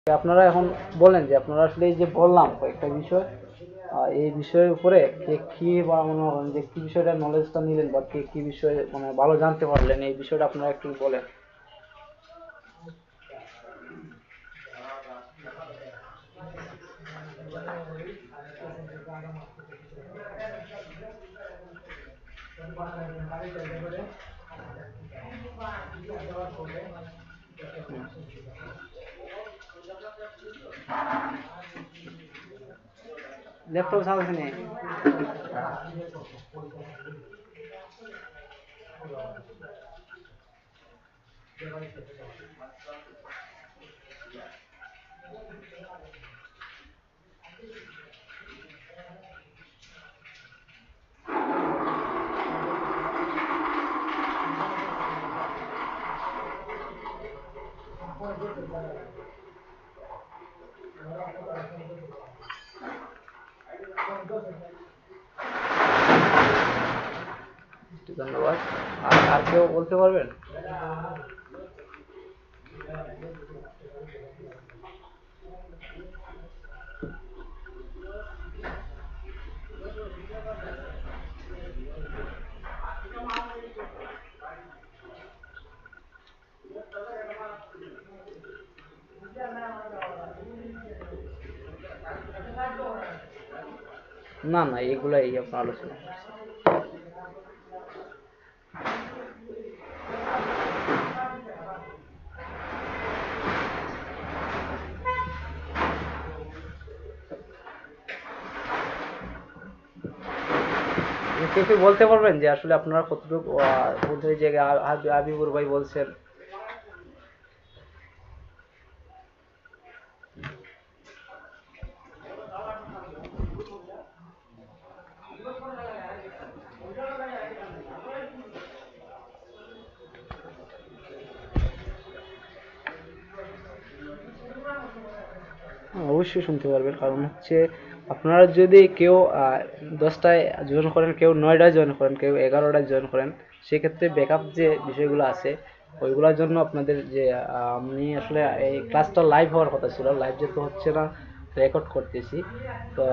আপনারা এখন বলেন যে আপনারা আসলে এই যে বললাম কয়েকটা বিষয়, এই বিষয়ের উপরে কে কি বা মনে করেন যে কি বিষয়টা নলেজটা নিলেন বা কে কি বিষয়ে মানে ভালো জানতে পারলেন, এই বিষয়টা আপনারা একটু বলেন। ল্যাপটপ চালাচ্ছি নি। ধন্যবাদ। আর আর কেউ বলতে পারবেন? না না, এগুলাই আপনার আলোচনা করছি। কেউ কি বলতে পারবেন যে আসলে আপনারা কতটুকু বলতে যে হাবিবুর ভাই বলছেন? অবশ্যই শুনতে পারবেন, কারণ হচ্ছে আপনারা যদি কেউ 10টায় জয়েন করেন, কেউ 9টায় জয়েন করেন, কেউ 11টায় জয়েন করেন, সেক্ষেত্রে ব্যাকআপ যে বিষয়গুলো আছে ওইগুলোর জন্য আপনাদের যে আমি আসলে এই ক্লাসটা লাইভ হওয়ার কথা ছিল, লাইভ যেহেতু হচ্ছে না, রেকর্ড করতেছি। তো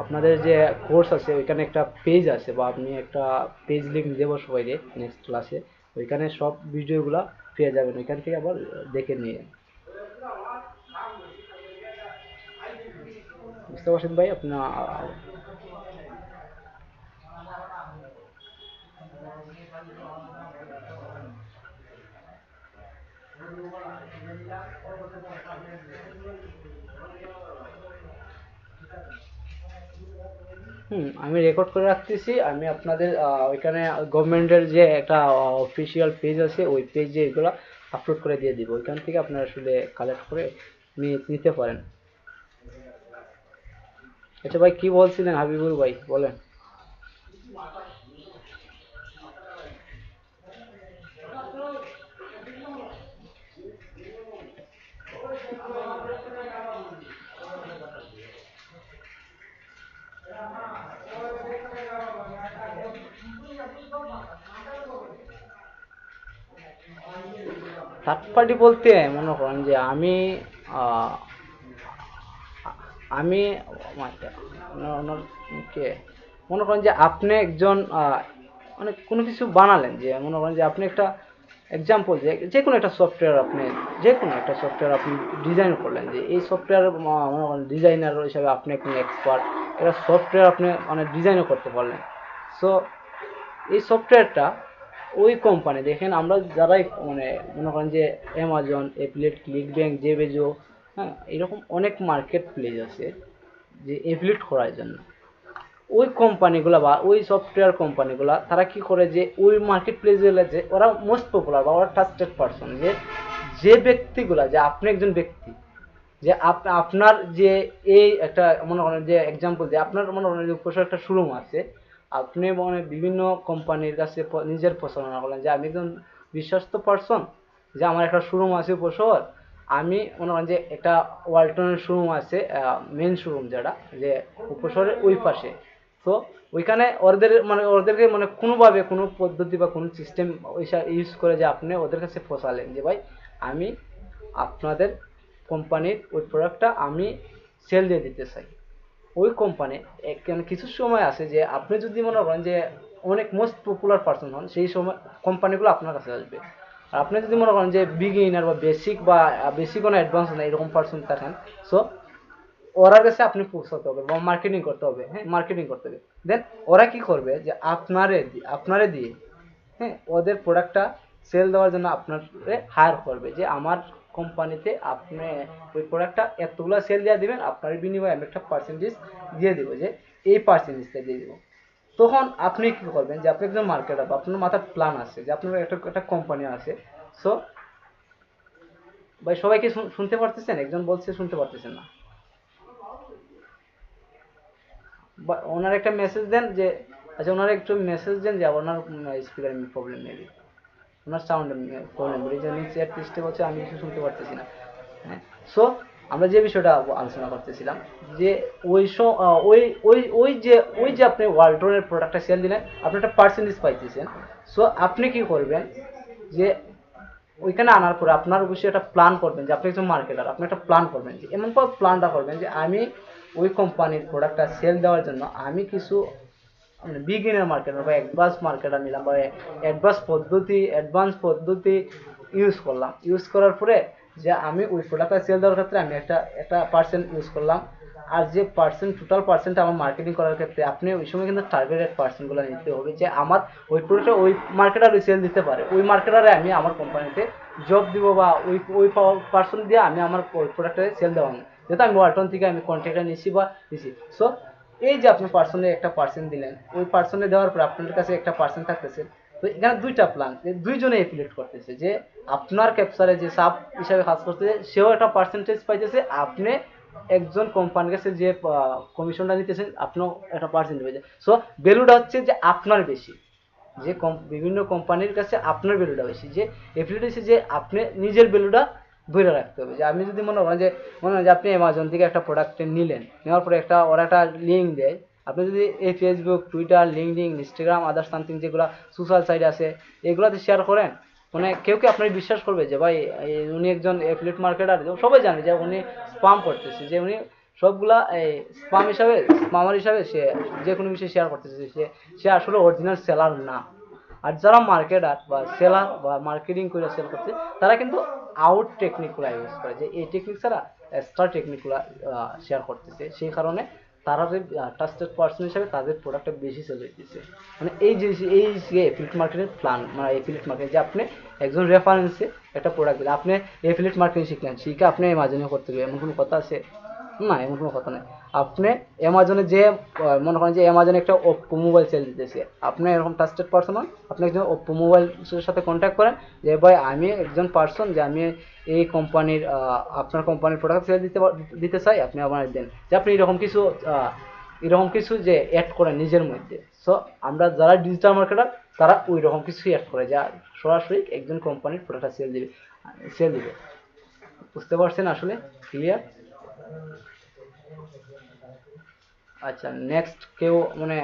আপনাদের যে কোর্স আছে ওইখানে একটা পেজ আছে, বা আপনি একটা পেজ লিঙ্ক দেবো সবাইকে নেক্সট ক্লাসে, ওইখানে সব ভিডিওগুলো পেয়ে যাবেন, ওইখান থেকে আবার দেখে নিয়ে। বুঝতে পারছেন ভাই আপনি? আমি রেকর্ড করে রাখতেছি, আমি আপনাদের ওইখানে গভর্নমেন্টের যে একটা অফিসিয়াল পেজ আছে ওই পেজে এগুলো আপলোড করে দিয়ে দিব, ওইখান থেকে আপনারা আসলে কালেক্ট করে নিতে পারেন। আচ্ছা ভাই, কি বলছিলেন হাবিবুল ভাই, বলেন। থার্ড পার্টি বলতে মনে করেন যে আহ, আমি কে মনে করেন যে আপনি একজন মানে কোনো কিছু বানালেন, যে মনে করেন যে আপনি একটা এক্সাম্পল, যে যে কোনো একটা সফটওয়্যার আপনি, যে কোনো একটা সফটওয়্যার আপনি ডিজাইন করলেন, যে এই সফটওয়্যার মনে করেন ডিজাইনার হিসাবে আপনি একজন এক্সপার্ট, একটা সফটওয়্যার আপনি মানে ডিজাইনও করতে পারলেন। সো এই সফটওয়্যারটা ওই কোম্পানি, দেখেন আমরা যারাই মানে মনে করেন যে অ্যামাজন, অ্যাফিলিয়েট, ক্লিক ব্যাংক, জেবেজো, হ্যাঁ, এরকম অনেক মার্কেট প্লেস আছে যে এফিলিয়েট করার জন্য। ওই কোম্পানিগুলো বা ওই সফটওয়্যার কোম্পানিগুলো তারা কি করে, যে ওই মার্কেট প্লেসগুলো যে ওরা মোস্ট পপুলার বা ওরা ট্রাস্টেড পারসন, যে যে ব্যক্তিগুলা, যে আপনি একজন ব্যক্তি, যে আপনার যে এই একটা মনে করেন যে এক্সাম্পল, যে আপনার মনে করেন যে উপসর একটা শোরুম আছে, আপনি মানে বিভিন্ন কোম্পানির কাছে নিজের প্রচারণা করলেন যে আমি একজন বিশ্বস্ত পারসন, যে আমার একটা শোরুম আছে উপসর, আমি মনে করেন যে একটা ওয়ালটনের শোরুম আছে, মেন শোরুম যেটা, যে উপসরের ওই পাশে। তো ওইখানে ওদের মানে ওদেরকে মানে কোনোভাবে কোনো পদ্ধতি বা কোনো সিস্টেম ওইসব ইউজ করে যে আপনি ওদের কাছে পৌঁছালেন যে ভাই আমি আপনাদের কোম্পানির ওই প্রোডাক্টটা আমি সেল দিয়ে দিতে চাই, ওই কোম্পানি কিছু সময় আছে যে আপনি যদি মনে করেন যে অনেক মোস্ট পপুলার পার্সন হন, সেই সময় কোম্পানিগুলো আপনার কাছে আসবে। আর আপনি যদি মনে করেন যে বিগিনার বা বেসিক কোনো অ্যাডভান্স না এরকম পার্সন থাকেন, সো ওরা কাছে আপনি পৌঁছাতে হবে বা মার্কেটিং করতে হবে। হ্যাঁ, মার্কেটিং করতে হবে। দেন ওরা কি করবে যে আপনারে দিয়ে, হ্যাঁ, ওদের প্রোডাক্টটা সেল দেওয়ার জন্য আপনারে হায়ার করবে যে আমার কোম্পানিতে আপনি ওই প্রোডাক্টটা এতগুলো সেল দিয়ে দিবেন, আপনার বিনিময়ে আমি একটা পার্সেন্টেজ দিয়ে দেবো, যে এই পার্সেন্টেজটা দিয়ে দেবো। তখন আপনি কি করবেন যে আপনি একজন মার্কেটার বা আপনার মাথার প্ল্যান আছে যে আপনার একটা কোম্পানি আছে। সো ভাই সবাইকে শুনতে পারতেছেন? একজন বলছে শুনতে পারতেছেন না, বা ওনার একটা মেসেজ দেন যে, আচ্ছা ওনার একটু মেসেজ দেন যে ওনার স্পিকার প্রবলেম মেবি, ওনার সাউন্ড প্রবলেম, এই জন্য চেয়ার টেস্টে বলছে আমি কিছু শুনতে পারতেছি না। হ্যাঁ, সো আমরা যে বিষয়টা আলোচনা করতেছিলাম যে ওই ওই ওই ওই যে আপনি ওয়ালটনের প্রোডাক্টটা সেল দিলেন, আপনি একটা পার্সেন্টেজ পাইতেছেন। সো আপনি কি করবেন যে ওইখানে আনার পরে আপনার অবশ্যই একটা প্ল্যান করবেন যে আপনি একজন মার্কেটার, আপনি একটা প্ল্যান করবেন যে এমন প্ল্যানটা করবেন যে আমি ওই কোম্পানির প্রোডাক্টটা সেল দেওয়ার জন্য আমি কিছু বিগিনার মার্কেটার বা অ্যাডভান্স মার্কেটার নিলাম, বা অ্যাডভান্স পদ্ধতি ইউজ করার পরে যে আমি ওই প্রোডাক্টটা সেল দেওয়ার ক্ষেত্রে আমি একটা পার্সেন্ট ইউজ করলাম। আর যে টোটাল পার্সেন্ট আমার মার্কেটিং করার ক্ষেত্রে আপনি ওই সময় কিন্তু টার্গেটেড পার্সেন্টগুলো নিতে হবে, যে আমার ওই প্রোডাক্টটা ওই মার্কেটার সেল দিতে পারে, ওই মার্কেটারে আমি আমার কোম্পানিতে জব দিব, বা ওই পার্সন দিয়ে আমি আমার ওই প্রোডাক্টে সেল দেওয়া, যেহেতু আমি ওয়ালটন থেকে আমি কন্ট্রাক্টটা নিচ্ছি বা দিচ্ছি। সো এই যে আপনি পার্সনে একটা পার্সেন্ট দিলেন, ওই পার্সনে দেওয়ার পর আপনার কাছে একটা পার্সেন্ট থাকতেছে। তো এখানে দুইটা প্ল্যান, দুইজনে এফিলিয়েট করতেছে, যে আপনার ক্যাপচারে যে সাব হিসাবে কাজ করতেছে সেও একটা পার্সেন্টেজ পাইতেছে, আপনি একজন কোম্পানির কাছে যে কমিশনটা নিতেছেন আপনিও একটা পার্সেন্ট পেয়েছে। সো ভ্যালুটা হচ্ছে যে আপনার বেশি, যে বিভিন্ন কোম্পানির কাছে আপনার ভ্যালুটা বেশি, যে এফিলিয়েট হচ্ছে যে আপনি নিজের ভ্যালুটা ধরে রাখতে হবে। যে আমি যদি মনে করেন যে আপনি অ্যামাজন থেকে একটা প্রোডাক্ট নিলেন, নেওয়ার পরে ওরা একটা লিঙ্ক দেয়, আপনি যদি এই ফেসবুক, টুইটার, লিঙ্কডইন, ইনস্টাগ্রাম, আদার সামথিং যেগুলো সোশ্যাল সাইট আছে এগুলোতে শেয়ার করেন, মানে কেউ কি আপনার বিশ্বাস করবে যে ভাই উনি একজন অ্যাফিলিয়েট মার্কেটার? সবাই জানে যে উনি স্পাম করতেছে, যে উনি সবগুলা স্পামার হিসাবে সে যে কোনো বিষয়ে শেয়ার করতেছে, সে আসলে অরিজিনাল সেলার না। আর যারা মার্কেটার বা সেলার বা মার্কেটিং করে সেল করছে তারা কিন্তু আউট টেকনিকগুলো ইউজ করে, যে এই টেকনিক ছাড়া এক্সট্রা টেকনিকগুলো শেয়ার করতেছে, সেই কারণে তারা ট্রাস্টেড পার্সন হিসাবে তাদের প্রোডাক্টটা বেশি সেল হইতেছে। মানে এই যে এফিলিয়েট মার্কেটের প্ল্যান, মানে এফিলিয়েট মার্কেট যে আপনি একজন রেফারেন্সে একটা প্রোডাক্ট দিলে, আপনি এফিলিয়েট মার্কেটিং শিখে আপনি অ্যামাজনে করতে হবে এমন কোনো কথা আছে? না, এমন কোনো কথা নেই। আপনি অ্যামাজনে যে মনে করেন যে অ্যামাজনে একটা ওপ্পো মোবাইল সেল দিতেছে, আপনি এরকম ট্রাস্টেড পার্সন হন, আপনি একজন ওপ্পো মোবাইলের সাথে কন্ট্যাক্ট করেন যে ভাই আমি একজন পার্সন, যে আমি এই কোম্পানির আপনার কোম্পানির প্রোডাক্ট সেল দিতে চাই, আপনি আমার দেন, যে আপনি এরকম কিছু যে অ্যাড করেন নিজের মধ্যে। সো আমরা যারা ডিজিটাল মার্কেটার তারা ওই রকম কিছু অ্যাড করে যা সরাসরি একজন কোম্পানির প্রোডাক্ট সেল দিবে। বুঝতে পারছেন আসলে? ক্লিয়ার? আচ্ছা, নেক্সট কেউ মানে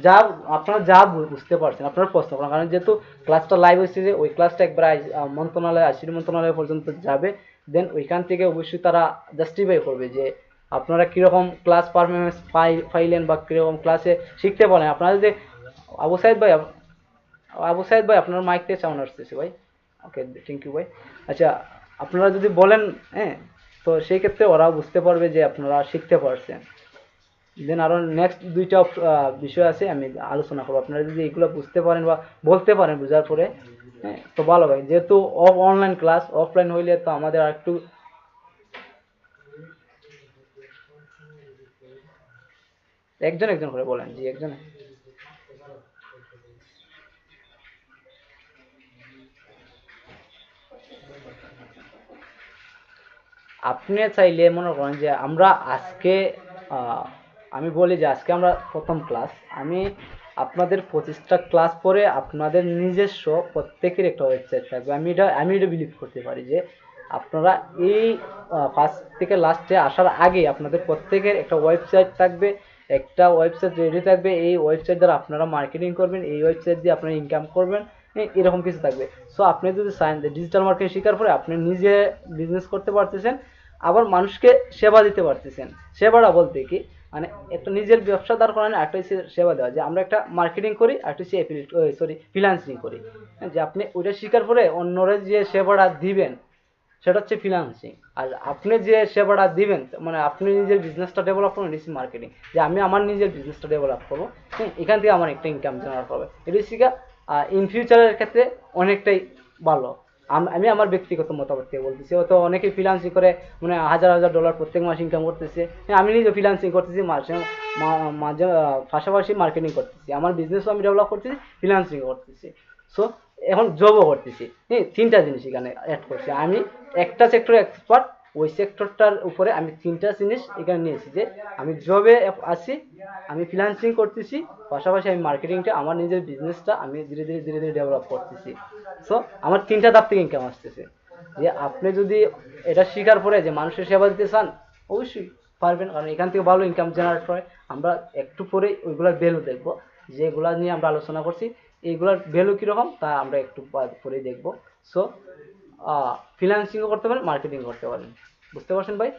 যা আপনারা বুঝতে পারছেন আপনারা প্রশ্ন করেন, কারণ যেহেতু ক্লাসটা লাইভ হয়েছে, যে ওই ক্লাসটা একবার মন্ত্রণালয় আইসিটি মন্ত্রণালয় পর্যন্ত যাবে, দেন ওইখান থেকে অবশ্যই তারা জাস্টিফাই করবে যে আপনারা কীরকম ক্লাস পারফরমেন্স পাইলেন বা কীরকম ক্লাসে শিখতে পারেন। আপনারা যদি আবু সাইদ ভাই আপনার মাইক থেকে সাউন্ড আসতেছে ভাই। ওকে, থ্যাংক ইউ ভাই। আচ্ছা, আপনারা যদি বলেন, হ্যাঁ, তো সেই ক্ষেত্রে ওরাও বুঝতে পারবে যে আপনারা শিখতে পারছেন। দেন আরও নেক্সট দুইটা বিষয় আছে আমি আলোচনা করবো, আপনারা যদি এগুলো বুঝতে পারেন বা বলতে পারেন বোঝার পরে, হ্যাঁ, তো ভালো ভাই। যেহেতু অনলাইন ক্লাস, অফলাইন হইলে তো আমাদের আর একটু একজন একজন করে বলেন। জি, একজন। আপনি চাইলে মনে করেন যে আমরা আজকে আমি বলি যে আজকে আমরা প্রথম ক্লাস, আমি আপনাদের 25টা ক্লাস পরে আপনাদের নিজস্ব প্রত্যেকের একটা ওয়েবসাইট থাকবে। আমি এটা বিলিভ করতে পারি যে আপনারা এই ফার্স্ট থেকে লাস্টে আসার আগে আপনাদের প্রত্যেকের একটা ওয়েবসাইট থাকবে, একটা ওয়েবসাইট রেডি থাকবে। এই ওয়েবসাইট দ্বারা আপনারা মার্কেটিং করবেন, এই ওয়েবসাইট দিয়ে আপনারা ইনকাম করবেন, এরকম কিছু থাকবে। সো আপনি যদি চান যে ডিজিটাল মার্কেটিং শেখার পরে আপনি নিজে বিজনেস করতে পারতেছেন, আবার মানুষকে সেবা দিতে পারতেছেন। সেবাটা বলতে কি, মানে একটা নিজের ব্যবসা দাঁড় করানো, একটা হচ্ছে সেবা দেওয়া, যে আমরা একটা মার্কেটিং করি, একটা হচ্ছে সরি ফ্রিল্যান্সিং করি। যে আপনি ওইটা শিকার করে অন্যরা যে সেবাটা দিবেন সেটা হচ্ছে ফ্রিল্যান্সিং। আর আপনি যে সেবাটা দিবেন, মানে আপনি নিজের বিজনেসটা ডেভেলপ করবেন, এটা মার্কেটিং। যে আমি আমার নিজের বিজনেসটা ডেভেলপ করবো, হ্যাঁ, এখান থেকে আমার একটা ইনকাম জেনারেট হবে। এটা হচ্ছে ইন ফিউচারের ক্ষেত্রে অনেকটাই ভালো। আমি আমার ব্যক্তিগত মতামত থেকে বলতেছি, হয়তো অনেকে ফ্রিল্যান্সিং করে মানে হাজার হাজার ডলার প্রত্যেক মাসে ইনকাম করতেছে। হ্যাঁ, আমি নিজে ফ্রিল্যান্সিং করতেছি, মাঝে মাঝে পাশাপাশি মার্কেটিং করতেছি, আমার বিজনেসও আমি ডেভেলপ করতেছি, ফ্রিল্যান্সিং করতেছি। সো এখন জবও করতেছি। হ্যাঁ, তিনটা জিনিস এখানে অ্যাড করছি আমি। একটা সেক্টর এক্সপার্ট, ওই সেক্টরটার উপরে আমি তিনটা জিনিস এখানে নিয়েছি, যে আমি জবে আছি, আমি ফ্রিল্যান্সিং করতেছি, পাশাপাশি আমি মার্কেটিংটা, আমার নিজের বিজনেসটা আমি ধীরে ধীরে ধীরে ধীরে ডেভেলপ করতেছি। সো আমার তিনটা ধাপ থেকে ইনকাম আসতেছে। যে আপনি যদি এটা স্বীকার করে যে মানুষের সেবা দিতে চান, অবশ্যই পারবেন, কারণ এখান থেকে ভালো ইনকাম জেনারেট হয়। আমরা একটু পরে ওইগুলোর ভ্যালু দেখবো, যেগুলা নিয়ে আমরা আলোচনা করছি এইগুলোর ভ্যালু কীরকম তা আমরা একটু পরেই দেখবো। সো ফ্রিল্যান্সিংও করতে পারেন, মার্কেটিং করতে পারেন। বুঝতে পারছেন ভাই?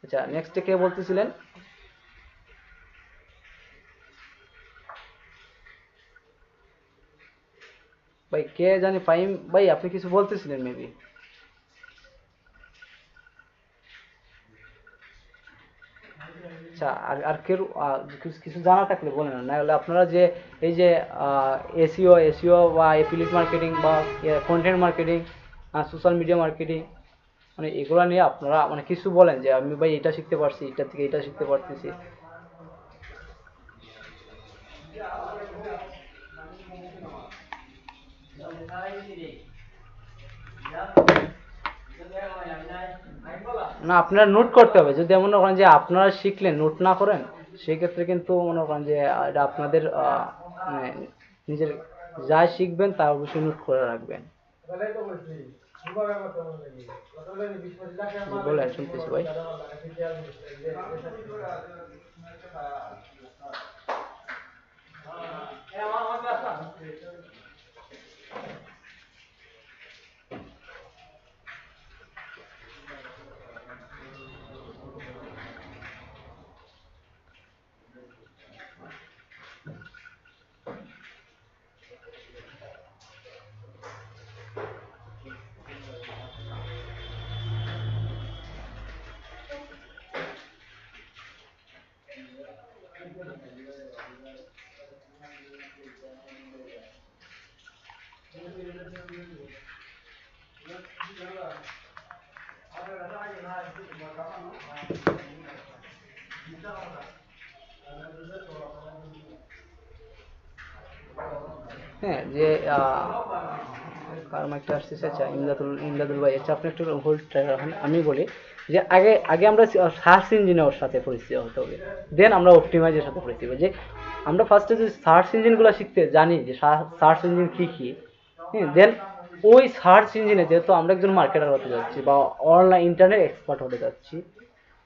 আচ্ছা, নেক্সটে কে বলতেছিলেন? ভাই কে জানি, ফাইম ভাই আপনি কিছু বলতেছিলেন মেবি। আচ্ছা, আর আর কেউ কিছু কিছু জানা থাকলে বলেন, না হলে আপনারা যে এই যে এসইও এসইও বা এফিলিয়েট মার্কেটিং বা content marketing, social media marketing, মানে এগুলো নিয়ে আপনারা মানে কিছু বলেন, যে আমি ভাই এটা শিখতে পারছি, এটা থেকে এটা শিখতে পারতেছি। না, আপনারা নোট করতে হবে। যদি মনে করেন যে আপনারা শিখলেন নোট না করেন, সেই ক্ষেত্রে কিন্তু মনে করেন যে এটা আপনাদের মানে নিজের যা শিখবেন তা অবশ্যই নোট করে রাখবেন। জি, বলেন, শুনতেছি ভাই। হ্যাঁ, যে কার মাইকটা আসতেছে? আচ্ছা, ইমদাদুল ইমদাদুল ভাই, আচ্ছা আপনি একটু হোল্ড রাখেন, আমি বলি যে আগে আগে আমরা সার্চ ইঞ্জিনের সাথে পরিচিত হতে হবে, দেন আমরা অপটিমাইজের সাথে পরিচিত হবে। যে আমরা ফার্স্টে যদি সার্চ ইঞ্জিনগুলো শিখতে জানি, যে সার্চ ইঞ্জিন কী কী, হ্যাঁ, দেন ওই সার্চ ইঞ্জিনে যেহেতু আমরা একজন মার্কেটার হতে যাচ্ছি বা অনলাইন ইন্টারনেট এক্সপার্ট হতে যাচ্ছি,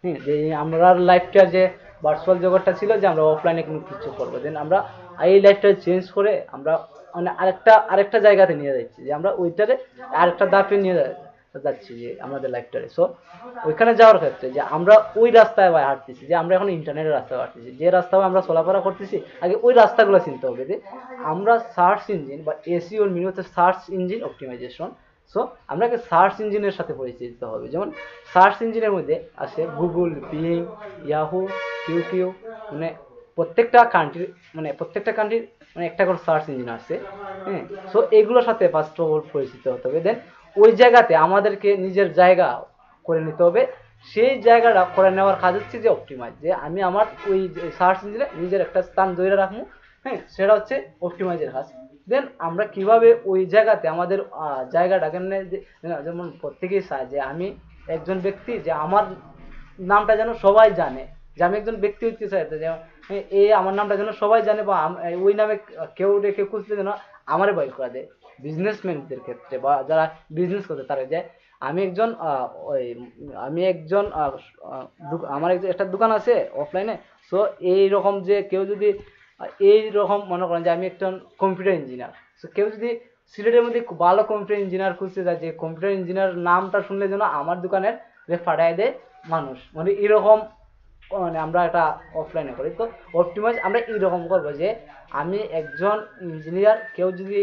হ্যাঁ, যে আমরা লাইফটা যে ভার্চুয়াল জগৎটা ছিল যে আমরা অফলাইনে কোনো কিছু করবো, দেন আমরা এই লাইফটা চেঞ্জ করে আমরা মানে আরেকটা জায়গাতে নিয়ে যাচ্ছি, যে আমরা ওইটারে আরেকটা ধাপে নিয়ে যাচ্ছি যে আমাদের লাইফটারে। সো ওইখানে যাওয়ার ক্ষেত্রে যে আমরা ওই রাস্তায় হাঁটতেছি, যে আমরা এখন ইন্টারনেটের রাস্তায় হাঁটতেছি, যে রাস্তায় আমরা চলাফেরা করতেছি, আগে ওই রাস্তাগুলো চিনতে হবে। যে আমরা সার্চ ইঞ্জিন বা এসইও মিনি হচ্ছে সার্চ ইঞ্জিন অপটিমাইজেশন। সো আপনাকে সার্চ ইঞ্জিনের সাথে পরিচিত হবে। যেমন সার্চ ইঞ্জিনের মধ্যে আছে গুগল, বিং, ইয়াহু, ইউটিউব, মানে প্রত্যেকটা কান্ট্রির মানে একটা করে সার্চ ইঞ্জিন আছে। হ্যাঁ, সো এগুলোর সাথে ফার্স্ট অফ অল পরিচিত হতে হবে। দেন ওই জায়গাতে আমাদেরকে নিজের জায়গা করে নিতে হবে। সেই জায়গাটা করে নেওয়ার কাজ হচ্ছে যে অপটিমাইজ, যে আমি আমার ওই সার্চ ইঞ্জিনে নিজের একটা স্থান ধরে রাখবো। হ্যাঁ, সেটা হচ্ছে অপটিমাইজের কাজ। দেন আমরা কিভাবে ওই জায়গাতে আমাদের জায়গাটাকে যেমন প্রত্যেকেই চায় যে আমি একজন ব্যক্তি, যে আমার নামটা যেন সবাই জানে, যে আমি একজন ব্যক্তি হতে চাই, যে এই আমার নামটা যেন সবাই জানে, বা ওই নামে কেউ কেউ খুঁজতে যেন আমারে ভয় করা দেয়। বিজনেসম্যানদের ক্ষেত্রে বা যারা বিজনেস করতে তারা যায়, আমি একজন ওই আমি একজন আমার একটা দোকান আছে অফলাইনে। সো এই রকম যে কেউ যদি এই রকম মনে করেন যে আমি একজন কম্পিউটার ইঞ্জিনিয়ার, সো কেউ যদি সিলেটের মধ্যে খুব ভালো কম্পিউটার ইঞ্জিনিয়ার খুঁজতে যায়, যে কম্পিউটার ইঞ্জিনিয়ার নামটা শুনলে যেন আমার দোকানের ফাটাই দেয় মানুষ, মানে এরকম মানে আমরা এটা অফলাইনে করি। তো অপটিমাইজ আমরা এরকম করবো যে আমি একজন ইঞ্জিনিয়ার, কেউ যদি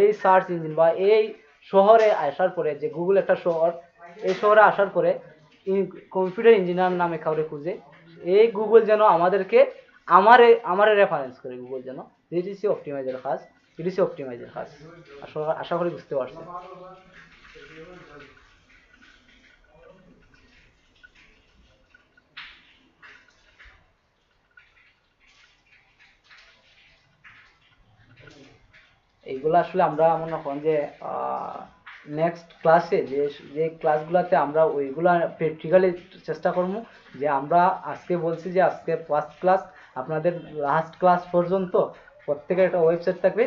এই সার্চ ইঞ্জিন বা এই শহরে আসার পরে, যে গুগল একটা শহর, এই শহরে আসার পরে কম্পিউটার ইঞ্জিনিয়ার নামে কাউরে খুঁজে, এই গুগল যেন আমাদেরকে আমারে রেফারেন্স করে, গুগল যেন, এটি হচ্ছে অপটিমাইজের কাজ, এটি হচ্ছে অপটিমাইজের কাজ। আশা করি বুঝতে পারছেন। এইগুলো আসলে আমরা মনে করেন যে নেক্সট ক্লাসে যে যে ক্লাসগুলোতে আমরা ওইগুলা প্র্যাকটিক্যালি চেষ্টা করবো, যে আমরা আজকে বলছি যে আজকে ফার্স্ট ক্লাস, আপনাদের লাস্ট ক্লাস পর্যন্ত প্রত্যেকের একটা ওয়েবসাইট থাকবে,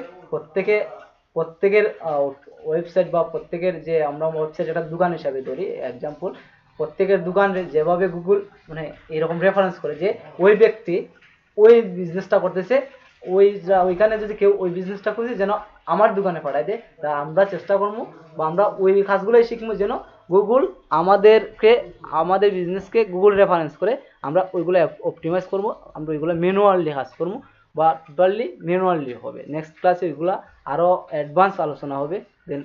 প্রত্যেকের ওয়েবসাইট বা প্রত্যেকের যে আমরা ওয়েবসাইট একটা দোকান হিসাবে ধরি এক্সাম্পল, প্রত্যেকের দোকান যেভাবে গুগল মানে এরকম রেফারেন্স করে যে ওই ব্যক্তি ওই বিজনেসটা করতেছে, ওইখানে যদি কেউ ওই বিজনেসটা করছে যেন আমার দোকানে পাঠায় দেয়, তা আমরা চেষ্টা করবো বা আমরা ওই কাজগুলোই শিখবো যেন গুগল আমাদের বিজনেসকে গুগল রেফারেন্স করে আমরা ওইগুলো অপটিমাইজ করবো, আমরা ওইগুলো ম্যানুয়ালি কাজ করবো বা টোটালি ম্যানুয়ালি হবে। নেক্সট ক্লাসে ওইগুলো আরও অ্যাডভান্স আলোচনা হবে, দেন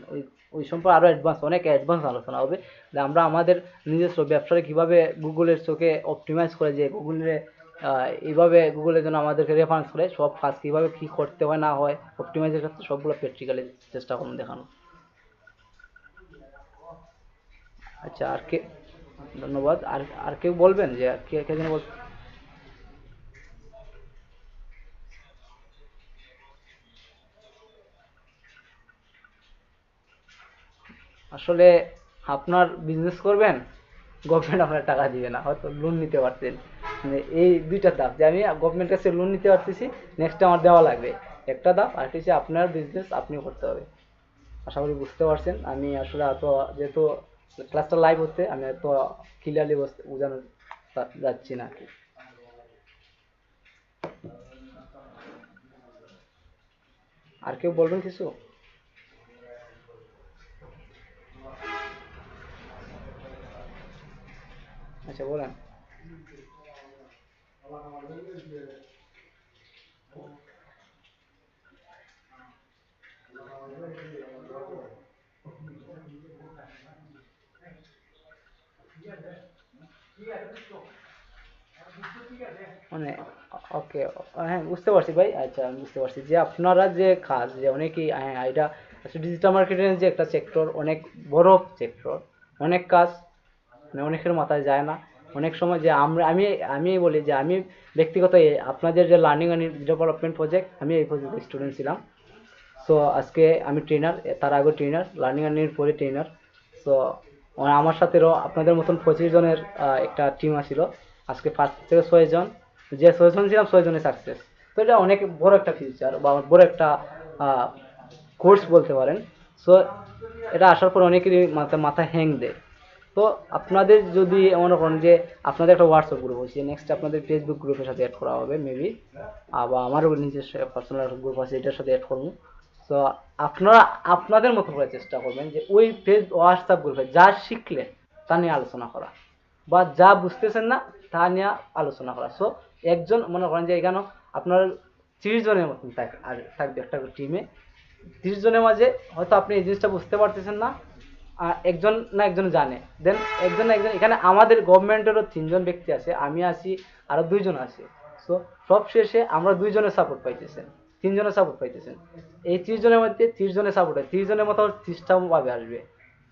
ওই সম্পর্কে আরও অনেক অ্যাডভান্স আলোচনা হবে, যে আমরা আমাদের নিজস্ব ব্যবসাটা কীভাবে গুগলের চোখে অপটিমাইজ করে, যে গুগলের এইভাবে গুগলের জন্য আমাদেরকে রেফারেন্স করে সব কাজ কীভাবে কী করতে হয় না হয় অপটিমাইজের ক্ষেত্রে, সবগুলো প্র্যাকটিক্যালি চেষ্টা করুন দেখানো। আচ্ছা, আর কে? ধন্যবাদ। আর আর কেউ বলবেন যে কে কে যেন আসলে আপনার বিজনেস করবেন, গভর্নমেন্ট আপনার টাকা দিবে না, হয়তো লোন নিতে পারতেন, মানে এই দুইটা ধাপ, যে আমি গভর্নমেন্ট কাছে লোন নিতে পারতেছি, নেক্সট আমার দেওয়া লাগবে একটা ধাপ, আর হচ্ছে আপনার বিজনেস আপনিও করতে হবে। আশা করি বুঝতে পারছেন। আমি আসলে এত, যেহেতু ক্লাসটা লাইভ হচ্ছে, আমি এত ক্লিয়ারলি বোঝানো যাচ্ছি না আর কি। আর কেউ বলবেন কিছু? আচ্ছা, বলেন। মানে ওকে, হ্যাঁ বুঝতে পারছি ভাই। আচ্ছা, আমি বুঝতে পারছি যে আপনারা যে কাজ, যে অনেকেই, হ্যাঁ এটা ডিজিটাল মার্কেটিং যে একটা সেক্টর, অনেক বড় সেক্টর, অনেক কাজ, মানে অনেকের মাথায় যায় না। অনেক সময় যে আমি বলি যে আমি ব্যক্তিগত আপনাদের যে লার্নিং অ্যান্ড ডেভেলপমেন্ট প্রজেক্ট, আমি এই প্রজেক্টের স্টুডেন্ট ছিলাম। সো আজকে আমি ট্রেনার, তার আগে ট্রেনার, লার্নিং অ্যান্ড পরে ট্রেনার। সো আমার সাথেও আপনাদের মতন 25 জনের একটা টিম আসছিল। আজকে 5 থেকে 6 জন, যে 6 জন ছিলাম 6 জনই সাকসেস। তো এটা অনেক বড় একটা ফিউচার বা বড় একটা কোর্স বলতে পারেন। সো এটা আসার পর অনেকেরই মাথা হ্যাং দেয়। তো আপনাদের যদি মনে করেন যে আপনাদের একটা হোয়াটসঅ্যাপ গ্রুপ হচ্ছে, নেক্সট আপনাদের ফেসবুক গ্রুপের সাথে অ্যাড করা হবে মেবি, আবার আমারও নিজস্ব পার্সোনাল গ্রুপ আছে, এটার সাথে অ্যাড করবো। তো আপনারা আপনাদের মতো করে চেষ্টা করবেন যে ওই হোয়াটসঅ্যাপ গ্রুপে যা শিখলেন তা নিয়ে আলোচনা করা, বা যা বুঝতেছেন না তা নিয়ে আলোচনা করা। সো একজন মনে করেন যে এখানে আপনার 30 জনের মতন থাকবে একটা টিমে। 30 জনের মাঝে হয়তো আপনি এই জিনিসটা বুঝতে পারতেছেন না, একজন না একজন জানে, দেন একজন না একজন, এখানে আমাদের গভর্নমেন্টেরও 3 জন ব্যক্তি আছে, আমি আছি, আরো 2 জন আছে। সো সব শেষে আমরা 2 জনের সাপোর্ট পাইতেছেন, 3 জনের সাপোর্ট পাইতেছেন। এই 30 জনের মধ্যে 30 জনের সাপোর্ট হয়, 30 জনের মতো 30টা ভাবে আসবে।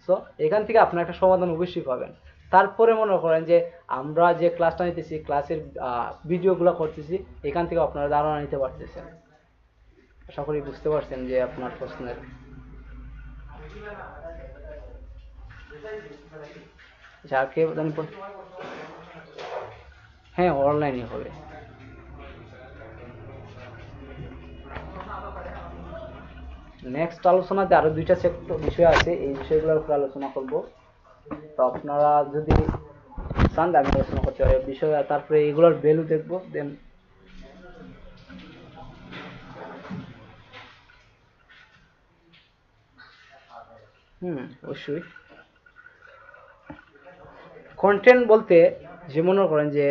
সো এখান থেকে আপনার একটা সমাধান অবশ্যই পাবেন। তারপরে মনে করেন যে আমরা যে ক্লাসটা নিতেছি, ক্লাসের ভিডিওগুলো করতেছি, এখান থেকে আপনারা ধারণা নিতে পারতেছেন। আশা করি বুঝতে পারছেন যে আপনার প্রশ্নের। যাকে জানি হ্যাঁ, অনলাইনে হবে। নেক্সট আলোচনাতে আরো 2টা সেক্টর বিষয় আছে, এই বিষয়গুলোর উপর আলোচনা করব। তো আপনারা যদি চান আমি আলোচনা করতে পারি বিষয়, তারপরে এগুলোর ভ্যালু দেখবো, দেন অবশ্যই। কন্টেন্ট বলতে যে মনে করেন যে,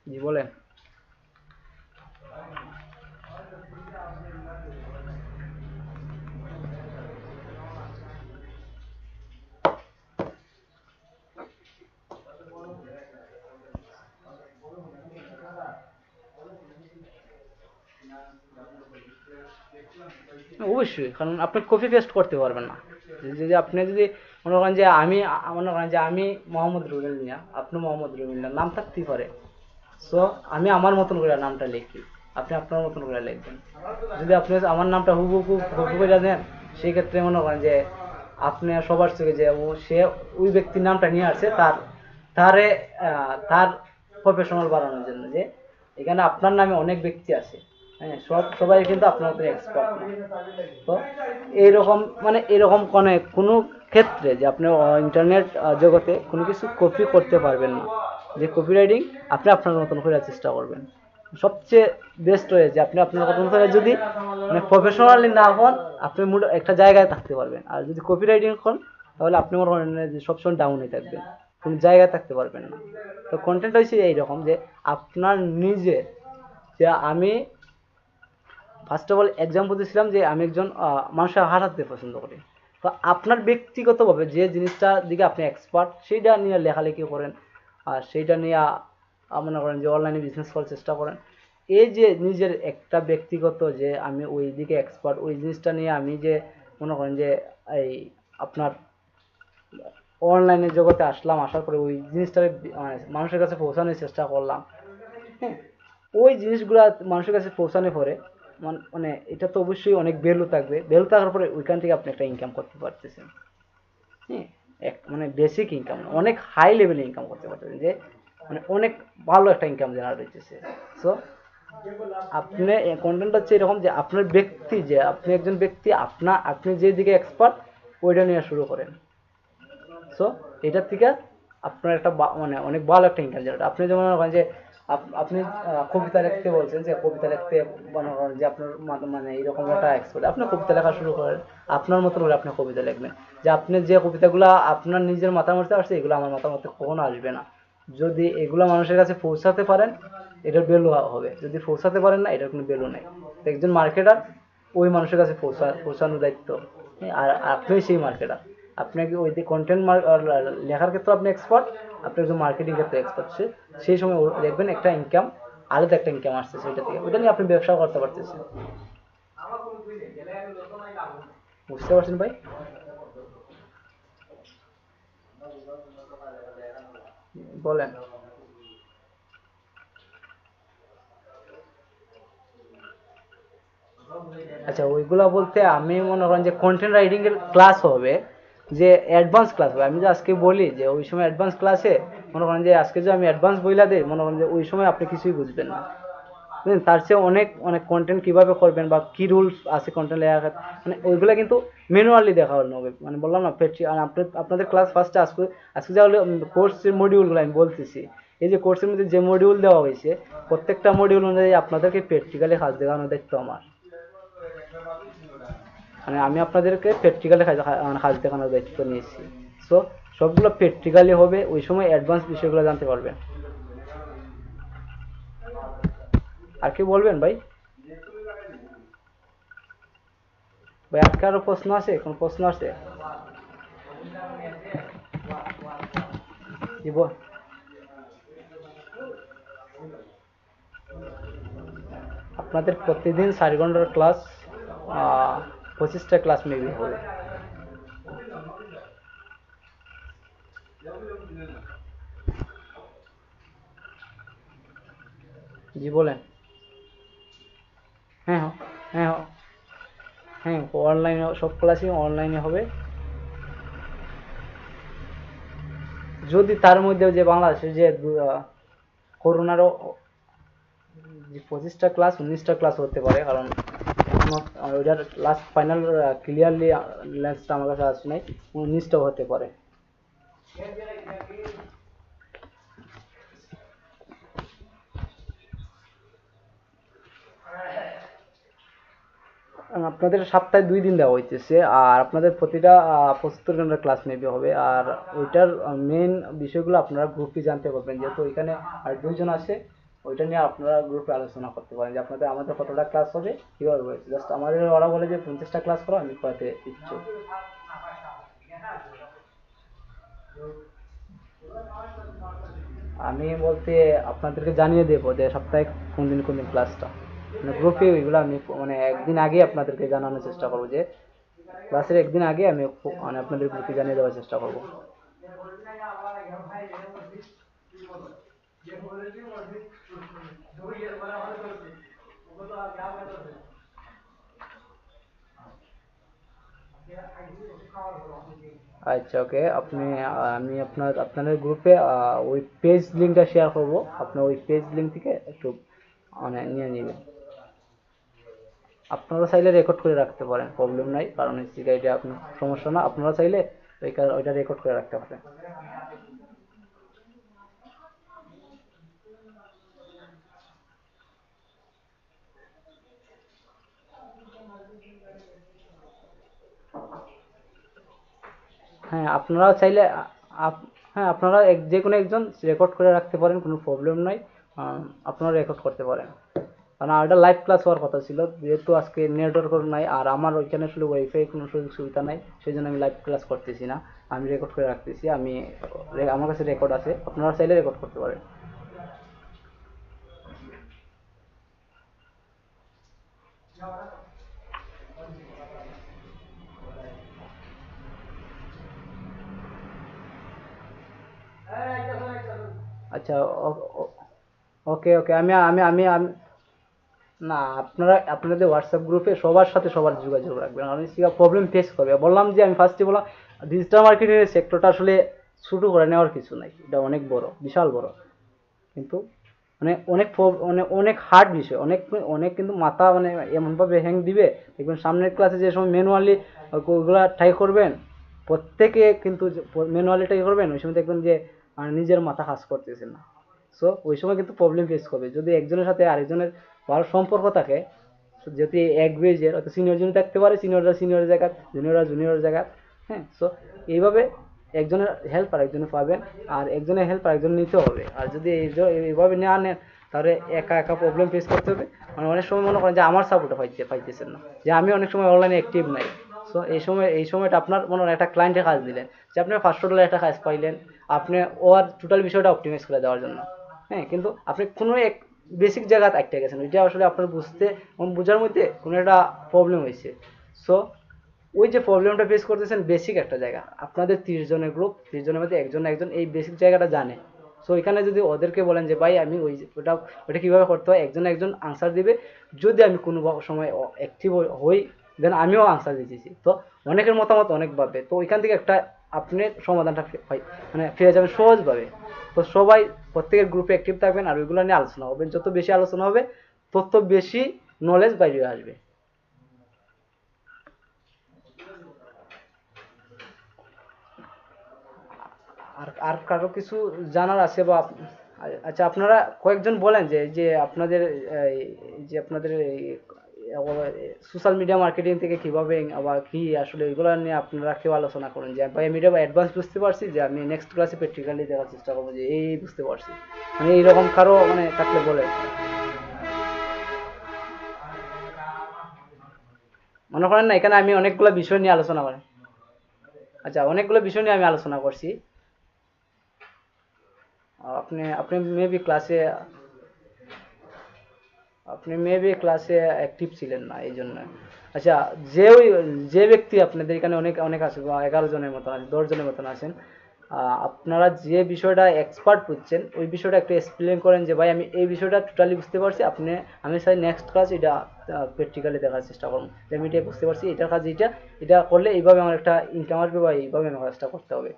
জি বলেন। অবশ্যই, কারণ আপনি কপি পেস্ট করতে পারবেন না। যদি আপনি যদি মনে করেন যে মনে করেন যে আমি মোহাম্মদ রুবেল মিয়া, আপনি মোহাম্মদ রুবেল মিয়া, নাম থাকতেই পারে। সো আমি আমার মতন করে নামটা লিখি, আপনি আপনার মতন করে লিখবেন। যদি আপনি আমার নামটা হুবহু কপি করে দেন, সেই ক্ষেত্রে মনে করেন যে আপনি সবার চোখে যে সে ওই ব্যক্তির নামটা নিয়ে আসছে তারে তার প্রফেশনাল বাড়ানোর জন্য, যে এখানে আপনার নামে অনেক ব্যক্তি আছে, হ্যাঁ, সবাই কিন্তু আপনার উপরে এক্সপার্ট না। তো এইরকম মানে এরকম কোনো ক্ষেত্রে যে আপনি ইন্টারনেট জগতে কোনো কিছু কপি করতে পারবেন না। যে কপি রাইটিং আপনি আপনার মতন করে চেষ্টা করবেন, সবচেয়ে বেস্ট হয়েছে। আপনি আপনার মতন করে যদি মানে প্রফেশনালি না হন, আপনি একটা জায়গায় থাকতে পারবেন। আর যদি কপি রাইটিং হন, তাহলে আপনি মনে করেন যে সবসময় ডাউনে থাকবেন, কোনো জায়গায় থাকতে পারবেন না। তো কন্টেন্ট হচ্ছে এইরকম যে আপনার নিজে, যে আমি ফার্স্ট অফ অল এক্সাম্পল দিয়েছিলাম যে আমি একজন মানুষের হারাতে পছন্দ করি। তো আপনার ব্যক্তিগতভাবে যে জিনিসটার দিকে আপনি এক্সপার্ট, সেইটা নিয়ে লেখালেখি করেন, আর সেইটা নিয়ে মনে করেন যে অনলাইনে বিজনেস করার চেষ্টা করেন। এই যে নিজের একটা ব্যক্তিগত যে আমি ওই দিকে এক্সপার্ট, ওই জিনিসটা নিয়ে আমি যে মনে করেন যে এই আপনার অনলাইনের জগতে আসলাম, আসার পরে ওই জিনিসটাকে মানুষের কাছে পৌঁছানোর চেষ্টা করলাম, হ্যাঁ, ওই জিনিসগুলো মানুষের কাছে পৌঁছানোর পরে মানে এটা তো অবশ্যই অনেক ভ্যালু থাকবে। ভ্যালু থাকার পরে ওইখান থেকে আপনি একটা ইনকাম করতে পারতেছেন, হ্যাঁ, মানে বেসিক ইনকাম, অনেক হাই লেভেলে ইনকাম করতে পারতেছেন, যে মানে অনেক ভালো একটা ইনকাম জেনারেট হইতেছে। সো আপনি কন্টেন্ট হচ্ছে এরকম যে আপনার ব্যক্তি, যে আপনি একজন ব্যক্তি, আপনি যে দিকে এক্সপার্ট ওইটা নিয়ে শুরু করেন। সো এটার থেকে আপনার একটা মানে অনেক ভালো একটা ইনকাম জেনারেট। আপনি যেমন মনে করেন যে আপনি কবিতা লিখতে বলছেন, যে কবিতা লিখতে মনে করেন যে আপনার মানে এইরকম একটা এক্সপার্ট, আপনি কবিতা লেখা শুরু করেন, আপনার মতন করে আপনি কবিতা লিখবেন। যে আপনি যে কবিতাগুলো আপনার নিজের মাথার মধ্যে আসছে, এগুলো আমার মাথার মধ্যে কখনো আসবে না। যদি এগুলো মানুষের কাছে পৌঁছাতে পারেন, এটার ভ্যালু হবে। যদি পৌঁছাতে পারেন না, এটার কোনো ভ্যালু নেই। একজন মার্কেটার ওই মানুষের কাছে পৌঁছানোর দায়িত্ব, আর আপনি সেই মার্কেটার। আপনাকে ওই যে কন্টেন্ট লেখার ক্ষেত্রে আপনি এক্সপার্ট, আপনি একজন মার্কেটিং ক্ষেত্রে এক্সপার্ট। সেই সময় দেখবেন একটা ইনকাম, আলাদা একটা ইনকাম আসছে সেটা থেকে, ওইটা নিয়ে আপনি ব্যবসা করতে পারতেছেন। বুঝতে পারছেন ভাই? বলেন। আচ্ছা, ওইগুলা বলতে আমি মনে করেন যে কন্টেন্ট রাইটিং এর ক্লাস হবে, যে অ্যাডভান্স ক্লাস হবে। আমি যে আজকে বলি যে ওই সময় অ্যাডভান্স ক্লাসে মনে করেন যে আজকে যে আমি অ্যাডভান্স বইলা দিই, মনে করেন যে ওই সময় আপনি কিছুই বুঝবেন না, বুঝলেন? তার চেয়ে অনেক অনেক কন্টেন্ট কিভাবে করবেন বা কি রুলস আছে কন্টেন্ট লেখার, মানে ওইগুলা কিন্তু ম্যানুয়ালি দেখানো হবে। মানে বললাম না আর আপনাদের ক্লাস ফার্স্টে আজকে আজকে যা হলো কোর্সের মডিউলগুলো আমি বলতেছি। এই যে কোর্সের মধ্যে যে মডিউল দেওয়া হয়েছে, প্রত্যেকটা মডিউল অনুযায়ী আপনাদেরকে প্র্যাকটিক্যালি কাজ দেখানোর দায়িত্ব আমার। মানে আমি আপনাদেরকে প্র্যাকটিক্যালি কাজ দেখানোর দায়িত্ব নিয়েছি। সো সবগুলো প্র্যাকটিক্যালি হবে, ওই সময় অ্যাডভান্স বিষয়গুলো জানতে পারবেন। আর কি বলবেন ভাই? ভাই আজকে আরো প্রশ্ন আছে? কোন প্রশ্ন আছে? কি আপনাদের প্রতিদিন 4 ঘন্টার ক্লাস, 25টা ক্লাস মেবি হবে। জি বলেন। হ্যাঁ হ্যাঁ হ্যাঁ, অনলাইনে সব ক্লাসই অনলাইনে হবে। যদি তার মধ্যে যে বাংলাদেশের যে করোনারও যে 25টা ক্লাস 19টা ক্লাস হতে পারে, কারণ ওইটার লাস্ট ফাইনাল ক্লিয়ারলি লেন্সটা আমার কাছে আসে নাই, 19টাও হতে পারে। আপনাদের সপ্তাহে 2 দিন দেওয়া হইতেছে, আর আপনাদের প্রতিটা 75 ঘন্টার ক্লাস মেবি হবে। আর ওইটার মেইন বিষয়গুলো আপনারা গ্রুপে জানতে পারবেন, যেহেতু ওইখানে আর 2 জন আছে। ওইটা নিয়ে আপনারা গ্রুপে আলোচনা করতে পারেন যে আমাদের কতটা ক্লাস হবে, কীভাবে হয়েছে। জাস্ট আমাদের ওরা বলে যে 50টা ক্লাস করো, আমি করাতে ইচ্ছুক। আমি বলতে আপনাদেরকে জানিয়ে দেবো যে সপ্তাহে কোন দিন ক্লাসটা, মানে গ্রুপে ওইগুলো আমি মানে একদিন আগে আপনাদেরকে জানানোর চেষ্টা করবো, যে ক্লাসের একদিন আগে আমি মানে আপনাদের গ্রুপে জানিয়ে দেওয়ার চেষ্টা করবো। আচ্ছা, ওকে। আমি আপনাদের গ্রুপে ওই পেজ লিঙ্কটা শেয়ার করব। আপনার ওই পেজ লিঙ্ক থেকে একটু মানে নিয়ে নেবেন। আপনারা চাইলে রেকর্ড করে রাখতে পারেন, প্রবলেম নাই, কারণ হচ্ছে এটা আপনার সমস্যা না। আপনারা চাইলে ওইটা রেকর্ড করে রাখতে পারেন। হ্যাঁ, আপনারা চাইলে হ্যাঁ, আপনারা যে কোনো একজন রেকর্ড করে রাখতে পারেন, কোনো প্রবলেম নাই। আপনারা রেকর্ড করতে পারেন, কারণ ওটা লাইভ ক্লাস হওয়ার কথা ছিল, যেহেতু আজকে নেটওয়ার্ক নাই আর আমার ওইখানে আসলে ওয়াইফাই কোনো সুযোগ সুবিধা নাই, সেই জন্য আমি লাইভ ক্লাস করতেছি না। আমি রেকর্ড করে রাখতেছি। আমার কাছে রেকর্ড আছে, আপনারা চাইলে রেকর্ড করতে পারেন। আচ্ছা, ওকে ওকে। আমি আমি আমি আমি না, আপনাদের হোয়াটসঅ্যাপ গ্রুপে সবার সাথে সবার যোগাযোগ রাখবেন, কারণ প্রবলেম ফেস করবে। বললাম যে আমি ফার্স্টে বললাম ডিজিটাল মার্কেটিং এর সেক্টরটা আসলে শুরু করে নেওয়ার কিছু নাই, এটা অনেক বড়, বিশাল বড়। কিন্তু মানে অনেক হার্ড বিষয়, অনেক অনেক কিন্তু মাথা মানে এমনভাবে হ্যাং দিবে, দেখবেন সামনের ক্লাসে যে সময় ম্যানুয়ালি ওগুলা ট্রাই করবেন, প্রত্যেকে কিন্তু ম্যানুয়ালি ট্রাই করবেন, ওই সময় দেখবেন যে নিজের মাথা কাজ করতেছে না। সো ওই সময় কিন্তু প্রবলেম ফেস করবে। যদি একজনের সাথে আরেকজনের ভালো সম্পর্ক থাকে, যদি এক বেজের হয়তো সিনিয়র জুনিয়র থাকতে পারে, সিনিয়ররা সিনিয়রের জায়গা, জুনিয়ররা জুনিয়রের জায়গা। হ্যাঁ, সো এইভাবে একজনের হেল্প আর একজনে পাবেন, আর একজনের হেল্প আর একজন নিতে হবে। আর যদি এইভাবে না নেন, তাহলে একা একা প্রবলেম ফেস করতে হবে। মানে অনেক সময় মনে করেন যে আমার সাপোর্টে পাইতেছেন না, যে আমি অনেক সময় অনলাইনে অ্যাক্টিভ নাই। সো এই সময়টা আপনার মনে হয় একটা ক্লায়েন্টের কাজ দিলেন, যে আপনি $500 একটা কাজ পাইলেন, আপনি ওর টোটাল বিষয়টা অপটিমাইজ করে দেওয়ার জন্য। হ্যাঁ, কিন্তু আপনি কোনো এক বেসিক জায়গায় আটকে গেছেন, ওইটা আসলে আপনার বোঝার মধ্যে কোনো একটা প্রবলেম হয়েছে। সো ওই যে প্রবলেমটা ফেস করতেছেন বেসিক একটা জায়গা, আপনাদের 30 জনের গ্রুপ, 30 জনের মধ্যে একজন না একজন এই বেসিক জায়গাটা জানে। সো এখানে যদি ওদেরকে বলেন যে ভাই আমি ওটা কীভাবে করতে হয়, একজন একজন আনসার দিবে। যদি আমি কোনো সময় অ্যাক্টিভ হই, দেন আমিও আনসার দিতেছি। তো অনেকের মতামত অনেকভাবে, তো ওইখান থেকে একটা আপনি সমাধানটা মানে পেয়ে যাবেন সহজভাবে। তো সবাই প্রত্যেকের গ্রুপে অ্যাক্টিভ থাকবেন, আর ওইগুলো নিয়ে আলোচনা করবেন। যত বেশি আলোচনা হবে, তত বেশি নলেজ বাইরে আসবে। আর আর কারো কিছু জানার আছে বা আচ্ছা, আপনারা কয়েকজন বলেন যে যে আপনাদের যে আপনাদের সোশ্যাল মিডিয়া মার্কেটিং থেকে কিভাবে আবার কি আসলে এগুলো নিয়ে আপনারা কেউ আলোচনা করেন, যে ভাই আমি এটা অ্যাডভান্স বুঝতে পারছি, যে আমি নেক্সট ক্লাসে প্র্যাকটিক্যালি দেওয়ার চেষ্টা করবো, যে এই বুঝতে পারছি। মানে এইরকম কারো মানে থাকলে বলে। মনে করেন না, এখানে আমি অনেকগুলো বিষয় নিয়ে আলোচনা করি। আচ্ছা, অনেকগুলো বিষয় নিয়ে আমি আলোচনা করছি। আপনি আপনি মেবি ক্লাসে আপনি মেবি ক্লাসে অ্যাক্টিভ ছিলেন না, এই জন্য। আচ্ছা, যে ব্যক্তি আপনাদের এখানে অনেক অনেক আছে, 11 জনের মতন আছে, 10 জনের মতন আছেন, আপনারা যে বিষয়টা এক্সপার্ট বুঝছেন, ওই বিষয়টা একটু এক্সপ্লেন করেন, যে ভাই আমি এই বিষয়টা টোটালি বুঝতে পারছি, আমি চাই নেক্সট ক্লাস এটা প্র্যাকটিক্যালি দেখার চেষ্টা করুন, যে আমি এটা বুঝতে পারছি, এটার কাজ এটা করলে এইভাবে আমার একটা ইনকাম আসবে, বা এইভাবে আমার কাজটা করতে হবে।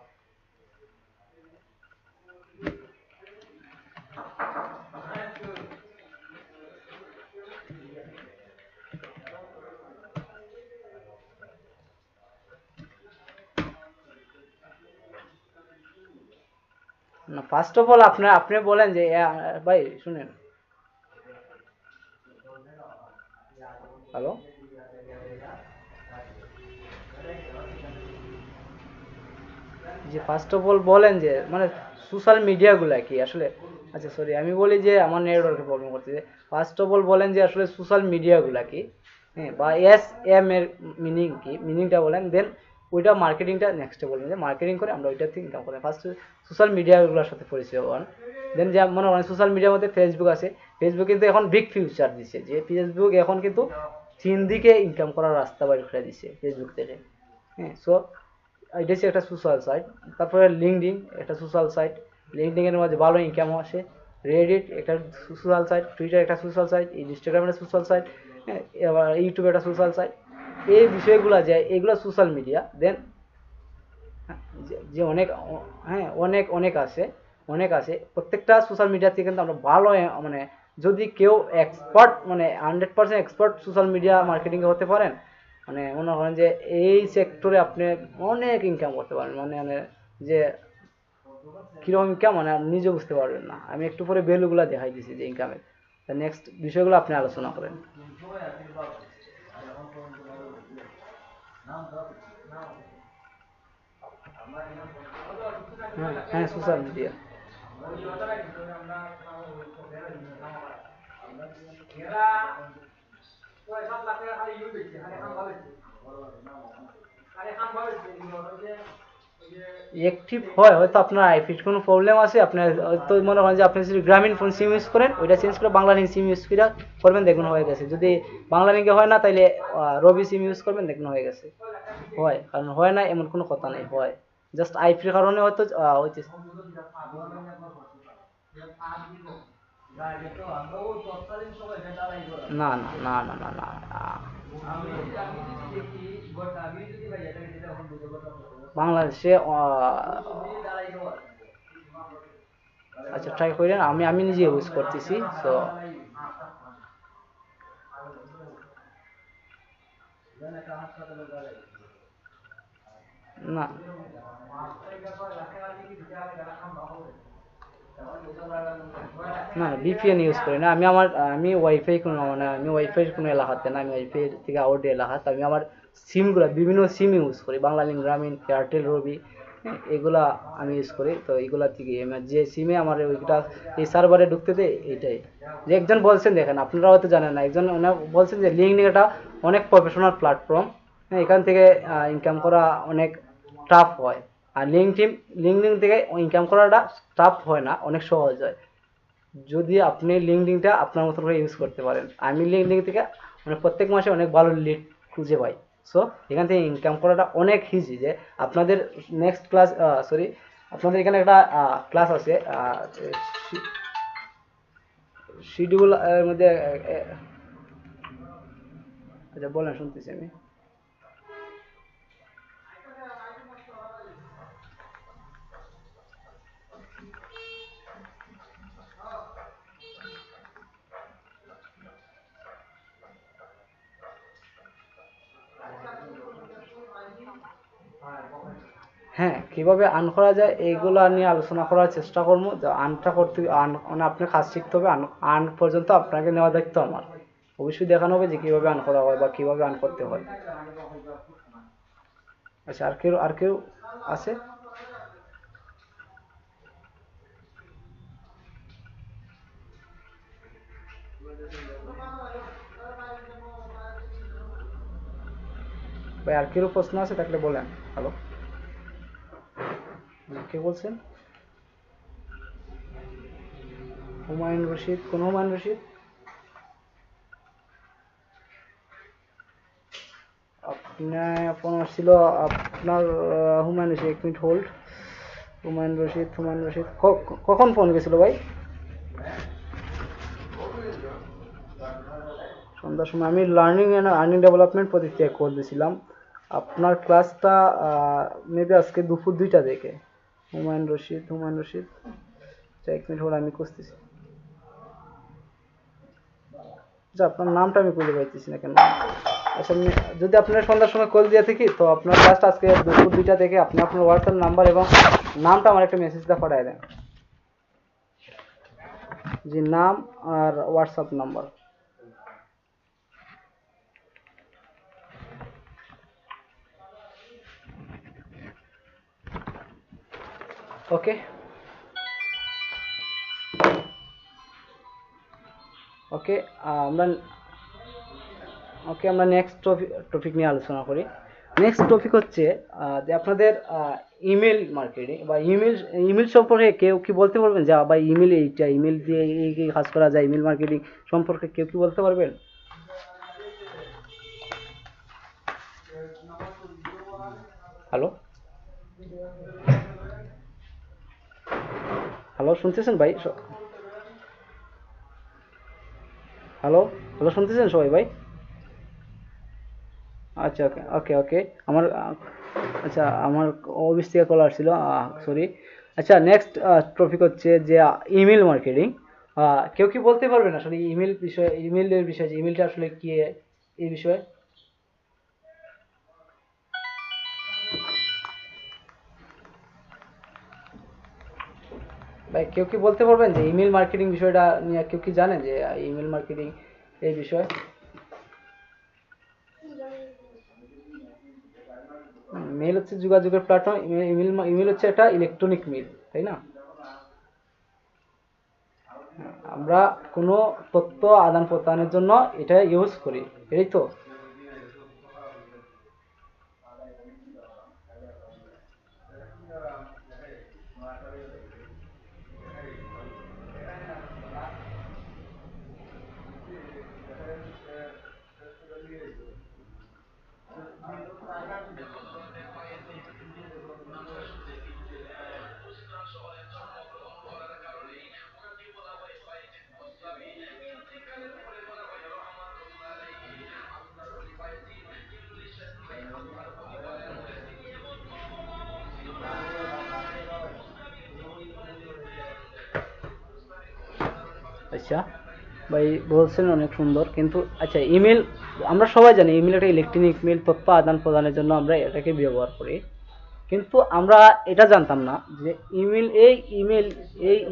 না, ফার্স্ট অফ অল আপনি বলেন যে ভাই শুনেন। হ্যালো। যে ফার্স্ট অফ অল বলেন যে মানে সোশ্যাল মিডিয়াগুলা কি আসলে, আচ্ছা সরি আমি বলি যে আমার নেটওয়ার্কে প্রবলেম করছে, যে ফার্স্ট অফ অল বলেন যে আসলে সোশ্যাল মিডিয়াগুলা কি, হ্যাঁ, বা এস এম এর মিনিং কি, মিনিংটা বলেন, দেন ওইটা মার্কেটিংটা নেক্সটে বলবেন যে মার্কেটিং করে আমরা ওইটা থেকে ইনকাম করি। ফার্স্ট সোশ্যাল মিডিয়াগুলোর সাথে পরিচয় হন, দেন যে মনে করেন সোশ্যাল মিডিয়ার মধ্যে ফেসবুক আছে, ফেসবুক কিন্তু এখন বিগ ফিউচার দিচ্ছে, যে ফেসবুক এখন কিন্তু 3 দিকে ইনকাম করার রাস্তা বাইর করে দিচ্ছে ফেসবুক থেকে, হ্যাঁ। সো এটা হচ্ছে একটা সোশ্যাল সাইট। তারপরে লিঙ্কডিন একটা সোশ্যাল সাইট, লিঙ্কডিনের মধ্যে ভালো ইনকাম আসে। রেডিট একটা সোশ্যাল সাইট, টুইটার একটা সোশ্যাল সাইট, ইনস্টাগ্রাম একটা সোশ্যাল সাইট, হ্যাঁ, এবার ইউটিউব একটা সোশ্যাল সাইট। এই বিষয়গুলো যে এগুলো সোশ্যাল মিডিয়া। দেন যে অনেক হ্যাঁ অনেক অনেক আছে, অনেক আছে। প্রত্যেকটা সোশ্যাল মিডিয়া থেকে কিন্তু আমরা ভালো মানে যদি কেউ এক্সপার্ট মানে 100% এক্সপার্ট সোশ্যাল মিডিয়া মার্কেটিংয়ে হতে পারেন, মানে মনে করেন যে এই সেক্টরে আপনি অনেক ইনকাম করতে পারেন, মানে মানে যে কীরকম ইনকাম মানে আপনি নিজে বুঝতে পারবেন না। আমি একটু পরে ভ্যালুগুলো দেখাই দিছি যে ইনকামের। নেক্সট বিষয়গুলো আপনি আলোচনা করেন। হ্যাঁ হ্যাঁ সোশ্যাল মিডিয়া। অ্যাক্টিভ হয় হয়তো আপনার আইপির কোনো প্রবলেম আছে, আপনার হয়তো মনে করেন যে আপনি যদি গ্রামীণ ফোন সিম ইউজ করেন ওইটা চেঞ্জ করে বাংলা লিঙ্ক সিম ইউজ করে করবেন, দেখুন হয়ে গেছে। যদি বাংলা লিঙ্কে হয় না তাইলে রবি সিম ইউজ করবেন, দেখুন হয়ে গেছে। হয়, কারণ হয় না এমন কোনো কথা নেই, হয় জাস্ট আইপির কারণে হয়তো হচ্ছে। না না না না না না বাংলাদেশে আচ্ছা ট্রাই করেন, আমি আমি নিজে ইউজ করতেছি। তো না না বিপিএন ইউজ করি না আমি। আমি ওয়াইফাই কোনো মানে আমি ওয়াইফাই কোনো এলাকাতে না, আমি ওয়াইফাই থেকে আউট এলাকাতে। আমি আমার সিমগুলো বিভিন্ন সিম ইউজ করি, বাংলালিংক, গ্রামীণ, এয়ারটেল, রবি, এগুলা আমি ইউজ করি। তো এইগুলা থেকে যে সিমে আমার ওইটা এই সার্ভারে ঢুকতে দেয় এইটাই। যে একজন বলছেন, দেখেন আপনারা হয়তো জানেন না, একজন বলছেন যে লিঙ্কডিন এটা অনেক প্রফেশনাল প্ল্যাটফর্ম, হ্যাঁ, এখান থেকে ইনকাম করা অনেক টাফ হয়। আর লিঙ্কডিন থেকে ইনকাম করাটা টাফ হয় না, অনেক সহজ হয় যদি আপনি লিঙ্কডিনটা আপনার মতো করে ইউজ করতে পারেন। আমি লিঙ্কডিন থেকে মানে প্রত্যেক মাসে অনেক ভালো লিড খুঁজে পাই। সো এখান থেকে ইনকাম করাটা অনেক ইজি। যে আপনাদের নেক্সট ক্লাস সরি আপনাদের এখানে একটা ক্লাস আছে শিডিউল এর মধ্যে আচ্ছা বলেন, শুনতেছি আমি। হ্যাঁ, কিভাবে আর্ন করা যায় এইগুলো নিয়ে আলোচনা করার চেষ্টা করবো। যে আর্নটা করতে মানে আপনার কাজ শিখতে হবে, আর্ন পর্যন্ত আপনাকে নেওয়া দায়িত্ব আমার। অবশ্যই দেখানো হবে যে কিভাবে আর্ন করা হয় বা কিভাবে আর্ন করতে হয়। আচ্ছা আর কেউ আছে? ভাই আর কেউ প্রশ্ন আছে থাকলে বলেন। হ্যালো, কে বলছেন? হুমায়ুন রশিদ? কোন হুমায়ুন রশিদ? আপনার ফোন আসছিল আপনার হুমায়ুন রশিদ, 1 মিনিট হোল্ড। হুমায়ুন রশিদ কখন ফোন গেছিল ভাই? সন্ধ্যার সময়। আমি লার্নিং অ্যান্ড আর্নিং ডেভেলপমেন্ট প্রতি কল দিয়েছিলাম। আপনার ক্লাসটা মেবি আজকে দুপুর 2টা থেকে। হুমায়ুন রশিদ আচ্ছা 1 মিনিট হোল্ড, আমি খুঁজতেছি। আচ্ছা আপনার নামটা আমি খুঁজে পাইতেছি না কেন। আচ্ছা যদি আপনার সন্ধ্যার সময় কল দিয়ে থাকি তো আপনার ক্লাসটা আজকে দুপুর 2টা থেকে। আপনি আপনার হোয়াটসঅ্যাপ নাম্বার এবং নামটা আমার একটা মেসেজ দিয়ে পাঠিয়ে দেন। জি, নাম আর হোয়াটসঅ্যাপ নাম্বার। ওকে ওকে আমরা আমরা নেক্সট টপিক নিয়ে আলোচনা করি। নেক্সট টপিক হচ্ছে যে আপনাদের ইমেল মার্কেটিং বা ইমেল ইমেল সম্পর্কে কেউ কি বলতে পারবেন, যে বা ইমেল এইটা ইমেল দিয়ে এই কাজ করা যায়, ইমেল মার্কেটিং সম্পর্কে কেউ কি বলতে পারবেন? হ্যালো হ্যালো শুনতেছেন ভাই? হ্যালো হ্যালো শুনতেছেন সবাই ভাই? আচ্ছা ওকে ওকে ওকে আমার আচ্ছা আমার অফিস থেকে কল আসছিল, সরি। আচ্ছা নেক্সট টপিক হচ্ছে যে ইমেল মার্কেটিং। কেউ কি বলতে পারবেন আসলে ইমেল বিষয়ে, ইমেলের বিষয়ে, যে ইমেলটা আসলে কি এই বিষয়ে? ভাই কেউ কি বলতে পারবেন যে ইমেল মার্কেটিং বিষয়টা নিয়ে কেউ কি জানেন যে ইমেল মার্কেটিং এই বিষয়ে? মেল হচ্ছে যোগাযোগের প্ল্যাটফর্ম, ইমেল ইমেল হচ্ছে একটা ইলেকট্রনিক মেল, তাই না? আমরা কোনো তথ্য আদান প্রদানের জন্য এটা ইউজ করি, এই তো। আচ্ছা ভাই বলছেন অনেক সুন্দর, কিন্তু আচ্ছা ইমেল আমরা সবাই জানি ইমেল একটা ইলেকট্রনিক মেল, তথ্য আদান প্রদানের জন্য আমরা এটাকে ব্যবহার করি। কিন্তু আমরা এটা জানতাম না যে ইমেল এই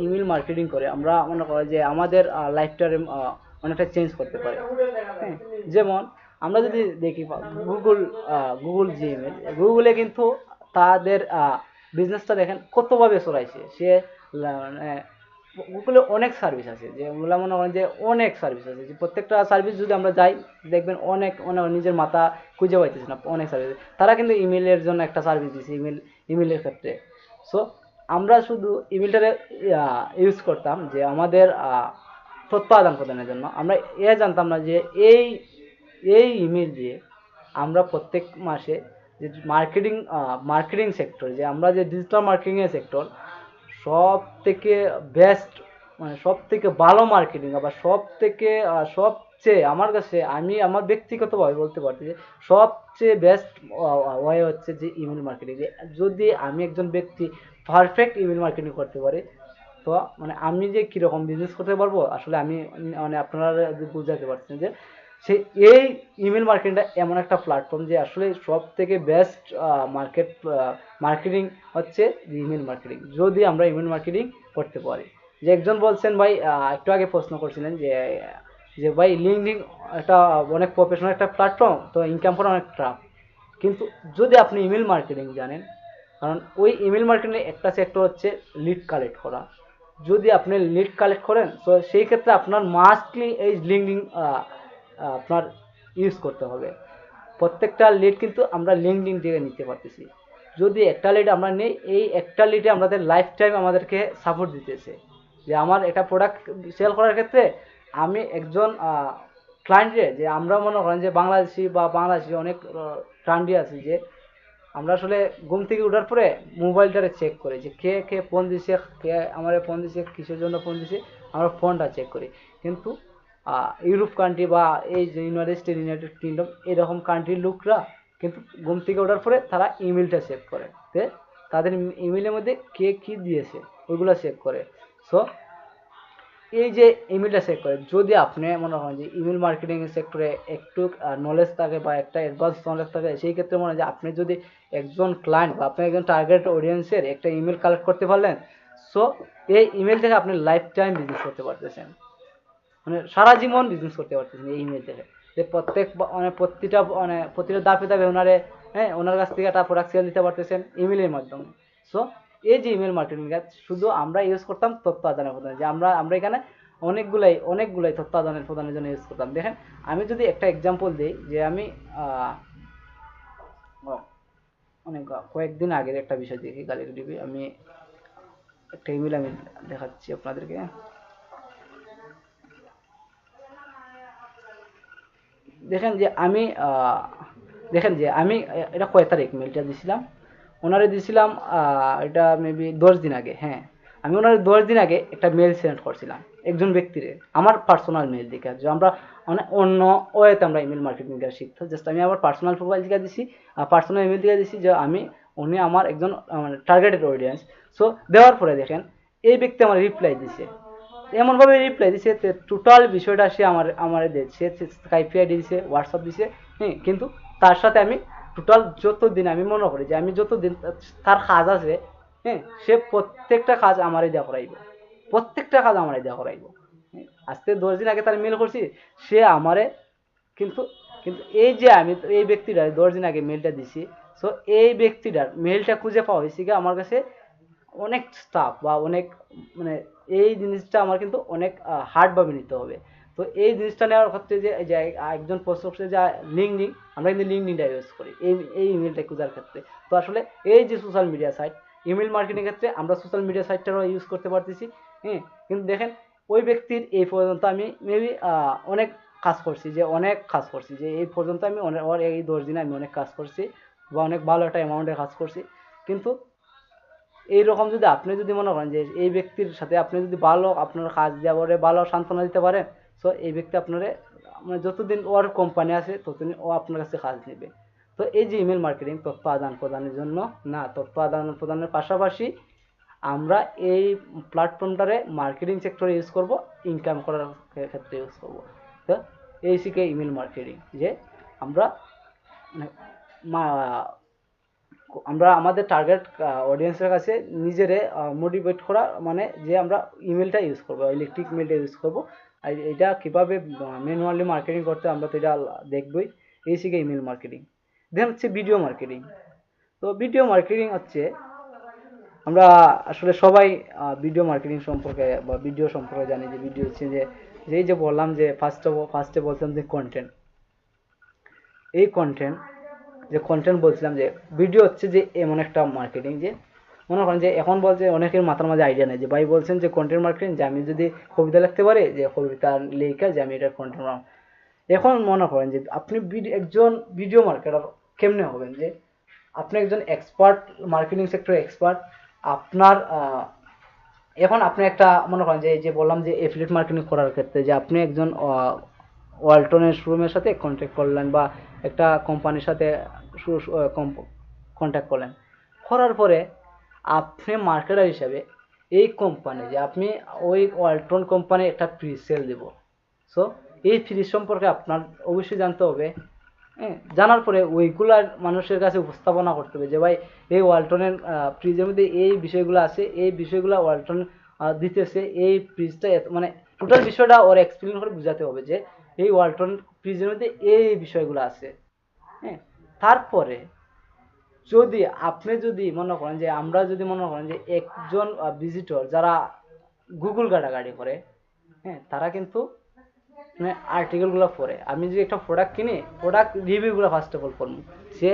ইমেল মার্কেটিং করে আমরা মনে করি যে আমাদের লাইফটার অনেকটা চেঞ্জ করতে পারে। হ্যাঁ, যেমন আমরা যদি দেখি গুগল, গুগল জিমেল, গুগলে কিন্তু তাদের বিজনেসটা দেখেন কতভাবে চড়াইছে সে। মানে গুগলে অনেক সার্ভিস আছে, যেগুলো মনে করেন যে অনেক সার্ভিস আছে, যে প্রত্যেকটা সার্ভিস যদি আমরা যাই দেখবেন অনেক অনেক নিজের মাথা খুঁজে পাইতেছে না, অনেক সার্ভিস। তারা কিন্তু ইমেলের জন্য একটা সার্ভিস দিচ্ছে, ইমেলের ক্ষেত্রে। সো আমরা শুধু ইমেলটারে ইউজ করতাম যে আমাদের তথ্য আদান প্রদানের জন্য। আমরা এ জানতাম না যে এই এই ইমেল দিয়ে আমরা প্রত্যেক মাসে যে মার্কেটিং সেক্টর, যে আমরা যে ডিজিটাল মার্কেটিংয়ের সেক্টর, সব থেকে বেস্ট, মানে সব থেকে ভালো মার্কেটিং, আবার সব থেকে সবচেয়ে আমার কাছে, আমি আমার ব্যক্তিগতভাবে বলতে পারছি যে সবচেয়ে বেস্ট ওয়ে হচ্ছে যে ইমেল মার্কেটিং। যদি আমি একজন ব্যক্তি পারফেক্ট ইমেল মার্কেটিং করতে পারি, তো মানে আমি যে কীরকম বিজনেস করতে পারবো আসলে আমি মানে আপনারা বুঝাতে পারছেন যে সেই এই ইমেল মার্কেটিংটা এমন একটা প্ল্যাটফর্ম যে আসলে সব থেকে বেস্ট মার্কেটিং হচ্ছে ইমেল মার্কেটিং, যদি আমরা ইমেল মার্কেটিং করতে পারি। যে একজন বলছেন ভাই, একটু আগে প্রশ্ন করছিলেন যে যে ভাই লিঙ্কডিন একটা অনেক প্রফেশনাল একটা প্ল্যাটফর্ম, তো ইনকাম করা অনেক টাফ। কিন্তু যদি আপনি ইমেল মার্কেটিং জানেন, কারণ ওই ইমেল মার্কেটিং একটা সেক্টর হচ্ছে লিড কালেক্ট করা। যদি আপনি লিড কালেক্ট করেন তো সেই ক্ষেত্রে আপনার মাস্টলি এই লিঙ্কডিন আপনার ইউজ করতে হবে। প্রত্যেকটা লিড কিন্তু আমরা লিঙ্কডিন থেকে নিতে পারতেছি। যদি একটা লিড আমরা নেই, এই একটা লিডে আমাদের লাইফ টাইম আমাদেরকে সাপোর্ট দিতেছে, যে আমার একটা প্রোডাক্ট সেল করার ক্ষেত্রে আমি একজন ক্লায়েন্টে, যে আমরা মনে করেন যে বাংলাদেশি অনেক ক্লায়েন্টই আছে, যে আমরা আসলে ঘুম থেকে ওঠার পরে মোবাইলটারে চেক করি যে কে কে ফোন দিছে, কে আমার ফোন দিছে, কিসের জন্য ফোন দিছে, আমরা ফোনটা চেক করি। কিন্তু ইউরোপ কান্ট্রি বা এই যে ইউনাইটেড কিংডম এরকম কান্ট্রির লোকরা কিন্তু ঘুম থেকে ওঠার পরে তারা ইমেলটা চেক করে, যে তাদের ইমেলের মধ্যে কে কী দিয়েছে ওইগুলো চেক করে। সো এই যে ইমেলটা চেক করে, যদি আপনি মনে হয় যে ইমেল মার্কেটিং সেক্টরে একটু নলেজ থাকে বা একটা অ্যাডভান্স নলেজ থাকে, সেই ক্ষেত্রে মনে হয় যে আপনি যদি একজন ক্লায়েন্ট বা আপনি একজন টার্গেট অডিয়েন্সের একটা ইমেল কালেক্ট করতে পারলেন, সো এই ইমেল থেকে আপনি লাইফ টাইম বিজনেস করতে পারতেছেন, মানে সারা জীবন বিজনেস করতে পারতেছেন এই ইমেল থেকে। যে মানে প্রতিটা ধাপে ধাপে ওনারে, হ্যাঁ, ওনার কাছ থেকে একটা প্রোডাক্ট সেল দিতে পারতেছেন ইমেলের মাধ্যমে। সো এই যে ইমেল মার্কেটিং কাজ শুধু আমরা ইউজ করতাম তথ্য আদানের প্রদানে, যে আমরা এখানে অনেকগুলাই তথ্য আদানের প্রদানের জন্য ইউজ করতাম। দেখেন আমি যদি একটা এক্সাম্পল দিই, যে আমি অনেক কয়েকদিন আগের একটা বিষয় দেখি গালির ডিবি, আমি একটা ইমেল আমি দেখাচ্ছি আপনাদেরকে। দেখেন যে আমি এটা কয় তারিখ মেলটা দিছিলাম, ওনারে দিছিলাম এটা মেবি 10 দিন আগে। হ্যাঁ, আমি ওনারে 10 দিন আগে একটা মেল সেন্ড করছিলাম একজন ব্যক্তিরে, আমার পার্সোনাল মেল দিকে, যে আমরা অন্য ওয়েতে আমরা ইমেল মার্কেটিং শিখতে, জাস্ট আমি আমার পার্সোনাল প্রোফাইল দিকে দিছি, পার্সোনাল ইমেল দিকে দিছি, যে উনি আমার একজন টার্গেটেড অডিয়েন্স। সো দেওয়ার পরে দেখেন এই ব্যক্তি আমার রিপ্লাই দিছে, এমনভাবে রিপ্লাই দিছে, টোটাল বিষয়টা সে আমার দিচ্ছে, স্কাইপ আইডি দিছে, হোয়াটসঅ্যাপ দিছে। হ্যাঁ, কিন্তু তার সাথে আমি টোটাল যতদিন আমি মনে করি যে আমি যতদিন তার কাজ আছে, হ্যাঁ, সে প্রত্যেকটা কাজ আমারই দেওয়া করাইব, প্রত্যেকটা কাজ আমারই দেওয়া করাইব। আজকে 10 দিন আগে তার মেল করছি, সে আমারে কিন্তু কিন্তু এই যে আমি এই ব্যক্তিটার 10 দিন আগে মেলটা দিছি, সো এই ব্যক্তিটার মেলটা খুঁজে পাওয়া হয়েছে কি আমার কাছে অনেক স্টাফ বা অনেক মানে এই জিনিসটা আমার কিন্তু অনেক হার্ডভাবে নিতে হবে। তো এই জিনিসটা নেওয়ার ক্ষেত্রে যে একজন পোস্ট করছে যে লিঙ্কডিন, আমরা কিন্তু লিঙ্কডিনটা ইউজ করি এই ইমেলটা খোঁজার ক্ষেত্রে। তো আসলে এই যে social media site, email marketing ক্ষেত্রে আমরা সোশ্যাল মিডিয়া সাইটটারও ইউজ করতে পারতেছি। হ্যাঁ, কিন্তু দেখেন ওই ব্যক্তির এই পর্যন্ত আমি মেবি অনেক কাজ করছি, যে এই পর্যন্ত আমি এই 10 দিনে আমি অনেক কাজ করছি বা অনেক ভালো একটা অ্যামাউন্টের কাজ করছি। কিন্তু এইরকম যদি আপনি যদি মনে করেন যে এই ব্যক্তির সাথে আপনি যদি ভালো আপনার কাজ দেওয়া করে ভালো সান্ত্বনা দিতে পারেন, সো এই ব্যক্তি আপনারে মানে যতদিন ওর কোম্পানি আছে ততদিন ও আপনার কাছে কাজ নেবে। তো এই যে ইমেল মার্কেটিং তথ্য আদান প্রদানের জন্য না, তথ্য আদান প্রদানের পাশাপাশি আমরা এই প্ল্যাটফর্মটারে মার্কেটিং সেক্টরে ইউজ করব, ইনকাম করার ক্ষেত্রে ইউজ করব। তো এই শিখে ইমেল মার্কেটিং, যে আমরা আমরা আমাদের টার্গেট অডিয়েন্সের কাছে নিজেরে মোটিভেট করা, মানে যে আমরা ইমেলটা ইউজ করবো, ইলেকট্রিক মেলটা ইউজ করবো। আর এটা কীভাবে ম্যানুয়ালি মার্কেটিং করতে আমরা তো এটা দেখবই। এই শিখে ইমেল মার্কেটিং। দেন হচ্ছে ভিডিও মার্কেটিং। তো ভিডিও মার্কেটিং হচ্ছে আমরা আসলে সবাই ভিডিও মার্কেটিং সম্পর্কে বা ভিডিও সম্পর্কে জানি, যে ভিডিও হচ্ছে যে বললাম যে ফার্স্টে বলছিলাম যে কন্টেন্ট, এই কন্টেন্ট বলছিলাম যে ভিডিও হচ্ছে যে এমন একটা মার্কেটিং, যে মনে করেন যে এখন বলছে অনেকের মাথার মাঝে আইডিয়া নেই, যে ভাই বলছেন যে কন্টেন্ট মার্কেটিং, যে আমি যদি কবিতা লিখতে পারি, যে কবিতা লেখা যে আমি এটা কন্টেন্ট। এখন মনে করেন যে আপনি একজন ভিডিও মার্কেটার কেমনে হবেন, যে আপনি একজন এক্সপার্ট, মার্কেটিং সেক্টরে এক্সপার্ট, আপনার এখন আপনি একটা মনে করেন যে বললাম যে এফিলিয়েট মার্কেটিং করার ক্ষেত্রে, যে আপনি একজন ওয়ালটনের শোরুমের সাথে কন্ট্যাক্ট করলেন বা একটা কোম্পানির সাথে কন্ট্যাক্ট করলেন, করার পরে আপনি মার্কেটার হিসাবে এই কোম্পানি, যে আপনি ওই ওয়ালটন কোম্পানি একটা ফ্রি সেল দেব। সো এই ফ্রি সম্পর্কে আপনার অবশ্যই জানতে হবে। হ্যাঁ, জানার পরে ওইগুলার মানুষের কাছে উপস্থাপনা করতে হবে, যে ভাই এই ওয়ালটনের ফ্রিজের মধ্যে এই বিষয়গুলো আছে, এই বিষয়গুলো ওয়ালটন দিতেছে, এই ফ্রিজটা মানে টোটাল বিষয়টা ওর এক্সপ্লেন করে বোঝাতে হবে, যে এই ওয়ালটন ফ্রিজের মধ্যে এই বিষয়গুলো আছে। হ্যাঁ, তারপরে যদি আপনি যদি মনে করেন যে আমরা যদি মনে করেন যে একজন ভিজিটর যারা গুগল ঘাটাঘাটি করে, হ্যাঁ, তারা কিন্তু মানে আর্টিকেলগুলো পড়ে। আমি যদি একটা প্রোডাক্ট কিনি, প্রোডাক্ট রিভিউগুলো ফার্স্ট অফ অল পড়বো, সে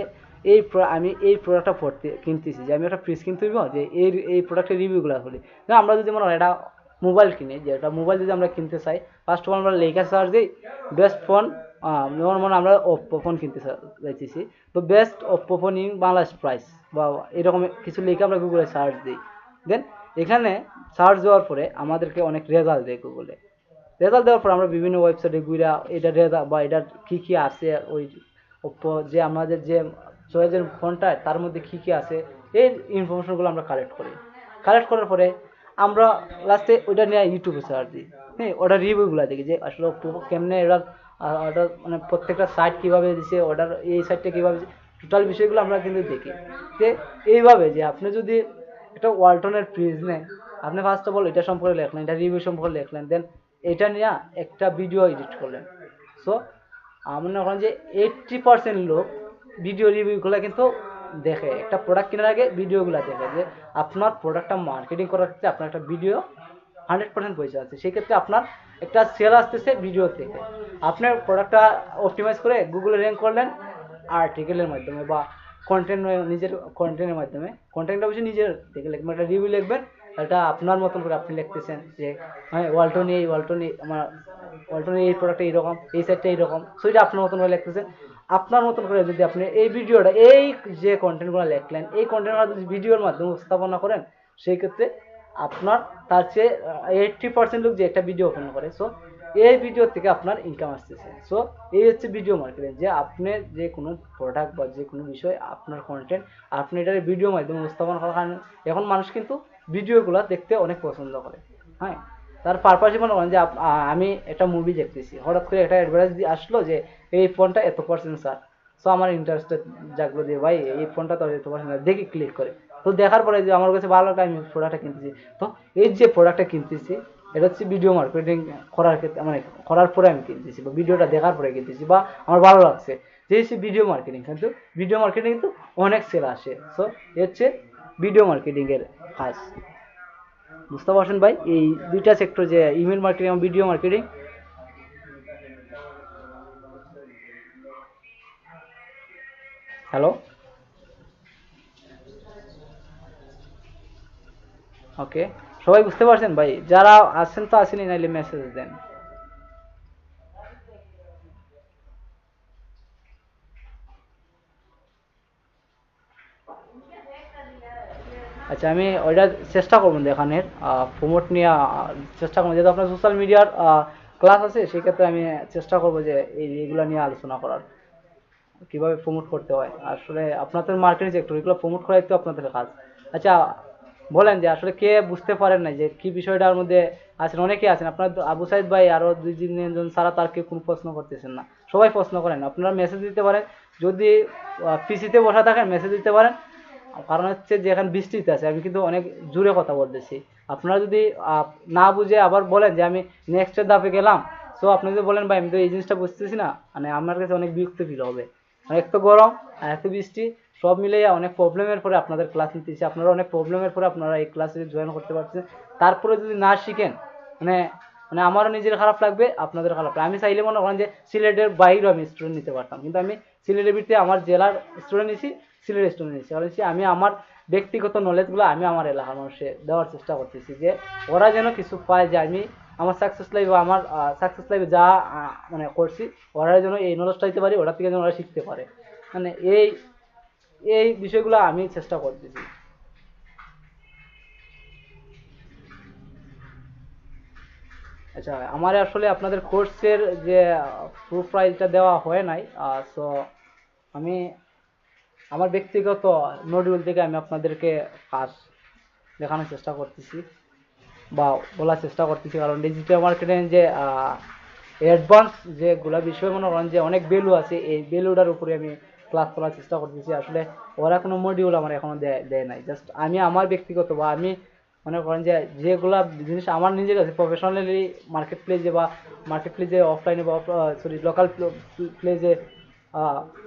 আমি এই প্রোডাক্টটা কিনতেছি, যে আমি একটা ফ্রিজ কিনতে হইব, যে এই প্রোডাক্টের রিভিউগুলো পড়ি। আমরা যদি মনে হয় একটা মোবাইল কিনি, যে একটা মোবাইল যদি আমরা কিনতে চাই, ফার্স্ট অফ অল আমরা লেখা সার্চ দিই বেস্ট ফোন, যেমন মনে আমরা ওপ্পো ফোন কিনতে চাইতেছি, তো best Oppo phone in Bangladesh price বা এরকম কিছু লিখে আমরা গুগলে সার্চ দিই। দেন এখানে সার্চ দেওয়ার পরে আমাদেরকে অনেক রেজাল্ট দেয় গুগলে। রেজাল্ট দেওয়ার পর আমরা বিভিন্ন ওয়েবসাইটে ঘুরে এটা রেজাল্ট বা এটার কী কী আছে, ওই ওপ্পো যে আমাদের যে চয়েসের ফোনটা তার মধ্যে কী কী আছে, এই ইনফরমেশনগুলো আমরা কালেক্ট করার পরে আমরা লাস্টে ওইটা নিয়ে ইউটিউবে সার্চ দিই। হ্যাঁ, ওটার রিভিউগুলো দেখি, যে আসলে কেমনে ওটার মানে প্রত্যেকটা সাইট কীভাবে দিছে, ওটার এই সাইটটা কীভাবে, টোটাল বিষয়গুলো আমরা কিন্তু দেখি। যে এইভাবে যে আপনি যদি একটা ওয়ালটনের ফ্রিজ নেন, আপনি ফার্স্ট অফ অল এটা সম্পর্কে লেখলেন, এটা রিভিউ সম্পর্কে লেখলেন, দেন এটা নিয়ে একটা ভিডিও এডিট করলেন। সো মনে করেন যে 80% লোক ভিডিও রিভিউগুলো কিন্তু দেখে, একটা প্রোডাক্ট কেনার আগে ভিডিওগুলো দেখে যে আপনার প্রোডাক্টটা মার্কেটিং করার ক্ষেত্রে আপনার একটা ভিডিও 100% পয়সা আছে, সেই ক্ষেত্রে আপনার একটা সেল আসতেছে ভিডিও থেকে। আপনার প্রোডাক্টটা অপটিমাইজ করে গুগলে র্যাঙ্ক করলেন আর্টিকেলের মাধ্যমে বা কন্টেন্ট, নিজের কন্টেন্টের মাধ্যমে। কন্টেন্টটা অবশ্যই নিজের থেকে লিখবেন, একটা রিভিউ লিখবেন, এটা আপনার মতন করে আপনি লিখতেছেন যে হ্যাঁ ওয়ালটন আমার ওয়ালটন এই প্রোডাক্টটা এইরকম, এই সাইডটা এইরকম, সো এটা আপনার মতন করে লিখতেছেন। আপনার মতন করে যদি আপনি এই ভিডিওটা, এই যে কন্টেন্টগুলো লিখলেন, এই কন্টেন্টগুলো যদি ভিডিওর মাধ্যমে উপস্থাপনা করেন, সেই ক্ষেত্রে আপনার তার চেয়ে 80% লোক যে একটা ভিডিও ওপেন করে, সো এই ভিডিও থেকে আপনার ইনকাম আসতেছে। সো এই হচ্ছে ভিডিও মার্কেটিং, যে আপনি যে কোনো প্রোডাক্ট বা যে কোনো বিষয় আপনার কন্টেন্ট আপনি এটার ভিডিও মাধ্যমে উপস্থাপন করার কারণে এখন মানুষ কিন্তু ভিডিওগুলো দেখতে অনেক পছন্দ করে। হ্যাঁ, তার পারপাসই মনে করেন যে আমি একটা মুভি দেখতেছি, হঠাৎ করে একটা অ্যাডভার্টাইজ আসলো যে এই ফোনটা এত পার্সেন্ট স্যার, সো আমার ইন্টারেস্টেড জাগলো যে ভাই এই ফোনটা তো এত পার্সেন্ট, দেখি ক্লিক করে। তো দেখার পরে যে আমার কাছে ভালো লাগে, আমি প্রোডাক্টটা কিনতেছি। তো এই যে প্রোডাক্টটা কিনতেছি, এটা হচ্ছে ভিডিও মার্কেটিং করার ক্ষেত্রে, মানে করার পরে আমি কিনতেছি বা ভিডিওটা দেখার পরে কিনতেছি বা আমার ভালো লাগছে, যে হচ্ছে ভিডিও মার্কেটিং। কিন্তু ভিডিও মার্কেটিং কিন্তু অনেক সেল আসে। সো এ হচ্ছে ভিডিও মার্কেটিং এর কাজ। বুঝতে পারছেন ভাই এই দুইটা সেক্টর, যে ইমেল মার্কেটিং এবং ভিডিও মার্কেটিং। হ্যালো, ওকে, সবাই বুঝতে পারছেন ভাই? যারা আছেন তো আসেনি, নাইলে মেসেজ দেন। আচ্ছা, আমি ওইটা চেষ্টা করবো দেখানোর, প্রমোট নিয়ে চেষ্টা করবো, যেহেতু আপনার সোশ্যাল মিডিয়ার ক্লাস আছে, সেক্ষেত্রে আমি চেষ্টা করবো যে এইগুলো নিয়ে আলোচনা করার, কিভাবে প্রমোট করতে হয়। আসলে আপনাদের মার্কেটিং সেক্টর, এগুলো প্রমোট করাই তো আপনাদের কাজ। আচ্ছা, বলেন যে আসলে কে বুঝতে পারেন না যে কি বিষয়টার মধ্যে আছেন? অনেকেই আছেন, আপনার আবু সাইদ ভাই আরো 2-3 জন ছাড়া তার কেউ কোনো প্রশ্ন করতেছেন না, সবাই প্রশ্ন করেন। আপনারা মেসেজ দিতে পারেন, যদি পিসিতে বসা থাকেন মেসেজ দিতে পারেন। কারণ হচ্ছে যে এখন বৃষ্টিতে আছে, আমি কিন্তু অনেক জোরে কথা বলতেছি। আপনারা যদি না বুঝে আবার বলেন যে আমি নেক্সটের ধাপে গেলাম, তো আপনি যদি বলেন ভাই আমি তো এই জিনিসটা বুঝতেছি না, মানে আমার কাছে অনেক বিরক্ত ফিল হবে। এক তো গরম আর এত বৃষ্টি, সব মিলে অনেক প্রবলেমের পরে আপনাদের ক্লাস নিতেছি। আপনারা অনেক প্রবলেমের পরে আপনারা এই ক্লাসে জয়েন করতে পারছেন। তারপরে যদি না শিখেন, মানে মানে আমারও নিজের খারাপ লাগবে, আপনাদের খারাপ লাগবে। আমি চাইলে মনে করেন যে সিলেটের বাইরেও আমি স্টুডেন্ট নিতে পারতাম, কিন্তু আমি সিলেটের ভিতরে আমার জেলার স্টুডেন্ট নিছি, সিলেটের স্টুডেন্ট নিছি। কারণ আমি আমার ব্যক্তিগত নলেজগুলো আমি আমার এলাকার মানুষে দেওয়ার চেষ্টা করতেছি, যে ওরা যেন কিছু পায়, যে আমি আমার সাকসেস লাইফ বা আমার সাকসেস লাইফে যা মানে করছি, ওরা যেন এই নলেজটা দিতে পারি, ওরা থেকে যেন ওরা শিখতে পারে। মানে এই এই বিষয়গুলো আমি চেষ্টা করতেছি। আচ্ছা, আমার আসলে আপনাদের কোর্সের যে প্রোফাইলটা দেওয়া হয় নাই, সো আমি আমার ব্যক্তিগত মডিউল থেকে আমি আপনাদেরকে কাজ দেখানোর চেষ্টা করতেছি বা বলার চেষ্টা করতেছি। কারণ ডিজিটাল মার্কেটিং যে অ্যাডভান্স যেগুলো বিষয় মনে করেন যে অনেক ভ্যালু আছে, এই ভ্যালুটার উপরে আমি ক্লাস করার চেষ্টা করতেছি। আসলে ওরা কোনো মডিউল আমার এখনো দেয় নাই, জাস্ট আমি আমার ব্যক্তিগত বা আমি মনে করেন যে যেগুলা জিনিস আমার নিজের কাছে প্রফেশনালি মার্কেট প্লেসে বা মার্কেট প্লেসে অফলাইনে বা সরি লোকাল প্লেসে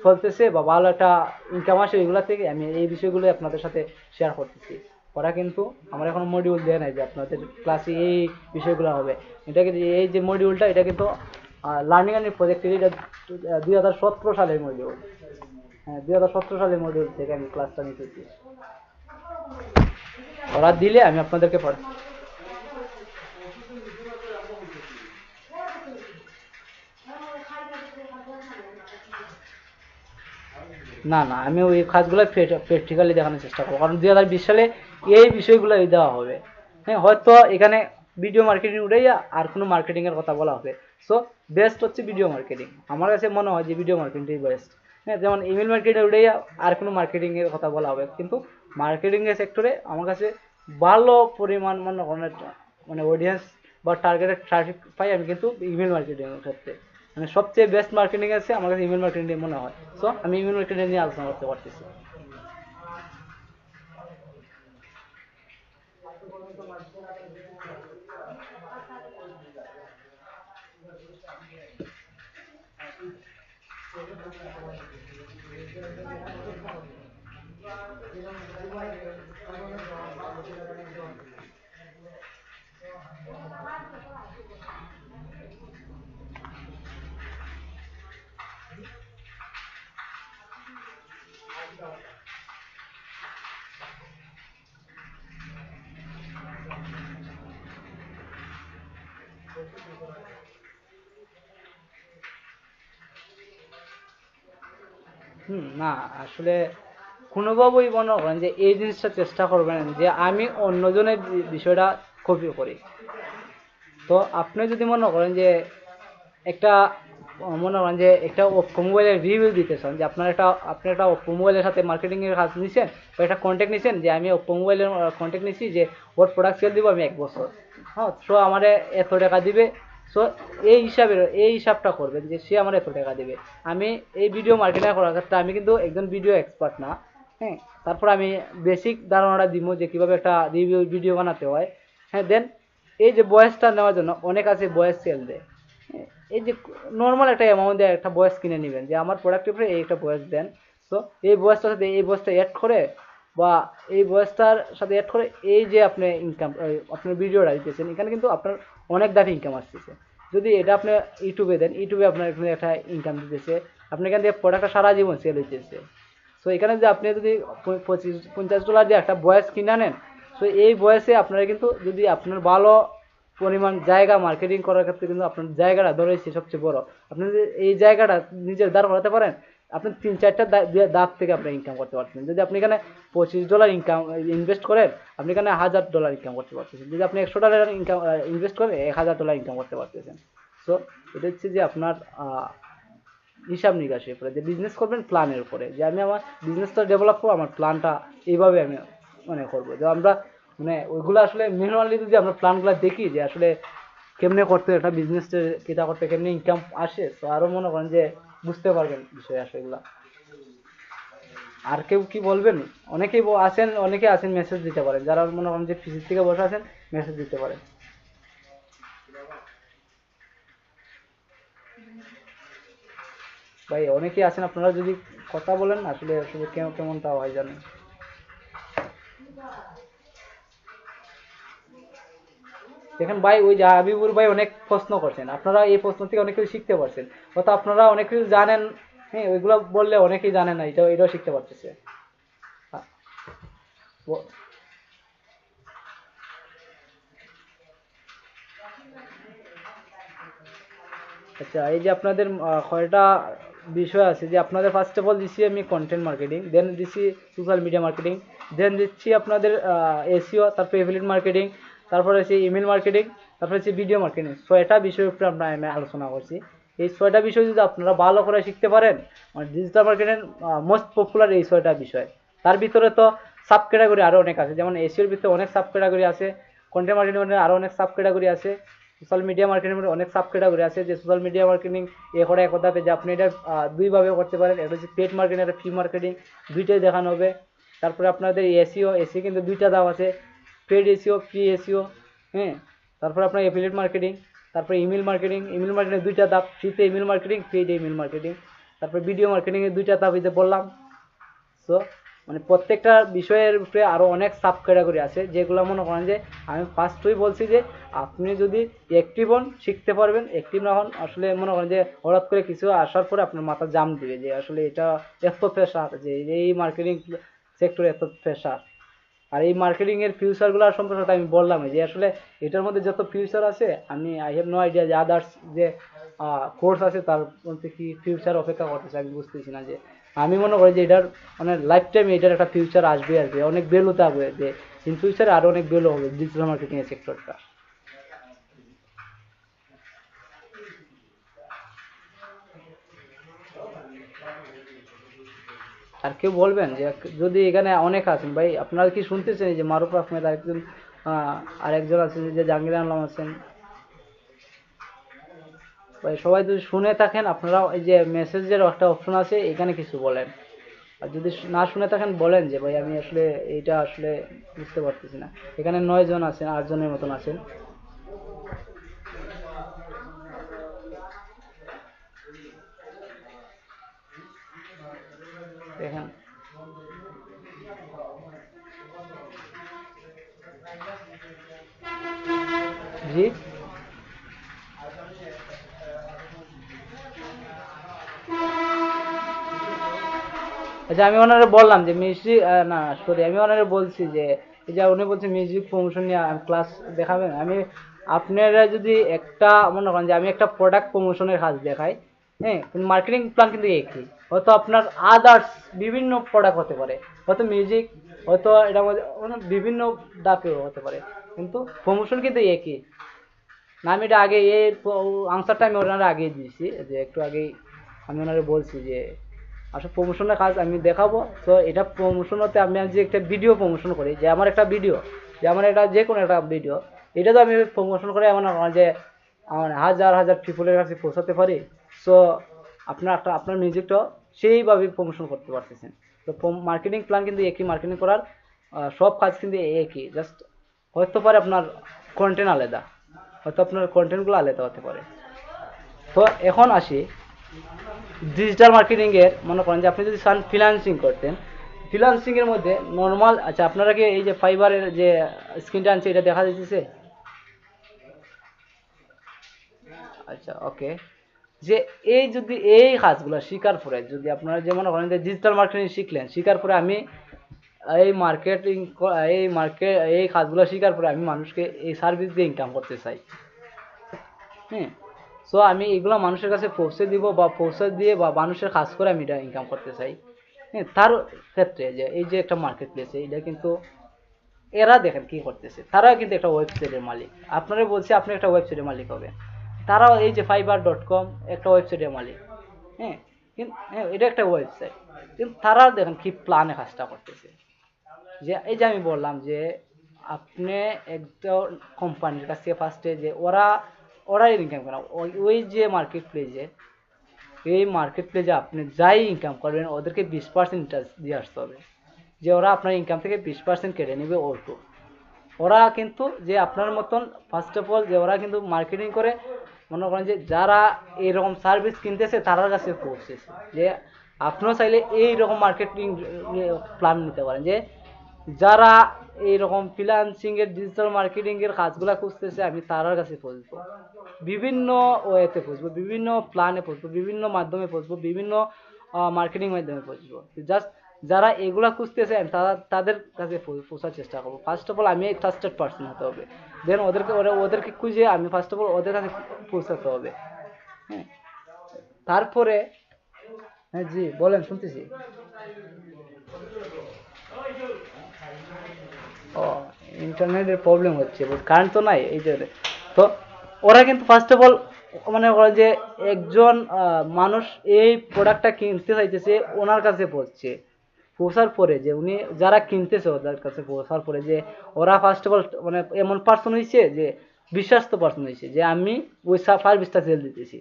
চলতেছে বা ভালো একটা ইনকাম আসে, এগুলো থেকে আমি এই বিষয়গুলো আপনাদের সাথে শেয়ার করতেছি। ওরা কিন্তু আমার এখনো মডিউল দেয় নাই যে আপনাদের ক্লাসে এই বিষয়গুলো হবে। এটাকে এই যে মডিউলটা, এটা কিন্তু লার্নিং অ্যান্ড প্রজেক্ট, এটা 2017 সালের মডিউল। হ্যাঁ, 2017 সালের মডিউল থেকে আমি ক্লাসটা নিতেছি। ওরা দিলে আমি আপনাদেরকে পড়াই। না না, আমি ওই কাজগুলো প্র্যাকটিক্যালি দেখানোর চেষ্টা করবো, কারণ 2020 সালে এই বিষয়গুলো দেওয়া হবে। হ্যাঁ, হয়তো এখানে ভিডিও মার্কেটিং উঠেই আর কোনো মার্কেটিংয়ের কথা বলা হবে। সো বেস্ট হচ্ছে ভিডিও মার্কেটিং, আমার কাছে মনে হয় যে ভিডিও মার্কেটিংটাই বেস্ট। হ্যাঁ, যেমন ইমেল মার্কেটিং উঠেই আর কোনো মার্কেটিংয়ের কথা বলা হবে, কিন্তু মার্কেটিংয়ের সেক্টরে আমার কাছে ভালো পরিমাণ মানে অডিয়েন্স বা টার্গেটেড ট্রাফিক পাই আমি কিন্তু ইমেল মার্কেটিংয়ের ক্ষেত্রে। মানে সবচেয়ে বেস্ট মার্কেটিং আছে আমার কাছে ইমেল মার্কেটিং মনে হয়। সো আমি ইমেল মার্কেটিং নিয়ে আলোচনা করতে পারতেছি। না আসলে কোনোভাবেই মনে করেন যে এই জিনিসটা চেষ্টা করবেন যে আমি অন্যজনের বিষয়টা কপি করি। তো আপনি যদি মনে করেন যে একটা মনে করেন যে একটা ওপ্পো মোবাইলের রিভিউ দিতে চান, যে আপনি একটা ওপ্পো মোবাইলের সাথে মার্কেটিং এর কাজ নিছেন বা একটা কন্ট্যাক্ট নিছেন যে আমি ওপ্পো মোবাইলের কন্ট্যাক্ট নিছি যে ওর প্রোডাক্ট সেল দিব আমি 1 বছর, হ্যাঁ সো আমারে এত টাকা দিবে। সো এই হিসাবটা করবেন যে সে আমার এত টাকা দিবে। আমি এই ভিডিও মার্কেটিং করার ক্ষেত্রে আমি কিন্তু একজন ভিডিও এক্সপার্ট না, হ্যাঁ। তারপর আমি বেসিক ধারণাটা দিব যে কিভাবে একটা রিভিউ ভিডিও বানাতে হয়, হ্যাঁ। দেন এই যে বয়সটা নেওয়ার জন্য অনেক আছে বয়স সেল দেয়, হ্যাঁ, এই যে নর্মাল একটা অ্যামাউন্ট দিয়ে একটা বয়স কিনে নেবেন যে আমার প্রোডাক্টের উপরে এই একটা বয়স দেন। তো এই বয়সটার সাথে এই বয়সটা অ্যাড করে বা এই বয়সটার সাথে অ্যাড করে এই যে আপনি ইনকাম আপনার ভিডিওটা দিতেছেন, এখানে কিন্তু আপনার অনেক দামি ইনকাম আসতেছে। যদি এটা আপনি ইউটিউবে দেন, ইউটিউবে আপনার এখানে একটা ইনকাম দিতেছে, আপনি এখান থেকে প্রোডাক্টটা সারা জীবন সেল হইতেছে। সো এখানে যে আপনি যদি $50 দিয়ে একটা বয়স কিনে নেন, সো এই বয়সে আপনারা কিন্তু যদি আপনার ভালো পরিমাণ জায়গা মার্কেটিং করার ক্ষেত্রে কিন্তু আপনার জায়গাটা ধরেছে সবচেয়ে বড়। আপনি যদি এই জায়গাটা নিজের দাঁড় করাতে পারেন, আপনি 3-4টা দাগ থেকে আপনি ইনকাম করতে পারছেন। যদি আপনি এখানে $25 ইনকাম ইনভেস্ট করেন, আপনি এখানে $1000 ইনকাম করতে পারতেছেন। যদি আপনি $100 ইনকাম ইনভেস্ট করেন, $1000 ইনকাম করতে পারতেছেন। সো এটা হচ্ছে যে আপনার হিসাব নিকাশের উপরে যে বিজনেস করবেন প্ল্যানের উপরে, যে আমি আমার বিজনেসটা ডেভেলপ করবো, আমার প্ল্যানটা এইভাবে আমি মানে করবো। যে আমরা মানে ওইগুলো আসলে ম্যানুয়ালি যদি আমরা প্ল্যানগুলো দেখি যে আসলে কেমনে করতে একটা বিজনেস কেটা করতে কেমনে ইনকাম আসে, তো আরও মনে করেন যে বুঝতে পারবেন বিষয় আসে এগুলা। আর কেউ কি বলবেন? অনেকেই আছেন মেসেজ দিতে পারেন, যারা মনে করেন যে ফিজিক্স থেকে বসে আছেন মেসেজ দিতে পারেন। ভাই অনেকেই আছেন, আপনারা যদি কথা বলেন আসলে আসলে কেমনটা হয় জানেন। দেখেন ভাই, ওই যে হাবিবুর ভাই অনেক প্রশ্ন করছেন, আপনারা এই প্রশ্ন থেকে অনেক কিছু শিখতে পারছেন, অর্থাৎ আপনারা অনেক কিছু জানেন। হ্যাঁ, ওইগুলো বললে অনেকেই জানে না, এটাও শিখতে পারতেছে। ব- আচ্ছা, এই যে আপনাদের কয়টা বিষয় আছে, যে আপনাদের ফার্স্ট অফ অল দিচ্ছি আমি কন্টেন্ট মার্কেটিং, দেন দিচ্ছি সোশ্যাল মিডিয়া মার্কেটিং, দেন দিচ্ছি আপনাদের এসইও, তারপরে এফিলিয়েট মার্কেটিং, তারপরে হচ্ছে ইমেল মার্কেটিং, তারপরে হচ্ছে ভিডিও মার্কেটিং। ছয়টা বিষয়ের উপরে আমি আলোচনা করছি। এই ছয়টা বিষয় যদি আপনারা ভালো করে শিখতে পারেন, মানে ডিজিটাল মার্কেটিং মোস্ট পপুলার এই ছয়টা বিষয়। তার ভিতরে তো সাব ক্যাটাগরি আরও অনেক আছে, যেমন এসইওর ভিতরে অনেক সাব ক্যাটাগরি আছে, কন্টেন্ট মার্কেটিং আরও অনেক সাব ক্যাটাগরি আছে, সোশ্যাল মিডিয়া মার্কেটিং অনেক সাব ক্যাটাগরি আছে। যে সোশ্যাল মিডিয়া মার্কেটিং এ করে এক কথা যে আপনি এটা দুইভাবে করতে পারেন, একটা হচ্ছে পেড মার্কেটিং, একটা ফ্রি মার্কেটিং, দুইটাই দেখানো হবে। তারপরে আপনাদের এসইও কিন্তু দুইটা দাম আছে, পেড এসইও, ফ্রি এসইও, হ্যাঁ। তারপরে আপনার এফিলিয়েট মার্কেটিং, তারপরে ইমেল মার্কেটিং দুইটা ধাপ, ফ্রিতে email marketing, paid email marketing. তারপরে ভিডিও মার্কেটিং এর দুইটা ধাপ এই যে বললাম। সো মানে প্রত্যেকটা বিষয়ের উপরে আরও অনেক সাব ক্যাটাগরি আছে, যেগুলো মনে করেন যে আমি ফার্স্টই বলছি যে আপনি যদি অ্যাক্টিভ হন শিখতে পারবেন, অ্যাক্টিভ না হন আসলে মনে করেন যে হঠাৎ করে কিছু আসার পরে আপনার মাথা জাম দিবে যে আসলে এটা এত প্রেশার, যে এই মার্কেটিং সেক্টরে এত প্রেশার। আর এই মার্কেটিং এর ফিউচারগুলো সম্পর্কে আমি বললাম যে আসলে এটার মধ্যে যত ফিউচার আছে, আমি আই হ্যাভ নো আইডিয়া যে আদার্স যে কোর্স আছে তার মধ্যে কি ফিউচার অপেক্ষা করতেছে আমি বুঝতেছি না। যে আমি মনে করি যে এটার মানে লাইফ টাইম এটার একটা ফিউচার আসবে অনেক ভ্যালু থাকবে, যে ইন ফিউচারে আরও অনেক ভ্যালু হবে ডিজিটাল মার্কেটিং এর সেক্টরটা। আর কেউ বলবেন যে যদি এখানে অনেক আছেন ভাই, আপনারা কি শুনতেছেন এই যে মারুফ আহমেদ আরেকজন, আরেকজন আছেন যে জাহাঙ্গীর আলম আছেন, ভাই সবাই যদি শুনে থাকেন আপনারা এই যে মেসেজের একটা অপশন আছে এখানে কিছু বলেন। আর যদি না শুনে থাকেন বলেন যে ভাই আমি আসলে এইটা আসলে বুঝতে পারতেছি না। এখানে 9 জন আছেন, 8 জনের মতন আছেন। দেখেন জি। আচ্ছা, আমি ওনারে বললাম যে মিউজিক, না সরি, আমি ওনারে বলছি যে এই যে উনি বলছে মিউজিক প্রমোশন নিয়ে ক্লাস দেখাবেন। আমি আপনারা যদি একটা মনে করেন যে আমি একটা প্রোডাক্ট প্রমোশনের কাজ দেখাই, হ্যাঁ, কিন্তু মার্কেটিং প্ল্যান কিন্তু একই। হয়তো আপনার আদার্স বিভিন্ন প্রোডাক্ট হতে পারে, হয়তো মিউজিক, হয়তো এটার মধ্যে বিভিন্ন ডাকেও হতে পারে, কিন্তু প্রমোশন কিন্তু একই। না, আমি এটা আগে এই আনসারটা আমি ওনারা আগেই দিয়েছি, যে একটু আগেই আমি ওনারে বলছি যে আসলে প্রমোশনের কাজ আমি দেখাবো। তো এটা প্রমোশন হতে আমি যে একটা ভিডিও প্রমোশন করি, যে আমার একটা ভিডিও, যে আমার একটা যে কোনো একটা ভিডিও, এটা তো আমি প্রমোশন করে এমন না যে আমার হাজার হাজার পিপলের কাছে পৌঁছাতে পারি। সো আপনার মিউজিকটা সেইভাবে প্রমোশন করতে পারতেছেন। তো মার্কেটিং প্ল্যান কিন্তু একই, মার্কেটিং করার সব কাজ কিন্তু একই, জাস্ট হয়তো পারে আপনার কন্টেন্ট আলাদা, হয়তো আপনার কন্টেন্টগুলো আলাদা হতে পারে। তো এখন আসি ডিজিটাল মার্কেটিং এর, মনে করেন যে আপনি যদি চান ফ্রিল্যান্সিং করতেন, ফ্রিল্যান্সিং এর মধ্যে নর্মাল, আচ্ছা আপনারা কি এই যে ফাইবারের যে স্ক্রিনটা আনছে এটা দেখা যাচ্ছে? আচ্ছা, ওকে। যে এই যদি এই কাজগুলো শিকার পরে যদি আপনারা যে মনে করেন যে ডিজিটাল মার্কেটিং শিখলেন, শিকার পরে আমি এই মার্কেটিং এই কাজগুলো শিকার পরে আমি মানুষকে এই সার্ভিস দিয়ে ইনকাম করতে চাই, হ্যাঁ। সো আমি এগুলো মানুষের কাছে পৌঁছে দিব, বা পৌঁছে দিয়ে বা মানুষের কাজ করে আমি এটা ইনকাম করতে চাই, হ্যাঁ। তার ক্ষেত্রে যে এই যে একটা মার্কেট প্লেসে এটা কিন্তু এরা দেখেন কি করতেছে, তারা কিন্তু একটা ওয়েবসাইটের মালিক। আপনারা বলছি আপনি একটা ওয়েবসাইটের মালিক হবে, তারাও এই যে fiverr.com একটা ওয়েবসাইটের মালিক, হ্যাঁ। কিন্তু হ্যাঁ, এটা একটা ওয়েবসাইট, কিন্তু তারা দেখেন কি প্ল্যানে কাজটা করতেছে। যে এই যে আমি বললাম যে আপনি একটা কোম্পানির কাছ থেকে ফার্স্টে যে ওরা ইনকাম করা, ওই যে মার্কেট প্লেসে, এই মার্কেট প্লেসে আপনি যাই ইনকাম করবেন ওদেরকে 20% ইন্টারেস্ট দিয়ে আসতে হবে, যে ওরা আপনার ইনকাম থেকে 20% কেটে নেবে ওটু। ওরা কিন্তু যে আপনার মতন ফার্স্ট অফ অল যে ওরা কিন্তু মার্কেটিং করে, মনে করেন যে যারা এইরকম সার্ভিস কিনতেছে তার কাছে পৌঁছেছে, যে আপনিও চাইলে এইরকম মার্কেটিং প্ল্যান নিতে পারেন, যে যারা এইরকম ফ্রিল্যান্সিং এর ডিজিটাল মার্কেটিং এর কাজগুলো খুঁজতেছে আমি তার কাছে পৌঁছবো, বিভিন্ন ওয়েতে পৌঁছবো, বিভিন্ন প্ল্যানে পৌঁছবো, বিভিন্ন মাধ্যমে পৌঁছবো, বিভিন্ন মার্কেটিং মাধ্যমে পৌঁছবো। জাস্ট যারা এগুলা খুঁজতেছে আমি তাদের কাছে পৌঁছার চেষ্টা করবো। ফার্স্ট অফ অল আমি ট্রাস্টেড পার্সন হতে হবে, দেন ওদেরকে খুঁজে আমি ফার্স্ট অফ অল ওদের কাছে পৌঁছাতে হবে, হ্যাঁ। তারপরে, হ্যাঁ জি বলেন, শুনতেছি। ও, ইন্টারনেটের প্রবলেম হচ্ছে, বাট কারেন্ট তো নাই এই যে। তো ওরা কিন্তু ফার্স্ট অফ অল মানে ওরা যে একজন মানুষ এই প্রোডাক্টটা কিনতে চাইতেছে ওনার কাছে পৌঁছছে, পৌঁছার পরে যে উনি যারা কিনতেছে ওদের কাছে পৌঁছার পরে যে ওরা ফার্স্ট অফ অল মানে এমন পার্সন হয়েছে যে বিশ্বাস্ত পার্সন হয়েছে, যে আমি ওই সার্ভিসটা সেল দিতেছি।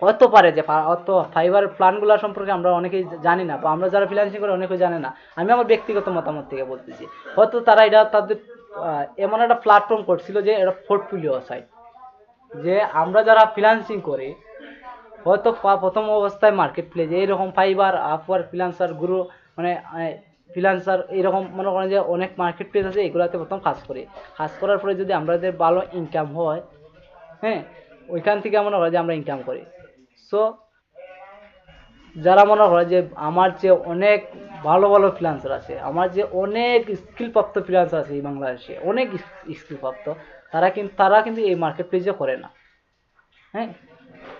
হয়তো পারে যে অত ফাইবার প্ল্যানগুলো সম্পর্কে আমরা অনেকেই জানি না, বা আমরা যারা ফ্রিল্যান্সিং করে অনেকেই জানে না। আমি আমার ব্যক্তিগত মতামত থেকে বলতেছি, হয়তো তারা এটা তাদের এমন একটা প্ল্যাটফর্ম করছিল যে এটা পোর্টফোলিও সাইট, যে আমরা যারা ফ্রিল্যান্সিং করি হয়তো প্রথম অবস্থায় মার্কেট প্লেসে এইরকম ফাইবার, আপওয়ার্ক, ফ্রিল্যান্সার, গুরু, মানে ফ্রিল্যান্সার এইরকম মনে করেন যে অনেক মার্কেট প্লেস আছে, এগুলোতে প্রথম কাজ করি। কাজ করার পরে যদি আমাদের ভালো ইনকাম হয়, হ্যাঁ, ওইখান থেকে মনে হয় যে আমরা ইনকাম করি। সো যারা মনে করে যে আমার যে অনেক ভালো ভালো ফ্রিল্যান্সার আছে, আমার যে অনেক স্কিলপ্রাপ্ত ফ্রিল্যান্সার আছে এই বাংলাদেশে, অনেক স্কিলপ্রাপ্ত, তারা কিন্তু এই মার্কেট প্লেসে করে না, হ্যাঁ।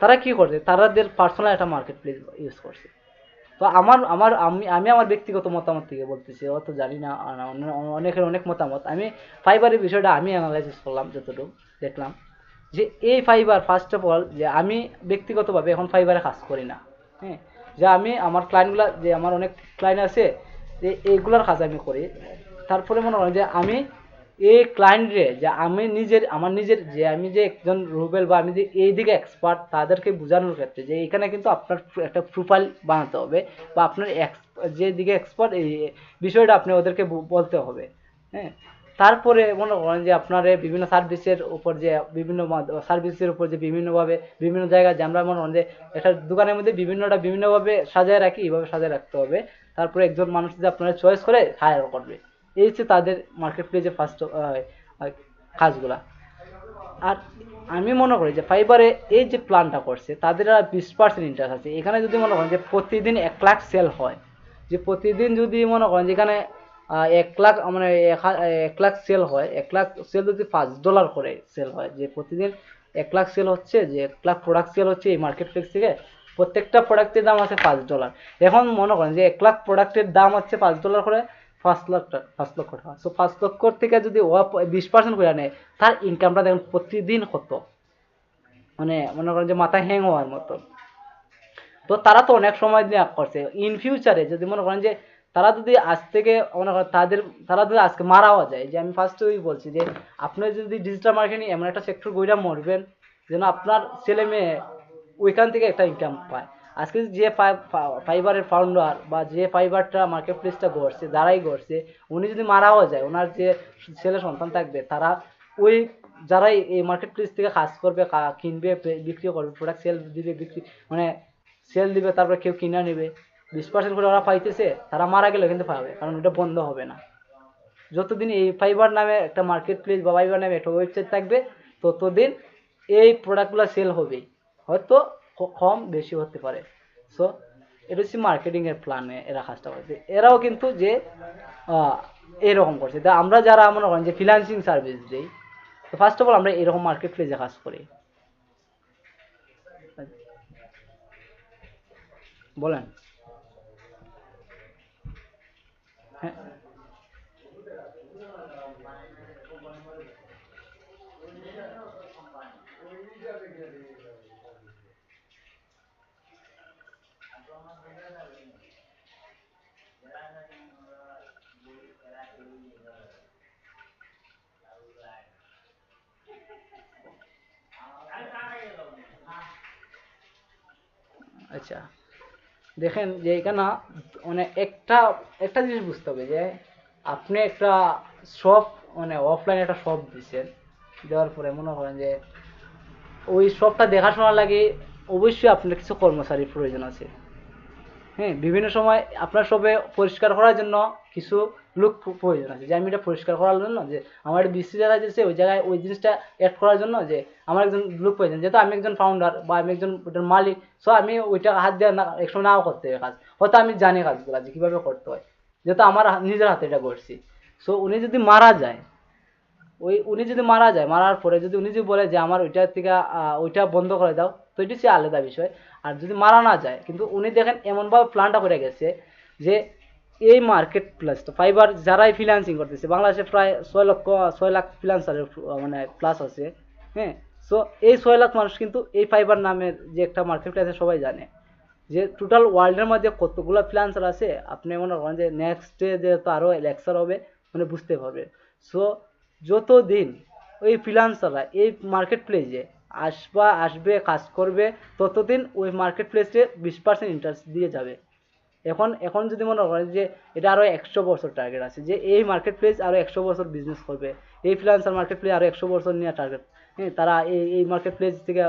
তারা কি করছে, তাদের পার্সোনাল একটা মার্কেট প্লেস ইউজ করছে। তো আমি আমার ব্যক্তিগত মতামত থেকে বলতেছি, অত জানি না, অনেকের অনেক মতামত। আমি ফাইবারের বিষয়টা আমি অ্যানালাইসিস করলাম, যতটুকু দেখলাম যে এই ফাইবার ফার্স্ট অফ অল যে আমি ব্যক্তিগতভাবে এখন ফাইবারে কাজ করি না, হ্যাঁ। যে আমি আমার ক্লায়েন্টগুলা, যে আমার অনেক ক্লায়েন্ট আছে, যে এইগুলোর কাজ আমি করি। তারপরে মনে করেন যে আমি এই ক্লায়েন্টরে যে আমার নিজের যে আমি যে একজন রুবেল, বা আমি যে এই দিকে এক্সপার্ট তাদেরকে বোঝানোর ক্ষেত্রে যে এখানে কিন্তু আপনার একটা প্রোফাইল বানাতে হবে, বা আপনার যে দিকে এক্সপার্ট এই বিষয়টা আপনি ওদেরকে বলতে হবে, হ্যাঁ। তারপরে মনে করেন যে আপনার বিভিন্ন সার্ভিসের উপর যে সার্ভিসের উপর যে বিভিন্নভাবে বিভিন্ন জায়গায় যে আমরা মনে করেন যে একটা দোকানের মধ্যে বিভিন্নভাবে সাজায় রাখি, এইভাবে সাজায় রাখতে হবে। তারপরে একজন মানুষ যে আপনারা চয়েস করে হায়ার করবে, এই হচ্ছে তাদের মার্কেট প্লেসে ফার্স্ট কাজগুলা। আর আমি মনে করি যে ফাইবারে এই যে প্ল্যানটা করছে তাদের আর 20% ইন্টারেস্ট আছে। এখানে যদি মনে করেন যে প্রতিদিন 1 লাখ সেল হয়, যে প্রতিদিন যদি মনে করেন যেখানে 1 লাখ মানে 1 লাখ সেল হয়, 1 লাখ সেল যদি $5 করে সেল হয়, যে প্রতিদিন 1 লাখ সেল হচ্ছে, যে 1 লাখ প্রোডাক্ট সেল হচ্ছে এই মার্কেট প্লেস থেকে, প্রত্যেকটা প্রোডাক্টের দাম আছে $5। এখন মনে করেন যে 1 লাখ প্রোডাক্টের দাম হচ্ছে $5 করে, 5 লক্ষ টাকা। সো 5 লক্ষ থেকে যদি ও 20% করে নেয়, তার ইনকামটা দেখেন প্রতিদিন কত, মানে মনে করেন যে মাথা হ্যাং হওয়ার মতো। তো তারা তো অনেক সময় দিয়ে করছে। ইন ফিউচারে যদি মনে করেন যে তারা যদি আজ থেকে মনে করেন তারা যদি আজকে মারাও যায়, যে আমি ফার্স্টেই বলছি যে আপনি যদি ডিজিটাল মার্কেটিং এমন একটা সেক্টর গইরা মরবেন যেন আপনার ছেলে মেয়ে ওইখান থেকে একটা ইনকাম পায়। আজকে যে ফাইবারের ফাউন্ডার বা যে ফাইবারটা মার্কেট প্লেসটা গড়ছে, যারাই গড়ছে, উনি যদি মারাও যায়, ওনার যে ছেলে সন্তান থাকবে তারা ওই যারাই এই মার্কেট প্লেস থেকে কাজ করবে, কিনবে, বিক্রি করবে, প্রোডাক্ট সেল দিবে, বিক্রি মানে সেল দিবে, তারপরে কেউ কিনা নেবে, 20% করে ওরা পাইতেছে, তারা মারা গেলে কিন্তু পাবে, কারণ ওটা বন্ধ হবে না। যতদিন এই ফাইবার নামে একটা মার্কেট প্লেস বা ফাইবার নামে একটা ওয়েবসাইট থাকবে, ততদিন এই প্রোডাক্টগুলো সেল হবেই, হয়তো কম বেশি হতে পারে। সো এটা হচ্ছে মার্কেটিং এর প্ল্যানে এরা কাজটা করছে। এরাও কিন্তু যে এরকম করছে। তা আমরা যারা মনে করেন যে ফ্রিল্যান্সিং সার্ভিস দিই, তো ফার্স্ট অফ অল আমরা এরকম মার্কেট প্লেসে কাজ করি। বলেন। হ্যাঁ, আচ্ছা, দেখেন যে এখানে মানে একটা একটা জিনিস বুঝতে হবে যে আপনি একটা শপ মানে অফলাইন একটা শপ দিচ্ছেন, দেওয়ার পরে মনে করেন যে ওই শপটা দেখাশোনার লাগে অবশ্যই আপনার কিছু কর্মচারীর প্রয়োজন আছে। হ্যাঁ, বিভিন্ন সময় আপনার শপে পরিষ্কার করার জন্য কিছু লোক প্রয়োজন আছে, যে আমি এটা পরিষ্কার করার জন্য, যে আমার একটা বিশ্রী জায়গায় দিচ্ছে ওই জায়গায় ওই জিনিসটা অ্যাড করার জন্য, যে আমার একজন লোক প্রয়োজন, যেহেতু আমি একজন ফাউন্ডার বা আমি একজন ওটার মালিক। সো আমি ওইটা হাত দিয়ে না একসময় নাও করতে হবে কাজ, হয়তো আমি জানি কাজগুলো যে কীভাবে করতে হয়, যেহেতু আমার নিজের হাতে এটা করছি। সো উনি যদি মারা যায়, উনি যদি মারা যায়, মারার পরে যদি উনি যদি বলে যে আমার ওইটার থেকে ওইটা বন্ধ করে দাও, তো এটি হচ্ছে আলাদা বিষয়। আর যদি মারা না যায়, কিন্তু উনি দেখেন এমনভাবে প্ল্যানটা করে গেছে যে এই মার্কেট প্লেসটা ফাইবার যারাই ফ্রিল্যান্সিং করতেছে, বাংলাদেশে প্রায় 6 লাখ ফ্রিল্যান্সারের মানে প্লাস আছে। হ্যাঁ, সো এই 6 লাখ মানুষ কিন্তু এই ফাইবার নামের যে একটা মার্কেট প্লেসে সবাই জানে যে টোটাল ওয়ার্ল্ডের মধ্যে কতগুলো ফ্রিল্যান্সার আছে। আপনি মনে করেন যে নেক্সট ডে যেহেতু আরও লেকচার হবে, মানে বুঝতে পারবে। সো যতদিন ওই ফ্রিল্যান্সাররা এই মার্কেট প্লেসে আসবে কাজ করবে, ততদিন ওই মার্কেট প্লেসে 20% ইন্টারেস্ট দিয়ে যাবে। এখন এখন যদি মনে করেন যে এটা আরও 100 বছর টার্গেট আছে, যে এই মার্কেট প্লেস আরও 100 বছর বিজনেস করবে, এই ফ্রিল্যান্সার মার্কেট প্লেস আরও 100 বছর নিয়ে টার্গেট, হ্যাঁ, তারা এই মার্কেট প্লেস থেকে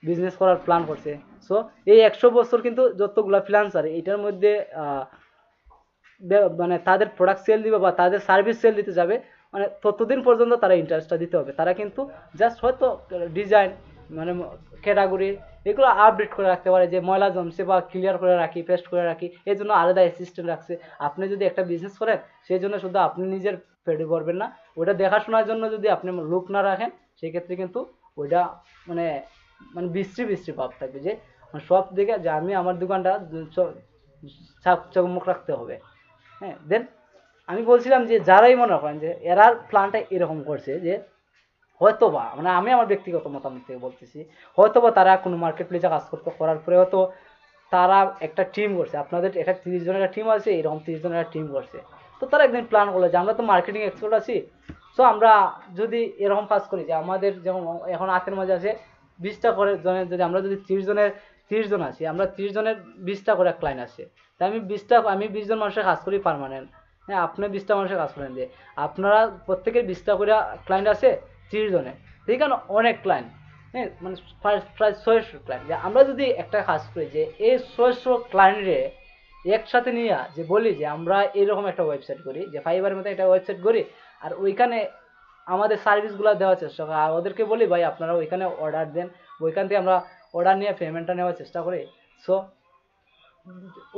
বিজনেস করার প্ল্যান করছে। সো এই 100 বছর কিন্তু যতগুলো ফ্রিল্যান্সার এটার মধ্যে মানে তাদের প্রোডাক্ট সেল দিবে বা তাদের সার্ভিস সেল দিতে যাবে, মানে ততদিন পর্যন্ত তারা ইন্টারেস্টটা দিতে হবে। তারা কিন্তু জাস্ট হয়তো ডিজাইন মানে ক্যাটাগরি এগুলো আপডেট করে রাখতে পারে, যে ময়লা জমছে বা ক্লিয়ার করে রাখি, পেস্ট করে রাখি, এই জন্য আলাদা অ্যাসিস্ট্যান্ট রাখছে। আপনি যদি একটা বিজনেস করেন, সেই জন্য শুধু আপনি নিজের পেটে করবেন না, ওটা দেখাশোনার জন্য যদি আপনি লোক না রাখেন, সেই ক্ষেত্রে কিন্তু ওইটা মানে মানে বিশ্রী বিশ্রী ভাব থাকবে, যে সব দিকে যে আমি আমার দোকানটা চকমক রাখতে হবে। হ্যাঁ, দেন আমি বলছিলাম যে যারাই মনে করেন যে এরা প্ল্যানটা এরকম করছে, যে হয়তোবা মানে আমি আমার ব্যক্তিগত মতামত থেকে বলতেছি, হয়তোবা তারা কোনো মার্কেট প্লেসে কাজ করতে করার পরে হয়তো তারা একটা টিম করছে, আপনাদের একটা 30 জনের একটা টিম আছে, এরকম 30 জনের একটা টিম করছে। তো তারা একদিন প্ল্যান করলো যে আমরা তো মার্কেটিং এক্সপার্ট আছি, সো আমরা যদি এরকম কাজ করি যে আমাদের যেমন এখন হাতের মাঝে আছে 20টা করে জনের, যদি আমরা যদি 30 জন আছি, আমরা 30 জনের 20টা করে ক্লায়েন্ট আছে, তাই আমি 20জন মানুষের কাজ করি পার্মানেন্ট। হ্যাঁ, আপনি 20টা মানুষের কাজ করেন, যে আপনারা প্রত্যেকের 20টা করে ক্লায়েন্ট আছে 30 জনের, ঠিক আছে, অনেক ক্লায়েন্ট। হ্যাঁ, মানে প্রায় 600 ক্লায়েন্ট, যে আমরা যদি একটা কাজ করি যে এই 600 ক্লায়েন্টে একসাথে নিয়ে যে বলি যে আমরা এরকম একটা ওয়েবসাইট করি, যে ফাইবারের মতো একটা ওয়েবসাইট করি, আর ওইখানে আমাদের সার্ভিসগুলো দেওয়ার চেষ্টা করি, আর ওদেরকে বলি ভাই আপনারা ওইখানে অর্ডার দেন, ওইখান থেকে আমরা অর্ডার নিয়ে পেমেন্টটা নেওয়ার চেষ্টা করি। সো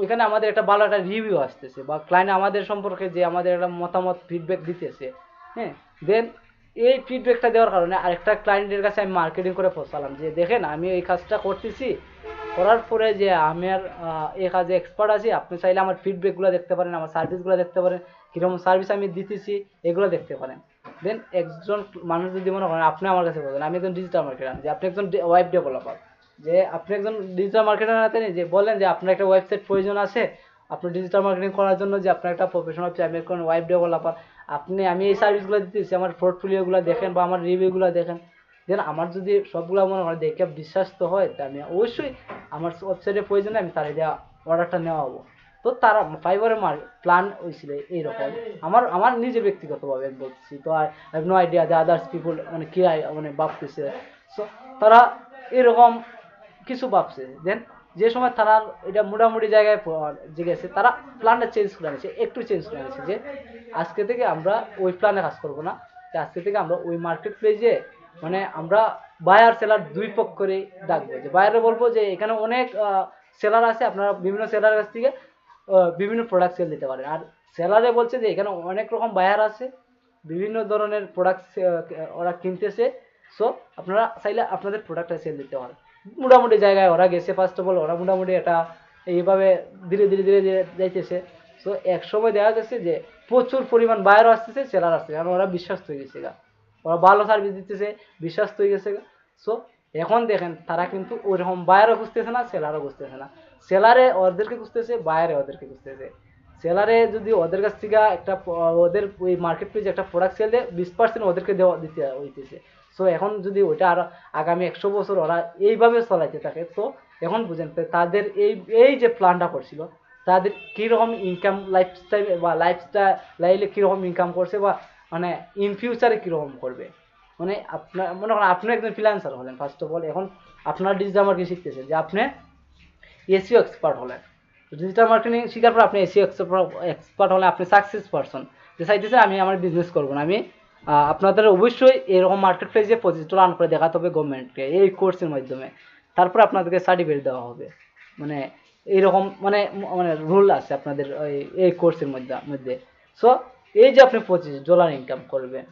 ওইখানে আমাদের একটা ভালো একটা রিভিউ আসতেছে, বা ক্লায়েন্ট আমাদের সম্পর্কে যে আমাদের একটা মতামত ফিডব্যাক দিতেছে। হ্যাঁ, দেন এই ফিডব্যাকটা দেওয়ার কারণে আরেকটা ক্লায়েন্টের কাছে আমি মার্কেটিং করে পৌঁছালাম যে দেখেন আমি এই কাজটা করতেছি, করার পরে যে আমি আর এই কাজে এক্সপার্ট আছি, আপনি চাইলে আমার ফিডব্যাকগুলো দেখতে পারেন, আমার সার্ভিসগুলো দেখতে পারেন, কীরকম সার্ভিস আমি দিতেছি এগুলো দেখতে পারেন। দেন একজন মানুষ যদি মনে করেন আপনি আমার কাছে বলেন আমি একজন ডিজিটাল মার্কেটার, যে আপনি একজন ওয়েব ডেভেলপার, যে আপনি একজন ডিজিটাল মার্কেটার হাতে যে বলেন যে আপনার একটা ওয়েবসাইট প্রয়োজন আছে, আপনি ডিজিটাল মার্কেটিং করার জন্য যে আপনার একটা প্রফেশনাল প্রাইভেট করেন ওয়েব ডেভেলপার, আপনি আমি এই সার্ভিসগুলো দিতেছি, আমার পোর্টফোলিওগুলো দেখেন বা আমার রিভিউগুলো দেখেন। দেন আমার যদি সবগুলো মনে হয় দেখে বিশ্বাস তো হয়, তা আমি অবশ্যই আমার ওয়েবসাইটের প্রয়োজনে আমি তার দেওয়া অর্ডারটা নেওয়া হবো। তো তারা ফাইবারের প্ল্যান হয়েছিল এইরকম, আমার আমার নিজে ব্যক্তিগতভাবে বলছি, তো আই হ্যাভ নো আইডিয়া যে আদার্স পিপুল মানে কী মানে ভাবতেছে। সো তারা এরকম কিছু ভাবছে। দেন যে সময় তারা এটা মোটামুটি জায়গায় জেগেছে, তারা প্ল্যানটা চেঞ্জ করে আনেছে, একটু চেঞ্জ করে আনেছে যে আজকে থেকে আমরা ওই প্ল্যানে কাজ করবো না, যে আজকে থেকে আমরা ওই মার্কেট প্লেসে মানে আমরা বায়ার সেলার দুই পক্ষেরই ডাকবো, যে বায়ারে বলবো যে এখানে অনেক সেলার আছে, আপনারা বিভিন্ন সেলার কাছ থেকে বিভিন্ন প্রোডাক্ট সেল দিতে পারেন। আর সেলারে বলছে যে এখানে অনেক রকম বায়ার আছে, বিভিন্ন ধরনের প্রোডাক্ট ওরা কিনতেছে, সো আপনারা চাইলে আপনাদের প্রোডাক্টটা সেল দিতে পারেন। মোটামুটি জায়গায় ওরা গেছে, ফার্স্ট অফ অল ওরা মোটামুটি এটা এইভাবে ধীরে ধীরে ধীরে ধীরে যাইতেছে। সো এক সময় দেখা গেছে যে প্রচুর পরিমাণ বায়ারও আসতেছে, সেলার আসতেছে, কারণ ওরা বিশ্বাস হয়ে গেছে গা, ওরা ভালো সার্ভিস দিতেছে, বিশ্বাস হয়ে গেছে গা। সো এখন দেখেন তারা কিন্তু ওইরকম বায়ারও খুঁজতেছে না, সেলারও খুঁজতেছে না, সেলারে ওদেরকে খুঁজতেছে, বায়ারে ওদেরকে খুঁজতেছে। সেলারে যদি ওদের কাছ থেকে একটা ওদের ওই মার্কেট প্লেসে একটা প্রোডাক্ট সেল দেয় 20% ওদেরকে দেওয়া দিতে হইতেছে। সো এখন যদি ওইটা আর আগামী 100 বছর ওরা এইভাবে চলাইতে থাকে, তো এখন বুঝেন তাদের এই এই যে প্ল্যানটা করছিল, তাদের কীরকম ইনকাম লাইফস্টাইল বা লাইফস্টাইলে কীরকম ইনকাম করছে, বা মানে ইন ফিউচারে কীরকম করবে। মানে আপনার মনে করেন আপনি একজন ফ্রিল্যান্সার হলেন, ফার্স্ট অফ অল এখন আপনার ডিজিটাল মার্কেটিং শিখতেছেন, যে আপনি এসইও এক্সপার্ট হলেন, ডিজিটাল মার্কেটিং শেখার পর আপনি এসইও এক্সপার্ট হলে আপনি সাকসেস পারসন, যে চাইতেছে আমি আমার বিজনেস করবো না, আমি আপনাদের অবশ্যই এরকম মার্কেট প্লেসে $25 আর্ন করে দেখাতে হবে গভর্নমেন্টকে এই কোর্সের মাধ্যমে, তারপর আপনাদেরকে সার্টিফিকেট দেওয়া হবে। মানে এইরকম মানে মানে রুল আছে আপনাদের এই কোর্সের মধ্যে। সো এই যে আপনি $25 ইনকাম করবেন,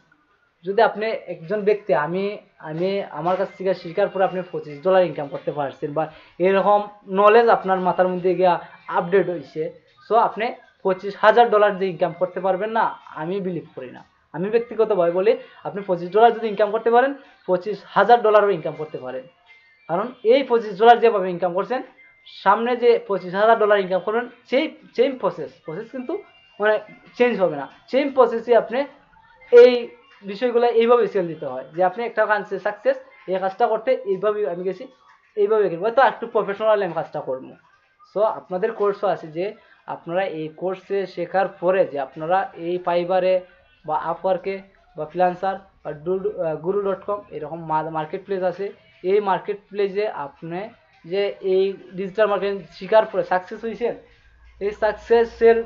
যদি আপনি একজন ব্যক্তি আমি আমি আমার কাছ থেকে শেখার পরে আপনি $25 ইনকাম করতে পারছেন, বা এরকম নলেজ আপনার মাথার মধ্যে গিয়ে আপডেট হয়েছে, সো আপনি $25,000 যে ইনকাম করতে পারবেন না, আমি বিলিভ করি না। আমি ব্যক্তিগতভাবে বলি আপনি $25 যদি ইনকাম করতে পারেন, $25,000 ইনকাম করতে পারেন, কারণ এই $25 যেভাবে ইনকাম করছেন, সামনে যে $25,000 ইনকাম করবেন সেই সেম প্রসেস কিন্তু মানে চেঞ্জ হবে না, সেম প্রসেসই আপনি এই বিষয়গুলো এইভাবে সেল দিতে হয়, যে আপনি একটা কাজ সাকসেস এই কাজটা করতে এইভাবেই আমি গেছি, এইভাবে গেছি, হয়তো একটু প্রফেশনাল আমি কাজটা করবো। সো আপনাদের কোর্সও আছে, যে আপনারা এই কোর্সে শেখার পরে যে আপনারা এই ফাইবারে বা আপওয়ার্কে বা ফ্রিল্যান্সার বা guru.com এরকম মার্কেট প্লেস আছে, এই মার্কেট প্লেসে আপনি যে এই ডিজিটাল মার্কেটিং শেখার পরে সাকসেস হয়েছেন, এই সাকসেসের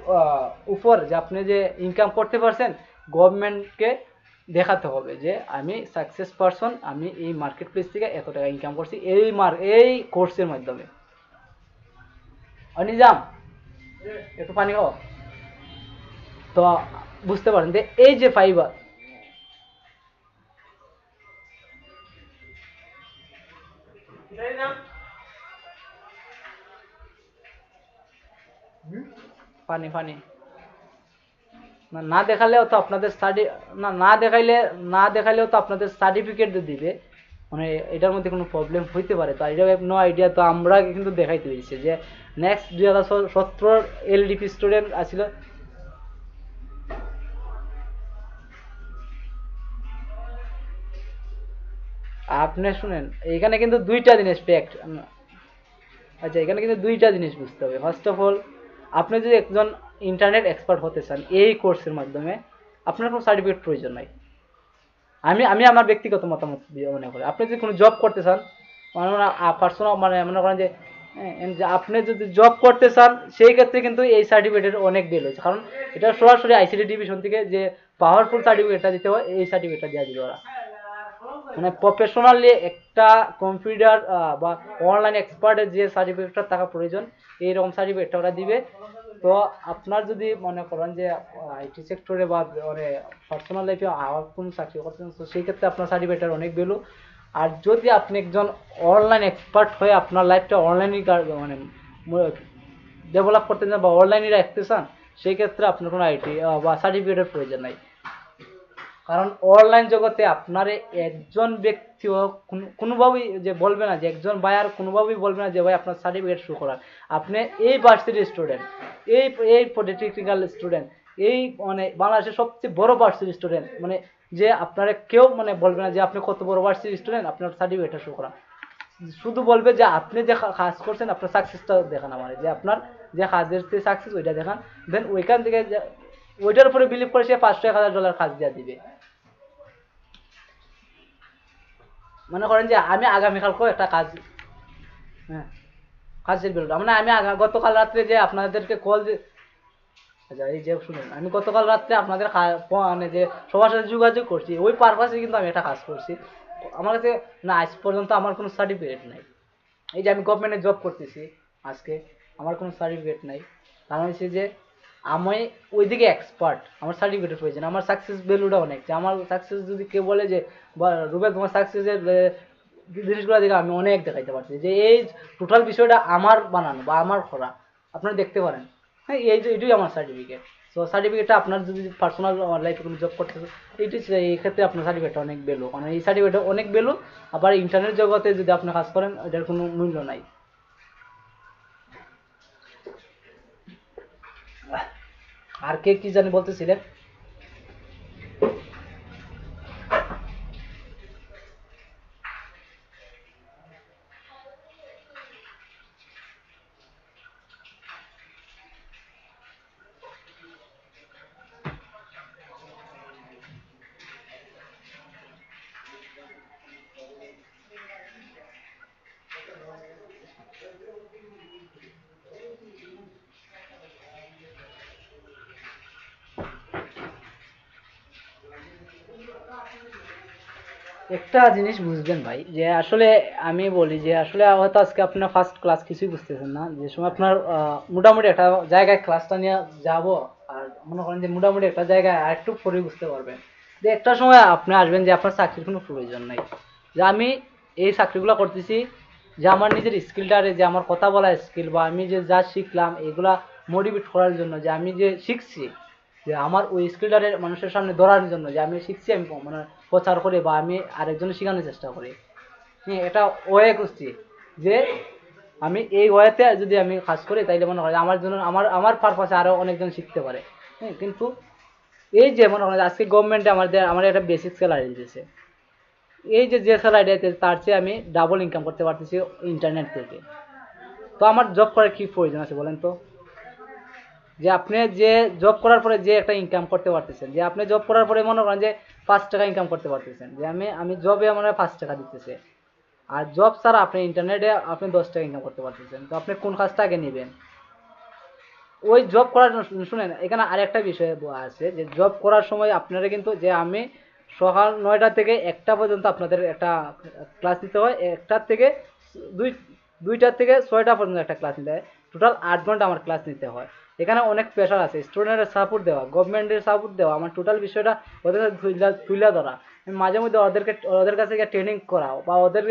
উপর যে আপনি যে ইনকাম করতে পারছেন, গভর্নমেন্টকে দেখাতে হবে যে আমি সাকসেস পারসন, আমি এই মার্কেট প্লেস থেকে এত টাকা ইনকাম করছি এই কোর্সের মাধ্যমে। নিজাম একটু পানি খাও। তো বুঝতে পারেন যে এই যে ফাইবার, পানি পানি না দেখালেও তো আপনাদের না দেখাইলেও তো আপনাদের সার্টিফিকেট দিবে, মানে এটার মধ্যে কোনো প্রবলেম হইতে পারে। তো এটা নো আইডিয়া, তো আমরা কিন্তু দেখাইতে দিয়েছি যে নেক্সট 2017 এলডিপি স্টুডেন্ট আসছিল। আপনি শুনেন, এখানে কিন্তু দুইটা জিনিস ফ্যাক্ট, আচ্ছা এখানে কিন্তু দুইটা জিনিস বুঝতে হবে। ফার্স্ট অফ অল আপনি যদি একজন ইন্টারনেট এক্সপার্ট হতে চান এই কোর্সের মাধ্যমে, আপনার কোনো সার্টিফিকেট প্রয়োজন নাই। আমি আমি আমার ব্যক্তিগত মতামত দিয়ে মনে করি, আপনি যদি কোনো জব করতে চান, মানে পার্সোনাল মানে মনে করেন যে হ্যাঁ, যে আপনি যদি জব করতে চান সেই ক্ষেত্রে কিন্তু এই সার্টিফিকেটের অনেক ভ্যালু আছে, কারণ এটা সরাসরি আইসিটি ডিভিশন থেকে যে পাওয়ারফুল সার্টিফিকেটটা দিতে হয় এই সার্টিফিকেটটা দেওয়া দিল ওরা। মানে প্রফেশনালি একটা কম্পিউটার বা অনলাইন এক্সপার্টের যে সার্টিফিকেটটা থাকা প্রয়োজন এইরকম সার্টিফিকেটটা ওরা দিবে। তো আপনার যদি মনে করেন যে আইটি সেক্টরে বা মানে পার্সোনাল লাইফে আর কোনো চাকরি করছেন তো সেই ক্ষেত্রে আপনার সার্টিফিকেটের অনেক ভ্যালু। আর যদি আপনি একজন অনলাইন এক্সপার্ট হয়ে আপনার লাইফটা অনলাইনে মানে ডেভেলপ করতে চান বা অনলাইনে রাখতে চান সেই ক্ষেত্রে আপনার কোনো আইটি বা সার্টিফিকেটের প্রয়োজন নাই। কারণ অনলাইন জগতে আপনার একজন ব্যক্তি কোনোভাবেই যে বলবে না যে একজন বায়ার কোনোভাবেই বলবে না যে ভাই আপনার সার্টিফিকেট শো করার। আপনি এই ভার্সিটির স্টুডেন্ট, এই এই পলিটেকনিক্যাল স্টুডেন্ট, এই মানে বাংলাদেশের সবচেয়ে বড় ভার্সিটির স্টুডেন্ট, মানে যে আপনারা কেউ মানে বলবে না যে আপনি কত বড় ভার্সিটির স্টুডেন্ট আপনার সার্টিফিকেটটা শো করান। শুধু বলবে যে আপনি যে কাজ করছেন আপনার সাকসেসটা দেখান, আমার যে আপনার যে কাজের যে সাকসেস ওইটা দেখান। দেন ওইখান থেকে ওইটার উপরে বিলিভ করে সে $500,000 কাজ দিয়ে দিবে। মনে করেন যে আমি আগামীকালকেও একটা কাজ, হ্যাঁ কাজের বেরোটা মানে আমি গতকাল রাত্রে যে আপনাদেরকে কল যে, আচ্ছা এই যে শুনুন আমি গতকাল রাত্রে আপনাদের মানে যে সবার সাথে যোগাযোগ করছি ওই পারপাসে কিন্তু আমি একটা কাজ করছি। আমার কাছে না আজ পর্যন্ত আমার কোনো সার্টিফিকেট নাই। এই যে আমি গভর্নমেন্টে জব করতেছি আজকে, আমার কোনো সার্টিফিকেট নাই। কারণ হচ্ছে যে আমি ওইদিকে এক্সপার্ট, আমার সার্টিফিকেটের প্রয়োজন। আমার সাকসেস ভ্যালুটা অনেক, যে আমার সাকসেস যদি কেউ বলে যে বা রুবেল তোমার সাকসেসের জিনিসগুলো দেখে আমি অনেক দেখাইতে পারছি যে এই টোটাল বিষয়টা আমার বানানো বা আমার করা, আপনারা দেখতে পারেন। হ্যাঁ এই যে এটাই আমার সার্টিফিকেট। তো সার্টিফিকেটটা আপনার যদি পার্সোনাল লাইফে কোনো জব করতে এইটি এই ক্ষেত্রে আপনার সার্টিফিকেটটা অনেক ভ্যালু, কারণ এই সার্টিফিকেটটা অনেক ভ্যালু। আবার ইন্টারনেট জগতে যদি আপনি কাজ করেন এটার কোনো মূল্য নাই। আর কে কি জানি বলতেছিলেন? একটা জিনিস বুঝবেন ভাই, যে আসলে আমি বলি যে আসলে হয়তো আজকে আপনার ফার্স্ট ক্লাস কিছুই বুঝতেছেন না, যে সময় আপনার মোটামুটি একটা জায়গায় ক্লাসটা নিয়ে যাব আর মনে করেন যে মোটামুটি একটা জায়গায় আর একটু পরে বুঝতে পারবেন যে একটা সময় আপনি আসবেন যে আপনার চাকরির কোনো প্রয়োজন নাই। যে আমি এই চাকরিগুলো করতেছি যে আমার নিজের স্কিলটারে, যে আমার কথা বলা স্কিল বা আমি যে যা শিখলাম এগুলা মোটিভেট করার জন্য, যে আমি যে শিখছি যে আমার ওই স্কিলটারে মানুষের সামনে ধরার জন্য, যে আমি শিখছি আমি মানে প্রচার করে বা আমি আরেকজনের শেখানোর চেষ্টা করি। হ্যাঁ এটা ওয়ে করছি যে আমি এই ওয়েতে যদি আমি কাজ করি তাইলে মনে হয় আমার জন্য আমার আমার পারপাসে আরও অনেকজন শিখতে পারে। হ্যাঁ কিন্তু এই যে মনে হয় আজকে গভর্নমেন্টে আমার একটা বেসিক স্যালারি দিতেছে, এই যে যে স্যালারি দিতেছে তার চেয়ে আমি ডাবল ইনকাম করতে পারতেছি ইন্টারনেট থেকে। তো আমার জব করার কি প্রয়োজন আছে বলেন তো? যে আপনি যে জব করার পরে যে একটা ইনকাম করতে পারতেছেন, যে আপনি জব করার পরে মনে করেন যে 5 টাকা ইনকাম করতে পারতেছেন, যে আমি জবে আমার 5 টাকা দিতেছে, আর জব ছাড়া আপনি ইন্টারনেটে আপনি 10 টাকা ইনকাম করতে পারতেছেন, তো আপনি কোন কাজটা আগে নেবেন? ওই জব করার শুনেন এখানে আরেকটা বিষয় আছে, যে জব করার সময় আপনারা কিন্তু যে আমি সকাল 9টা থেকে 1টা পর্যন্ত আপনাদের একটা ক্লাস নিতে হয়, 1টার থেকে দুই 2টার থেকে 6টা পর্যন্ত একটা ক্লাস নিতে হয়, টোটাল 8 ঘন্টা আমার ক্লাস নিতে হয়। এখানে অনেক প্রেশার আছে, স্টুডেন্টের সাপোর্ট দেওয়া, গভর্নমেন্টের সাপোর্ট দেওয়া, আমার টোটাল বিষয়টা ওদের কাছে তুলে ধরা। আমি মাঝে মধ্যে ওদের কাছে গিয়ে ট্রেনিং করা বা ওদের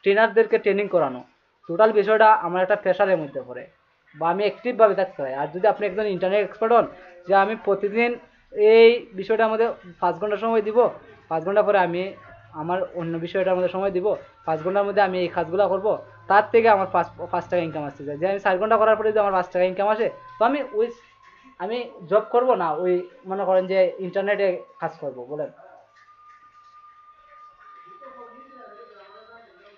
ট্রেনারদেরকে ট্রেনিং করানো, টোটাল বিষয়টা আমার একটা প্রেশারের মধ্যে পড়ে বা আমি অ্যাক্টিভভাবে থাকতে হয়। আর যদি আপনি একজন ইন্টারনেট এক্সপার্ট হন, যে আমি প্রতিদিন এই বিষয়টার মধ্যে 5 ঘন্টা সময় দিব, 5 ঘন্টা পরে আমি আমার অন্য বিষয়টার মধ্যে সময় দিব, 5 ঘন্টার মধ্যে আমি এই কাজগুলো করব, তার থেকে আমার 5 টাকা ইনকাম আসতে যায়। যে আমি 4 ঘন্টা করার পরে যদি আমার 5 টাকা ইনকাম আসে, তো আমি জব করব না ওই মনে করেন যে ইন্টারনেটে কাজ করব বলেন?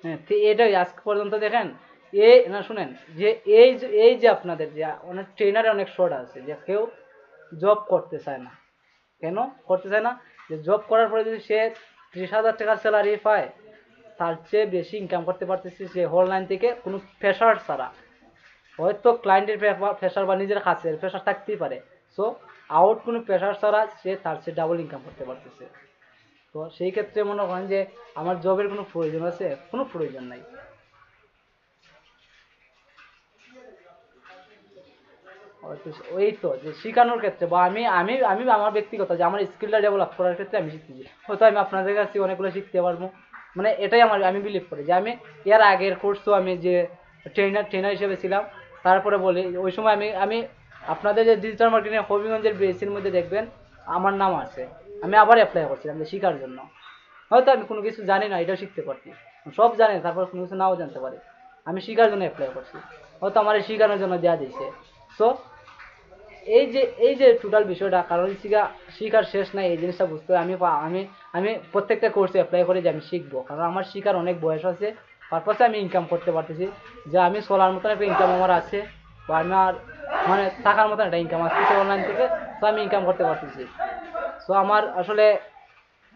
হ্যাঁ তো এটাই আজ পর্যন্ত দেখেন এই না শুনেন যে এই যে আপনাদের যে অনেক ট্রেনারে অনেক শর্ট আছে, যে কেউ জব করতে চায় না। কেন করতে চায় না? যে জব করার পরে যদি সে 30,000 টাকার স্যালারি পায়, তার চেয়ে বেশি ইনকাম করতে পারতেছি সে অনলাইন থেকে কোনো প্রেশার ছাড়া। হয়তো ক্লায়েন্টের প্রেশার বা নিজের কাছের প্রেশার থাকতেই পারে, সো আউট কোনো প্রেশার ছাড়া সে তার চেয়ে ডাবল ইনকাম করতে পারতেছে। তো সেই ক্ষেত্রে মনে করেন যে আমার জবের কোনো প্রয়োজন আছে? কোনো প্রয়োজন নাই। ওই তো যে শেখানোর ক্ষেত্রে বা আমি আমি আমি আমার ব্যক্তিগত যে আমার স্কিলটা ডেভেলপ করার ক্ষেত্রে আমি শিখতেছি, হয়তো আমি আপনাদের কাছে অনেকগুলো শিখতে পারবো। মানে এটাই আমি বিলিভ করি যে আমি এর আগের কোর্সও আমি যে ট্রেনার হিসেবে ছিলাম, তারপরে বলি ওই সময় আমি আমি আপনাদের যে ডিজিটাল মার্কেটিং হবিগঞ্জের বেসির মধ্যে দেখবেন আমার নাম আছে। আমি আবার অ্যাপ্লাই করছিলাম যে শেখার জন্য। হয়তো আমি কোনো কিছু জানি না, এটাও শিখতে পারছি, সব জানি তারপর কোনো কিছু নাও জানতে পারি, আমি শেখার জন্য অ্যাপ্লাই করছি, হয়তো আমার শেখানোর জন্য দেওয়া দিয়েছে। সো এই যে টোটাল বিষয়টা, কারণ শিখার শেষ নাই, এই জিনিসটা বুঝতে হবে। আমি আমি প্রত্যেকটা কোর্সে অ্যাপ্লাই করি যে আমি শিখবো, কারণ আমার শিখার অনেক বয়স আছে, পারপাসে আমি ইনকাম করতে পারতেছি, যে আমি চলার মতন একটা ইনকাম আমার আছে, বা আমার মানে থাকার মতন একটা ইনকাম আসতেছে অনলাইন থেকে, তো আমি ইনকাম করতে পারতেছি। সো আমার আসলে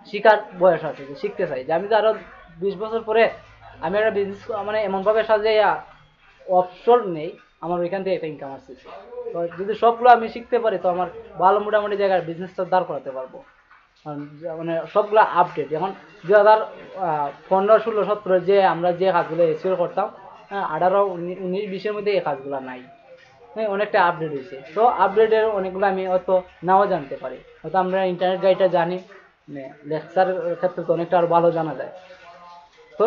শিখার বয়স আছে, যে শিখতে চাই, যে আমি তো আরো 20 বছর পরে আমি একটা বিজনেস মানে এমনভাবে সাজাইয়া অপশন নেই, আমার ওইখান থেকে একটা ইনকাম আসতেছে। তো যদি সবগুলো আমি শিখতে পারি তো আমার ভালো মোটামুটি জায়গায় বিজনেসটা দাঁড় করাতে পারবো। মানে সবগুলো আপডেট এখন 2015, 16, 17 যে আমরা যে কাজগুলো এসিও করতাম, 18, 19, 20-এর মধ্যে এই কাজগুলো নাই। হ্যাঁ, অনেকটা আপডেট হয়েছে। তো আপডেটের অনেকগুলো আমি হয়তো নাও জানতে পারি, হয়তো আমরা ইন্টারনেট গাইডটা জানি, লেকচার ক্ষেত্রে তো অনেকটা আরো ভালো জানা যায়। তো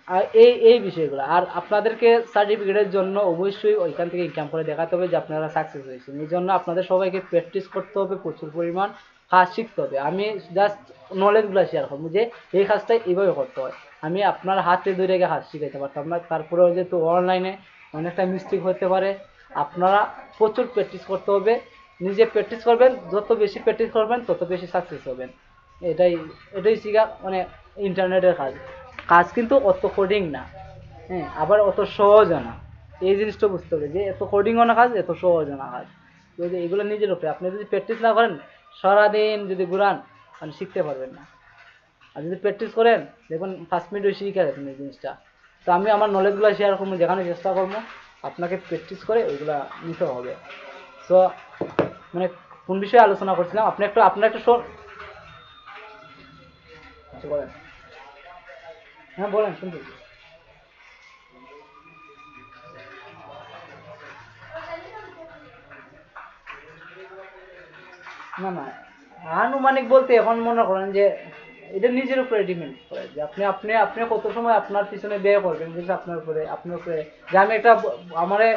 আর এই বিষয়গুলো, আর আপনাদেরকে সার্টিফিকেটের জন্য অবশ্যই ওইখান থেকে ইনকাম করে দেখাতে হবে যে আপনারা সাকসেস হয়েছেন। এই জন্য আপনাদের সবাইকে প্র্যাকটিস করতে হবে, প্রচুর পরিমাণ কাজ শিখতে হবে। আমি জাস্ট নলেজগুলো শেয়ার করবো যে এই কাজটা এইভাবে করতে হয়, আমি আপনার হাতে ধরে রেখে কাজ শিখাইতে পারতাম না। তারপরেও যেহেতু অনলাইনে অনেকটা মিস্টেক হতে পারে, আপনারা প্রচুর প্র্যাকটিস করতে হবে। নিজে প্র্যাকটিস করবেন, যত বেশি প্র্যাকটিস করবেন তত বেশি সাকসেস হবেন। এটাই এটাই শিখা মানে ইন্টারনেটের কাজ। কাজ কিন্তু অত কোডিং না, হ্যাঁ, আবার অত সহজও না। এই জিনিসটা বুঝতে হবে যে এত কোডিংও না কাজ, এত সহজও না কাজ। যদি এগুলো নিজের উপরে, আপনি যদি প্র্যাকটিস না করেন, সারাদিন যদি ঘুরান, মানে শিখতে পারবেন না। আর যদি প্র্যাকটিস করেন, দেখুন 5 মিনিটে শিখে গেছেন এই জিনিসটা। তো আমি আমার নলেজগুলো শেয়ার করবো, দেখানোর চেষ্টা করবো, আপনাকে প্র্যাকটিস করে ওইগুলা নিতে হবে। সো মানে কোন বিষয়ে আলোচনা করছিলাম, আপনার একটা আচ্ছা বলেন। হ্যাঁ বলেন, শুনতেছি। না না, আনুমানিক বলতে এখন মনে করেন যে এটা নিজের উপরে ডিপেন্ড করে, যে আপনি আপনি আপনি কত সময় আপনার পিছনে ব্যয় করবেন, কিন্তু আপনার উপরে যে আমি একটা আমারে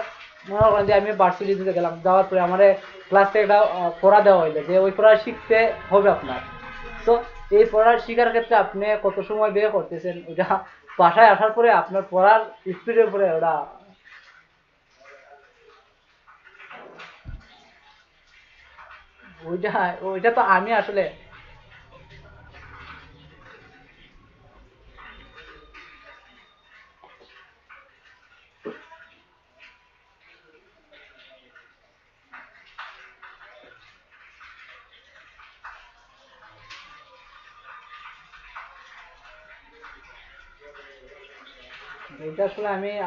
মনে করেন যে আমি ভার্সিটিতে গেলাম, যাওয়ার পরে আমারে ক্লাস থেকে একটা পড়া দেওয়া হইলো, যে ওই পড়া শিখতে হবে আপনার। তো এই পড়ার শিখার ক্ষেত্রে আপনি কত সময় ব্যয় করতেছেন, ওটা বাসায় আসার পরে আপনার পড়ার স্পিডের উপরে ওটা। ওইটা ওইটা তো আমি আসলে এটা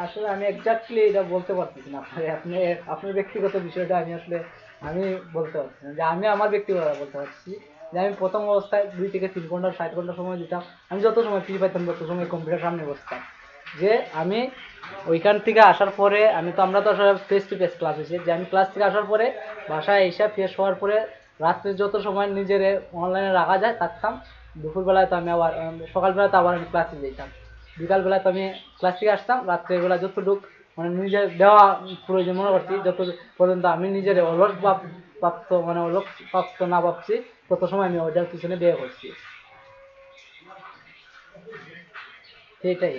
আসলে আমি এক্স্যাক্টলি এটা বলতে পারতেছি না আপনাকে। আপনার ব্যক্তিগত বিষয়টা আমি বলতে পারছি না, যে আমি আমার ব্যক্তিগত বলতে পারছি যে আমি প্রথম অবস্থায় 2 থেকে 3 ঘন্টা 60 ঘন্টা সময় দিতাম। আমি যত সময় ফ্রি পাইতাম তত সময় কম্পিউটার সামনে বসতাম। যে আমি ওইখান থেকে আসার পরে আমরা তো আসলে ফেস টু ফেস ক্লাস হয়েছে, যে আমি ক্লাস থেকে আসার পরে বাসায় এসে ফ্রেশ হওয়ার পরে রাত্রে যত সময় নিজের অনলাইনে রাখা যায় থাকতাম। দুপুরবেলায় তো আমি আবার সকালবেলা তো আবার আমি ক্লাসে যেতাম। বিকালবেলা তো আমি ক্লাস থেকে আসতাম, রাত্রেবেলা যতটুক মানে নিজের দেওয়া প্রয়োজন মনে করছি, যত পর্যন্ত আমি নিজের অলস প্রাপ্ত না ভাবছি, তত সময় আমি ওইটার পিছনে ব্যয় করছি। সেটাই।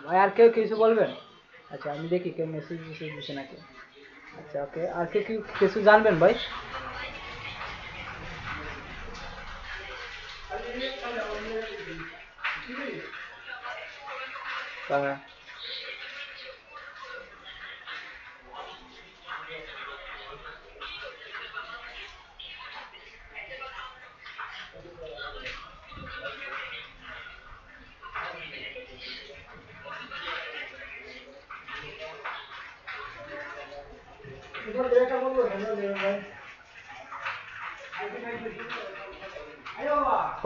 ভাই আর কেউ কিছু বলবেন? আচ্ছা আমি দেখি কেউ মেসেজ মেসেজ দিচ্ছে নাকি। আচ্ছা ওকে, আর কেউ কি কিছু জানবেন ভাই? হ্যাঁ।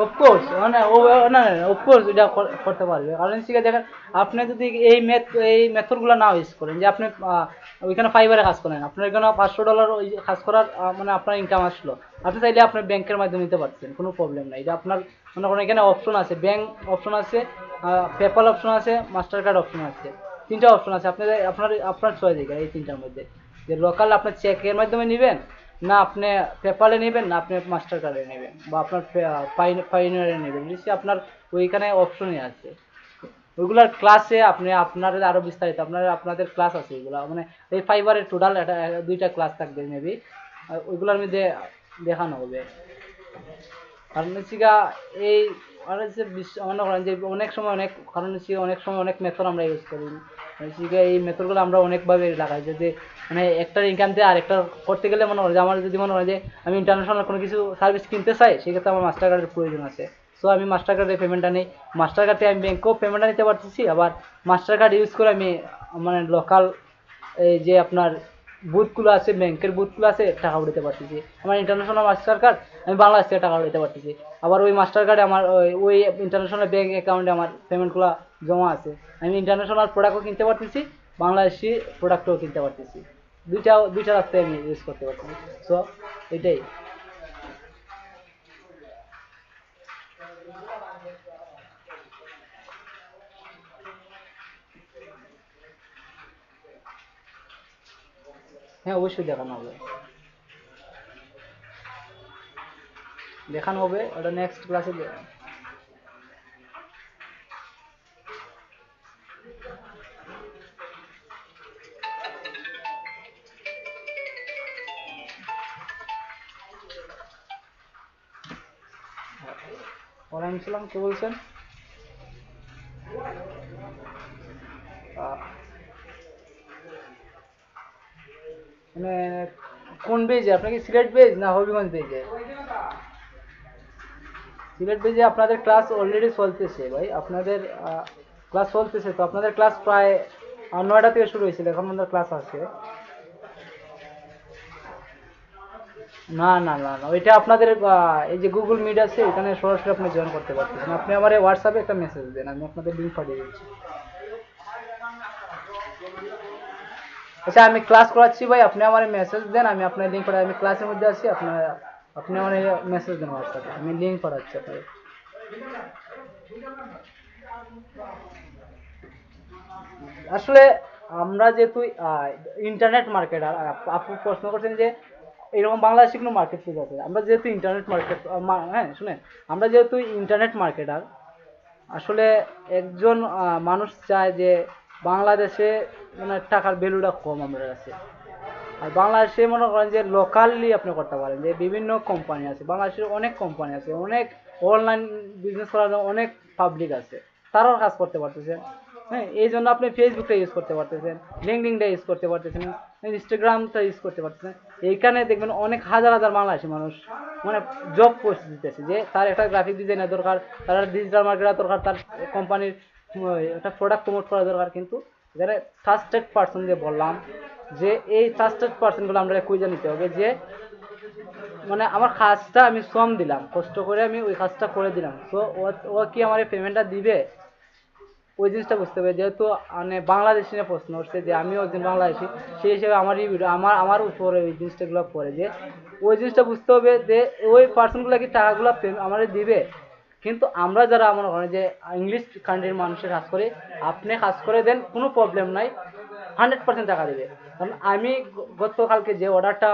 অফকোর্স মানে ও না না অফকোর্স এটা করতে পারবে, কারণ হচ্ছে গিয়ে দেখেন আপনি যদি এই মেথডগুলো না ইউজ করেন, যে আপনি ওইখানে ফাইবারে কাজ করেন, আপনার এখানে $500 ওই কাজ করার মানে আপনার ইনকাম আসলো, আপনি চাইলে আপনার ব্যাংকের মাধ্যমে নিতে পারছেন, কোনো প্রবলেম নাই। এটা আপনার মনে করেন এখানে অপশন আছে, ব্যাংক অপশন আছে, পেপাল অপশন আছে, মাস্টার কার্ড অপশন আছে, তিনটা অপশন আছে। আপনার আপনার আপনার চয়েস এখানে এই তিনটার মধ্যে, যে লোকাল আপনার চেকের মাধ্যমে নেবেন, না আপনি পেপালে নেবেন, না আপনি মাস্টার কার্ডে নেবেন, বা আপনার পাইনিয়ারে নেবেন, নিশ্চয়ই আপনার ওইখানে অপশনই আছে। ওইগুলার ক্লাসে আপনি আপনাদের আরো বিস্তারিত আপনাদের ক্লাস আছে এগুলা, মানে এই ফাইবারের টোটাল একটা দুইটা ক্লাস থাকবে মেবি, ওইগুলোর মধ্যে দেখানো হবে। কারণ হচ্ছে গা এই আর হচ্ছে মনে করেন যে অনেক সময় অনেক, কারণ হচ্ছে অনেক সময় অনেক মেথড আমরা ইউজ করি, হচ্ছে গিয়ে এই মেথডগুলো আমরা অনেকভাবে লাগাই, যে মানে একটার ইনকাম দিয়ে আরেকটা করতে গেলে মনে হয় যে আমার যদি মনে হয় যে আমি ইন্টারন্যাশনাল কোনো কিছু সার্ভিস কিনতে চাই, সেক্ষেত্রে আমার মাস্টার কার্ডের প্রয়োজন আছে। সো আমি মাস্টার কার্ডের পেমেন্টটা নিই, মাস্টার কার্ডে আমি ব্যাংকেও পেমেন্টটা নিতে পারতেছি, আবার মাস্টার কার্ড ইউজ করে আমি মানে লোকাল এই যে আপনার বুথগুলো আছে, ব্যাংকের বুথগুলো আছে, টাকা উঠাতে পারতেছি। আমার ইন্টারন্যাশনাল মাস্টার কার্ড, আমি বাংলাদেশ থেকে টাকা উঠাতে পারতেছি। আবার ওই মাস্টার কার্ডে আমার ওই ইন্টারন্যাশনাল ব্যাংক অ্যাকাউন্টে আমার পেমেন্টগুলো জমা আছে, আমি ইন্টারন্যাশনাল প্রোডাক্টও কিনতে পারতেছি, বাংলাদেশি প্রোডাক্টও কিনতে পারতেছি, দুইটা রাস্তায় আমি ইউজ করতে পারতেছি। সো এটাই। হ্যাঁ অবশ্যই দেখানো হবে, ওটা নেক্সট ক্লাসে। ওয়ালাইকুম সালাম, কে বলছেন? আহ, মানে কোন বেজে, আপনার কি সিলেট বেজ না হবিগঞ্জ বেজে? সিলেট বেজে আপনাদের ক্লাস অলরেডি চলতেছে ভাই, আপনাদের ক্লাস চলতেছে, তো আপনাদের ক্লাস প্রায় 9টা থেকে শুরু হয়েছিল, এখন আমাদের ক্লাস আছে। না না না না, ওইটা আপনাদের এই যে গুগল মিট আছে, এখানে সরাসরি আপনি জয়েন করতে পারতেছেন। আপনি আমার হোয়াটসঅ্যাপে একটা মেসেজ দেন, আমি আপনাদের লিঙ্ক পাঠিয়ে দিচ্ছি। আচ্ছা আমি ক্লাস করাচ্ছি ভাই, আপনি আমার মেসেজ দেন, আমি আপনার লিঙ্ক পাঠাই, আমি ক্লাসের মধ্যে আছি, আপনি আমার মেসেজ দেন হোয়াটসঅ্যাপে, আমি লিঙ্ক পাঠাচ্ছি আপনাকে। আসলে আমরা যেহেতু ইন্টারনেট মার্কেটার, আপনি প্রশ্ন করছেন যে এরকম বাংলাদেশে কোনো মার্কেট প্লেস আছে, আমরা যেহেতু ইন্টারনেট মার্কেট, হ্যাঁ শুনেন, আমরা যেহেতু ইন্টারনেট মার্কেটার, আসলে একজন মানুষ চায় যে বাংলাদেশে মানে টাকার ভ্যালুটা কম আমাদের কাছে, আর বাংলাদেশে মনে করেন যে লোকালি আপনি করতে পারেন, যে বিভিন্ন কোম্পানি আছে বাংলাদেশের, অনেক কোম্পানি আছে, অনেক অনলাইন বিজনেস করার জন্য অনেক পাবলিক আছে, তারাও কাজ করতে পারতেছেন। হ্যাঁ এই জন্য আপনি ফেসবুকটা ইউজ করতে পারতেছেন, লিঙ্কডিনটা ইউজ করতে পারতেছেন, ইনস্টাগ্রামটা ইউজ করতে পারতেছেন। এইখানে দেখবেন অনেক হাজার হাজার বাংলাদেশি মানুষ মানে জব পোস্ট দিতেছে, যে তার একটা গ্রাফিক ডিজাইনার দরকার, তার ডিজিটাল মার্কেটার দরকার, তার কোম্পানির একটা প্রোডাক্ট প্রমোট করা দরকার। কিন্তু এখানে ট্রাস্টেড পার্সন যে বললাম, যে এই ট্রাস্টেড পার্সনগুলো আমরা খুঁজে নিতে হবে, যে মানে আমার কাজটা আমি শ্রম দিলাম, কষ্ট করে আমি ওই কাজটা করে দিলাম, তো ও কি আমার পেমেন্টটা দিবে, ওই জিনিসটা বুঝতে হবে। যেহেতু মানে বাংলাদেশি নিয়ে প্রশ্ন হচ্ছে, যে আমিও একজন বাংলাদেশি, সেই হিসেবে আমারই ভিডিও আমার উপরে ওই জিনিসটাগুলো পড়ে, যে ওই জিনিসটা বুঝতে হবে যে ওই পার্সনগুলো কি টাকাগুলো আমাদের দিবে। কিন্তু আমরা যারা মনে করেন যে ইংলিশ কান্ট্রির মানুষের কাজ করে, আপনি কাজ করে দেন, কোনো প্রবলেম নাই, 100% টাকা দেবে। কারণ আমি গতকালকে যে অর্ডারটা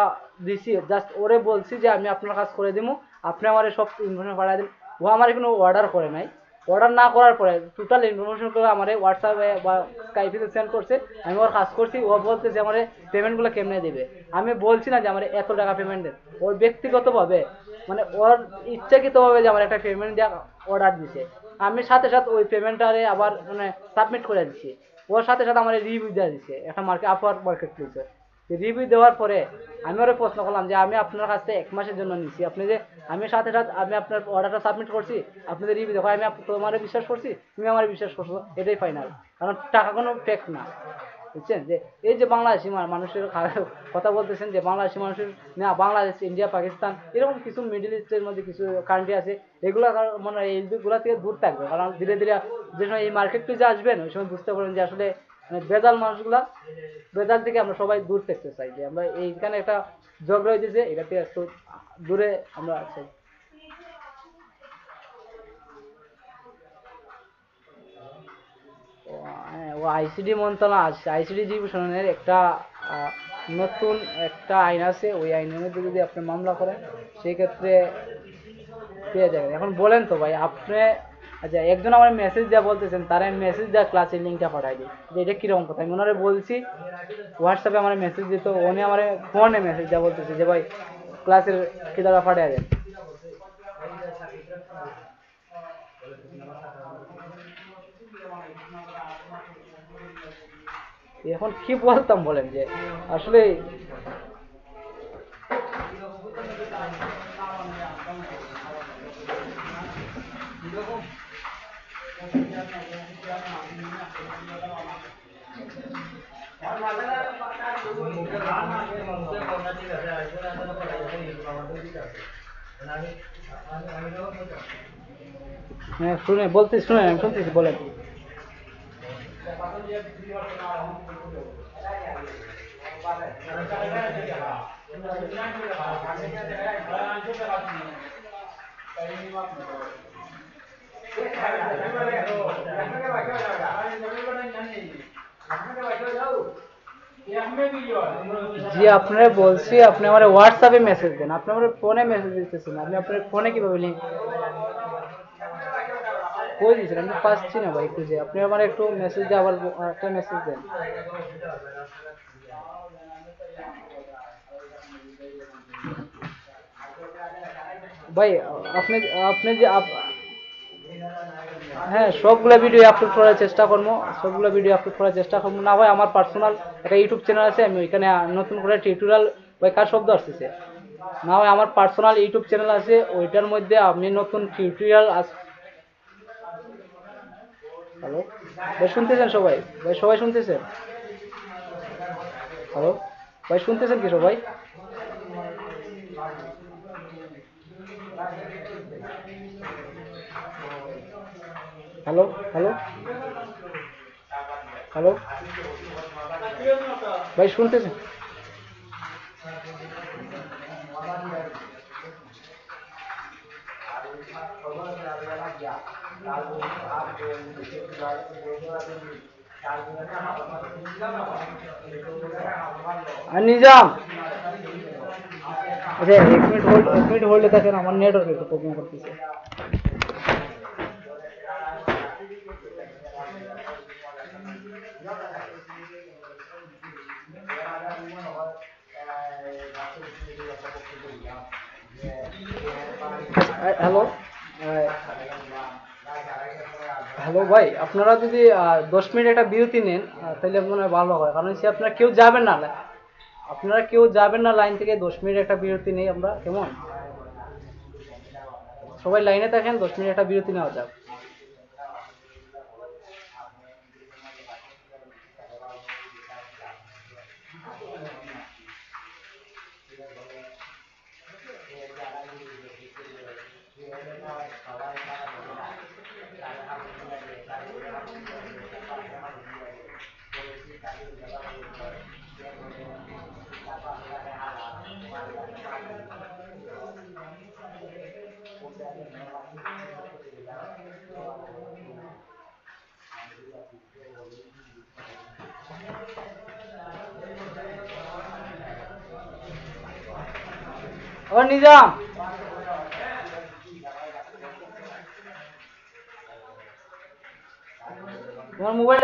দিছি, জাস্ট ওরে বলছি যে আমি আপনার কাজ করে দিব, আপনি আমার সব ইনফরমেশন পাঠিয়ে দিন। ও আমার কোনো অর্ডার করে নাই, অর্ডার না করার পরে টোটাল ইনফরমেশন করে আমার হোয়াটসঅ্যাপে বা স্কাইপে সেন্ড করছে, আমি ওর কাজ করছি, ও বলছে যে আমার পেমেন্টগুলো কেমনে দেবে। আমি বলছি না যে আমার এত টাকা পেমেন্ট দেন, ওর ব্যক্তিগতভাবে মানে ওর ইচ্ছাকৃতভাবে যে আমার একটা পেমেন্ট দেওয়া অর্ডার দিছে, আমি সাথে সাথে ওই পেমেন্টটারে আবার মানে সাবমিট করে দিচ্ছি। ওর সাথে সাথে আমার রিভিউ দেওয়া দিচ্ছে একটা আপওয়ার মার্কেট প্লেসে। রিভিউ দেওয়ার পরে আমি ওরা প্রশ্ন করলাম যে আমি আপনার কাছ থেকে 1 মাসের জন্য নিচ্ছি, আপনি যে আমি সাথে সাথে আমি আপনার অর্ডারটা সাবমিট করছি, আপনাদের রিভিউ দেখো, আমি তোমার বিশ্বাস করছি, তুমি আমার বিশ্বাস করছো, এটাই ফাইনাল। কারণ টাকা কোনো ফেক না, বুঝছেন? যে এই যে বাংলাদেশি মানুষের কথা বলতেছেন যে বাংলাদেশি মানুষের না, বাংলাদেশ, ইন্ডিয়া, পাকিস্তান এরকম কিছু মিডল ইস্টের মধ্যে কিছু কান্ট্রি আছে, এগুলা মানে এইগুলা থেকে দূর থাকবে। কারণ ধীরে ধীরে যে সময় এই মার্কেট পেজে আসবেন ওই সময় বুঝতে পারবেন যে আসলে মানে বেজাল মানুষগুলা, বেজাল থেকে আমরা সবাই দূর থাকতে চাই, যে আমরা এইখানে একটা ঝগড়া হইতেছে এটা থেকে একটু দূরে আমরা চাই। হ্যাঁ, ও আইসিডি মন্ত্রণালয় আছে, আইসিডি ডিভিশনের একটা আহ, নতুন একটা আইন আছে, ওই আইনের মধ্যে যদি আপনি মামলা করেন সেই ক্ষেত্রে পেয়ে যাবেন। এখন বলেন তো ভাই আপনি, আচ্ছা একজন আমার মেসেজ দেওয়া বলতেছেন, তার আমি মেসেজ দেওয়া ক্লাসের লিঙ্কটা পাঠাই দিই, যে এটা কিরকম কথা। আমি ওনারে বলছি হোয়াটসঅ্যাপে আমার মেসেজ দিত, উনি আমার ফোনে মেসেজ দেওয়া বলতেছে যে ভাই ক্লাসের কি দ্বারা পাঠিয়ে দেন। এখন কি বলতাম বলেন, যে আসলে হ্যাঁ শুনে বলতে, শুনে আমি শুনতেছি, বলেন। জি আপনারা বলছি আপনি আমার হোয়াটসঅ্যাপে মেসেজ দেন, আপনি আমার ফোনে মেসেজ দিতেছেন, আপনি আপনার ফোনে কিভাবে লিঙ্ক কই দিয়েছেন? আমি পাচ্ছি না ভাই খুঁজে, আপনি আমার একটু মেসেজ দিয়ে আবার একটা মেসেজ দেন। ভাই আপনি, আপনি যে হ্যাঁ সবগুলো ভিডিও আপলোড করার চেষ্টা করবো, সবগুলো ভিডিও আপলোড করার চেষ্টা করবো। না ভাই আমার পার্সোনাল একটা ইউটিউব চ্যানেল আছে, আমি ওইখানে নতুন করে টিউটোরিয়াল, ভাই কার শব্দ আসতেছে? না ভাই আমার পার্সোনাল ইউটিউব চ্যানেল আছে, ওইটার মধ্যে আপনি নতুন টিউটোরিয়াল হ্যালো ভাই শুনতেছেন সবাই? ভাই সবাই শুনতেছেন? হ্যালো ভাই শুনতেছেন কি সবাই? হ্যালো হ্যালো হ্যালো ভাই শুনতেছেন? আর নিজাম, আচ্ছা 1 মিনিট হোল্ড, 1 মিনিট হোল্ডে থাকেন, আমার নেটওয়ার্ক একটু প্রবলেম করতেছে। হ্যালো হ্যালো ভাই, আপনারা যদি 10 মিনিট একটা বিরতি নেন তাহলে মনে হয় ভালো হয়, কারণ হচ্ছে আপনারা কেউ যাবেন না, আপনারা কেউ যাবেন না লাইন থেকে, 10 মিনিট একটা বিরতি নেই আমরা, কেমন? সবাই লাইনে থাকেন, 10 মিনিট একটা বিরতি নেওয়া যাক। ও নিজাম, তোমার মোবাইল